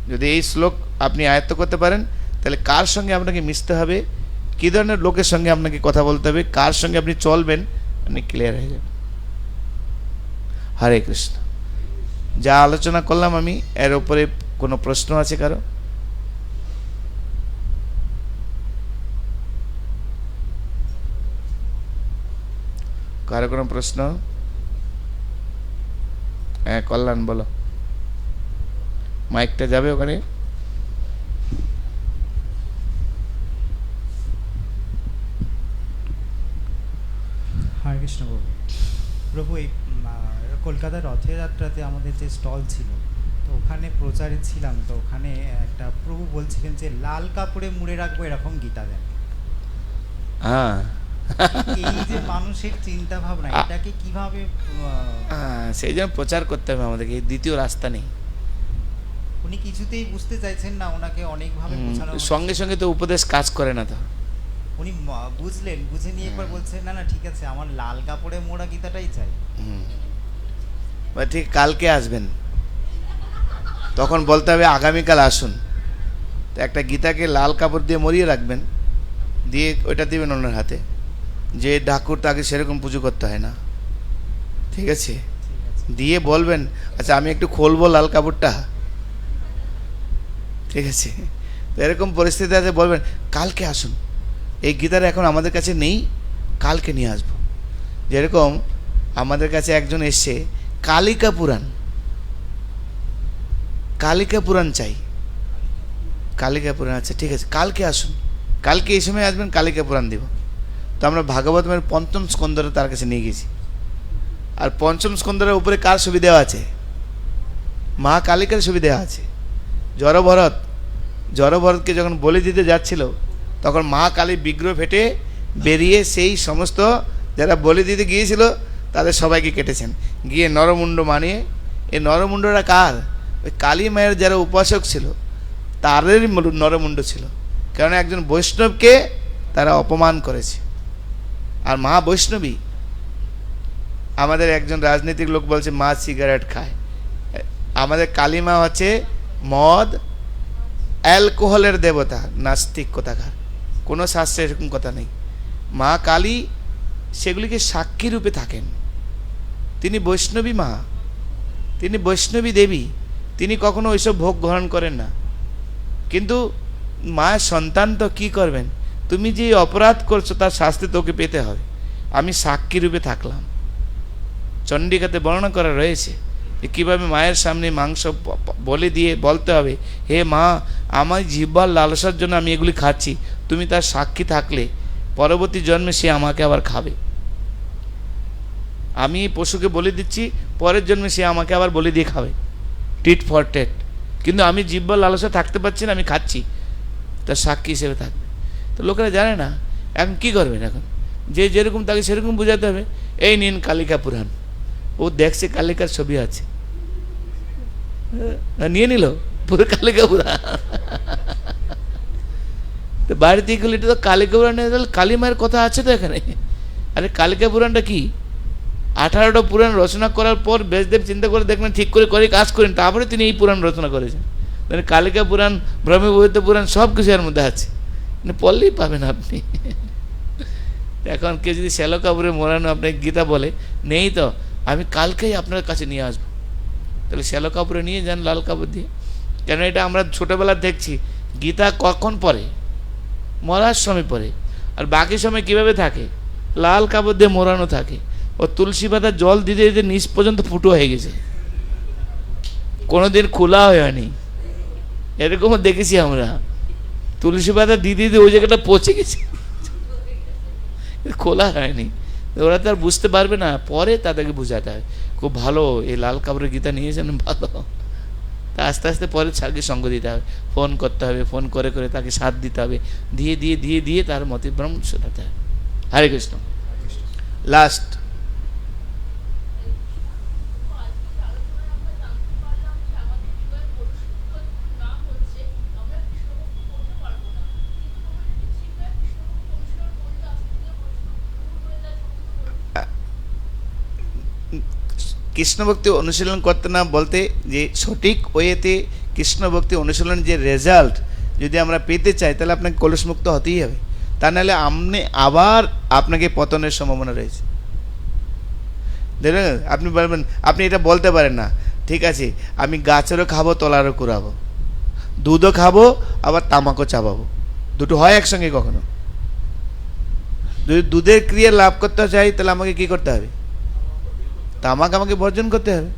যদি এই শ্লোক আপনি আয়ত্ত করতে পারেন তাহলে কার সঙ্গে আপনাকে মিশতে হবে, কী ধরনের লোকের সঙ্গে আপনাকে কথা বলতে হবে, কার সঙ্গে আপনি চলবেন, আপনি ক্লিয়ার হয়ে যাবেন। হরে কৃষ্ণ। যা আলোচনা করলাম আমি, এর উপরে কোনো প্রশ্ন আছে কারো? কারো কোনো প্রশ্ন? হ্যাঁ, কল্যাণ বলো, মাইকটা যাবে ওখানে। হরে কৃষ্ণ প্রভু। প্রভু, এই কলকাতার রথযাত্রাতে আমাদের যে স্টল ছিল, তো তো ওখানে প্রচারে ছিলাম, তো ওখানে একটা প্রভু বলছিলেন যে লাল কাপড়ে মুড়ে রাখবো এরকম গীতা দেন। হ্যাঁ, এই যে মানুষের চিন্তা ভাবনা, এটাকে কিভাবে সেই জন্য প্রচার করতে হবে আমাদেরকে, এই দ্বিতীয় রাস্তা নেই। উনি কিছুতেই বুঝতে চাইছেন না, ওনাকে অনেকভাবে বোঝানো হচ্ছে। সঙ্গে সঙ্গে তো উপদেশ কাজ করে না তো। উনি বুঝলেন, বুঝে নিয়ে একবার বলছেন না না ঠিক আছে, আমার লাল কাপড়ে মোড়া গীতাটাই চাই। ঠিক কালকে আসবেন, তখন বলতে হবে আগামীকাল আসুন। তো একটা গীতাকে লাল কাপড় দিয়ে মরিয়ে রাখবেন, দিয়ে ওইটা দিবেন ওনার হাতে, যে ঠাকুর তাকে সেরকম পুজো করতে হয় না, ঠিক আছে? দিয়ে বলবেন আচ্ছা আমি একটু খুলবো লাল কাপড়টা, ঠিক আছে? তো এরকম পরিস্থিতি আছে, বলবেন কালকে আসুন, এই গীতাটা এখন আমাদের কাছে নেই, কালকে নিয়ে আসবো। যেরকম আমাদের কাছে একজন এসছে কালিকা পুরাণ, কালিকা পুরাণ চাই, কালিকা পুরাণ আছে, ঠিক আছে কালকে আসুন, কালকে এই সময় আসবেন, কালিকা পুরাণ দিব। তো আমরা ভাগবতের পঞ্চম স্কন্ধটা তার কাছে নিয়ে গেছি, আর পঞ্চম স্কন্ধের উপরে কার ছবি দেওয়া আছে? মা কালিকার ছবি দেওয়া আছে। জড়ভরতকে যখন বলি দিতে যাচ্ছিল, তখন মা কালী বিগ্রহ ফেটে বেরিয়ে সেই সমস্ত যারা বলি দিতে গিয়েছিল তাদের সবাইকে কেটেছেন, গিয়ে নরমুণ্ড মানিয়ে। এই নরমুণ্ডটা কার? ওই কালী মায়ের যারা উপাসক ছিল তাদেরই নরমুণ্ড ছিল, কারণ একজন বৈষ্ণবকে তারা অপমান করেছে। আর মা বৈষ্ণবী। আমাদের একজন রাজনৈতিক লোক বলছে মা সিগারেট খায়, আমাদের কালী মা হচ্ছে মদ অ্যালকোহলের দেবতা, নাস্তিক কোথাকার, কোনো শাস্ত্রে এরকম কথা নেই। মা কালী সেগুলিকে সাক্ষী রূপে থাকেন, তিনি বৈষ্ণবী মা, তিনি বৈষ্ণবী দেবী, তিনি কখনো ওইসব ভোগ গ্রহণ করেন না। কিন্তু মায়ের সন্তান তো কী করবেন? তুমি যে অপরাধ করছো তার শাস্তি তোকে পেতে হবে, আমি সাক্ষী রূপে থাকলাম। চণ্ডিকাতে বর্ণনা করা রয়েছে যে কীভাবে মায়ের সামনে মাংস বলি দিয়ে বলতে হবে, হে মা আমার জিহ্বার লালসার জন্য আমি এগুলি খাচ্ছি, তুমি তার সাক্ষী থাকলে পরবর্তী জন্মে সে আমাকে আবার খাবে। আমি এই পশুকে বলি দিচ্ছি, পরের জন্মে সে আমাকে আবার বলি দিয়ে খাবে, টিট ফর টেট। কিন্তু আমি জিহ্বার লালসা থাকতে পারছি না, আমি খাচ্ছি, তার সাক্ষী হিসেবে থাকবে। তো লোকেরা জানে না, এখন কী করবেন? এখন যে যেরকম তাকে সেরকম বোঝাতে হবে। এই নিন কালিকা পুরাণ, ও দেখছে কালিকার ছবি আছে, নিয়ে নিল পুরো কালিকা পুরাণ। তো বাড়িতে গেলে এটা তো কালিকা পুরাণ, কালী মায়ের কথা আছে তো এখানে। আরে কালিকা পুরাণটা কি? 18টা পুরাণ রচনা করার পর ব্যাসদেব চিন্তা করে দেখলেন ঠিক করে কাজ করেন, তারপরে তিনি এই পুরাণ রচনা করেছেন। মানে কালিকা পুরাণ, ব্রহ্মবৈবর্ত পুরাণ সব কিছু এর মধ্যে আছে, মানে পড়লেই পাবেন আপনি। এখন কেউ যদি শ্যালো কাপড়ে মোড়ানো আপনাকে গীতা বলে নেই, তো আমি কালকেই আপনার কাছে নিয়ে আসবো, তাহলে শ্যালো কাপড়ে নিয়ে যান লাল কাপড় দিয়ে। কেন এটা আমরা ছোটোবেলা দেখছি, গীতা কখন পড়ে? মরার সময় পড়ে, আর বাকি সময় কিভাবে থাকে? লাল কাপড় দিয়ে মোড়ানো থাকে। ও তুলসী পাতা জল দিতে দিতে নিচ পর্যন্ত ফুটো হয়ে গেছে, কোনোদিন খোলা হয়নি, এরকমও দেখেছি আমরা। তুলসী পাতা দিতে দিতে ওই জায়গাটা পচে গেছে, খোলা হয়নি। ওরা তো আর বুঝতে পারবে না, পরে তাদেরকে বোঝাতে হয় খুব ভালো এই লাল কাপড়ের গীতা নিয়েছেন, ভালো। তা আস্তে আস্তে পরে ছাড়কে সঙ্গ দিতে হবে, ফোন করতে হবে, ফোন করে করে তাকে সাথ দিতে হবে, দিয়ে দিয়ে দিয়ে দিয়ে তার মতে ব্রহ্ম শোনাতে হবে। হরে কৃষ্ণ। লাস্ট কৃষ্ণ ভক্তি অনুশীলন করতে না বলতে, যে সঠিক ওয়েতে কৃষ্ণ ভক্তি অনুশীলন যে রেজাল্ট যদি আমরা পেতে চাই, তাহলে আপনাকে কলুষমুক্ত হতেই হবে, তা নাহলে আবার আপনাকে পতনের সম্ভাবনা রয়েছে। দেখবেন আপনি বলবেন, আপনি এটা বলতে পারেন না, ঠিক আছে আমি গাছেরও খাবো তলারও কুড়াবো, দুধও খাবো আবার তামাকও চাবাবো, দুটো হয় একসঙ্গে কখনো? যদি দুধের ক্রিয়া লাভ করতে চাই তাহলে আমাকে কি করতে হবে? তামাক আমাকে বর্জন করতে হবে।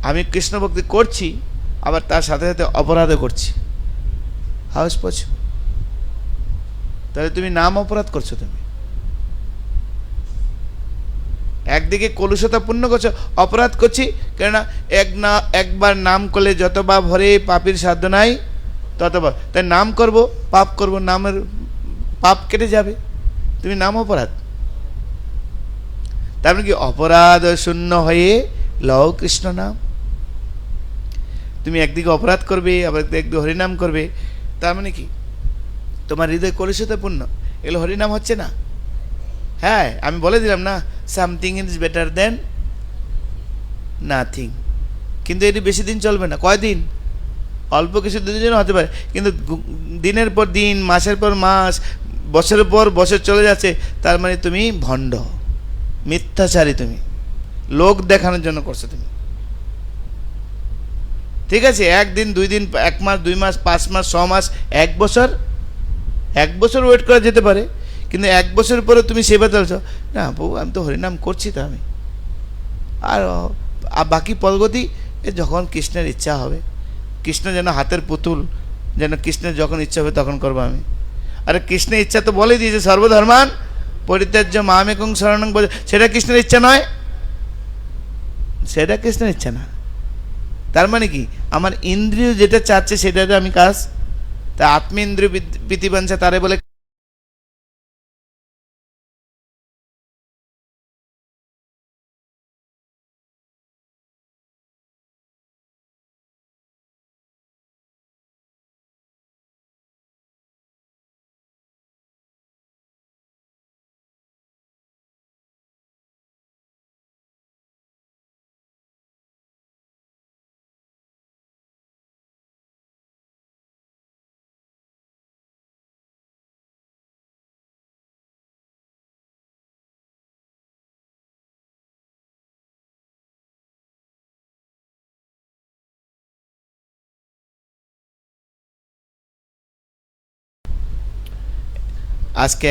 আমি কৃষ্ণ ভক্তি করছি, আবার তার সাথে সাথে অপরাধও করছি, হাউস পছু, তাহলে তুমি নাম অপরাধ করছো। তুমি একদিকে কলুষতা পূর্ণ করছো, অপরাধ করছি, কেননা একবার নাম করলে যত পাপ হরে পাপের সাধ্য নাই তত পাপ। তাই নাম করব, পাপ করব, নামের পাপ কেটে যাবে। তুমি নাম অপরাধ, তার মানে কি অপরাধ শূন্য হয়ে লও কৃষ্ণ নাম। তুমি একদিকে অপরাধ করবে, আবার একদিকে হরিনাম করবে, তার মানে কি তোমার হৃদয় কলুষিতপূর্ণ, এগুলো হরিনাম হচ্ছে না। হ্যাঁ, আমি বলে দিলাম না, something is better then nothing. কিন্তু এটি বেশি দিন চলবে না। কয়দিন? অল্প কিছু দিনের জন্য হতে পারে, কিন্তু দিনের পর দিন, মাসের পর মাস, বছরের পর বছর চলে যাচ্ছে, তার মানে তুমি ভণ্ড, মিথ্যাচারী, তুমি লোক দেখানোর জন্য করছো তুমি। ঠিক আছে, একদিন, 2 দিন, 1 মাস, 2 মাস, 5 মাস, 6 মাস, 1 বছর, 1 বছর ওয়েট করা যেতে পারে, কিন্তু 1 বছর পরে তুমি সেবা চলছো না, বাবু আমি তো হরিনাম করছি, তো আমি আর বাকি পদগতি যখন কৃষ্ণের ইচ্ছা হবে, কৃষ্ণ যেন হাতের পুতুল, যেন কৃষ্ণের যখন ইচ্ছা হবে তখন করবো আমি। আরে কৃষ্ণের ইচ্ছা তো বলে দিয়েছে, সর্বধর্মান পরিত্যাজ্য মামেকং শরণং ব্রজ। সেটা কৃষ্ণের ইচ্ছা নয়, সেটা কৃষ্ণের ইচ্ছা না। তার মানে কি আমার ইন্দ্রিয় যেটা চাচ্ছে সেটাতে আমি কাজ, তা আত্মেন্দ্রিয় প্রীতিবাঞ্ছা তারে বলে। আজকে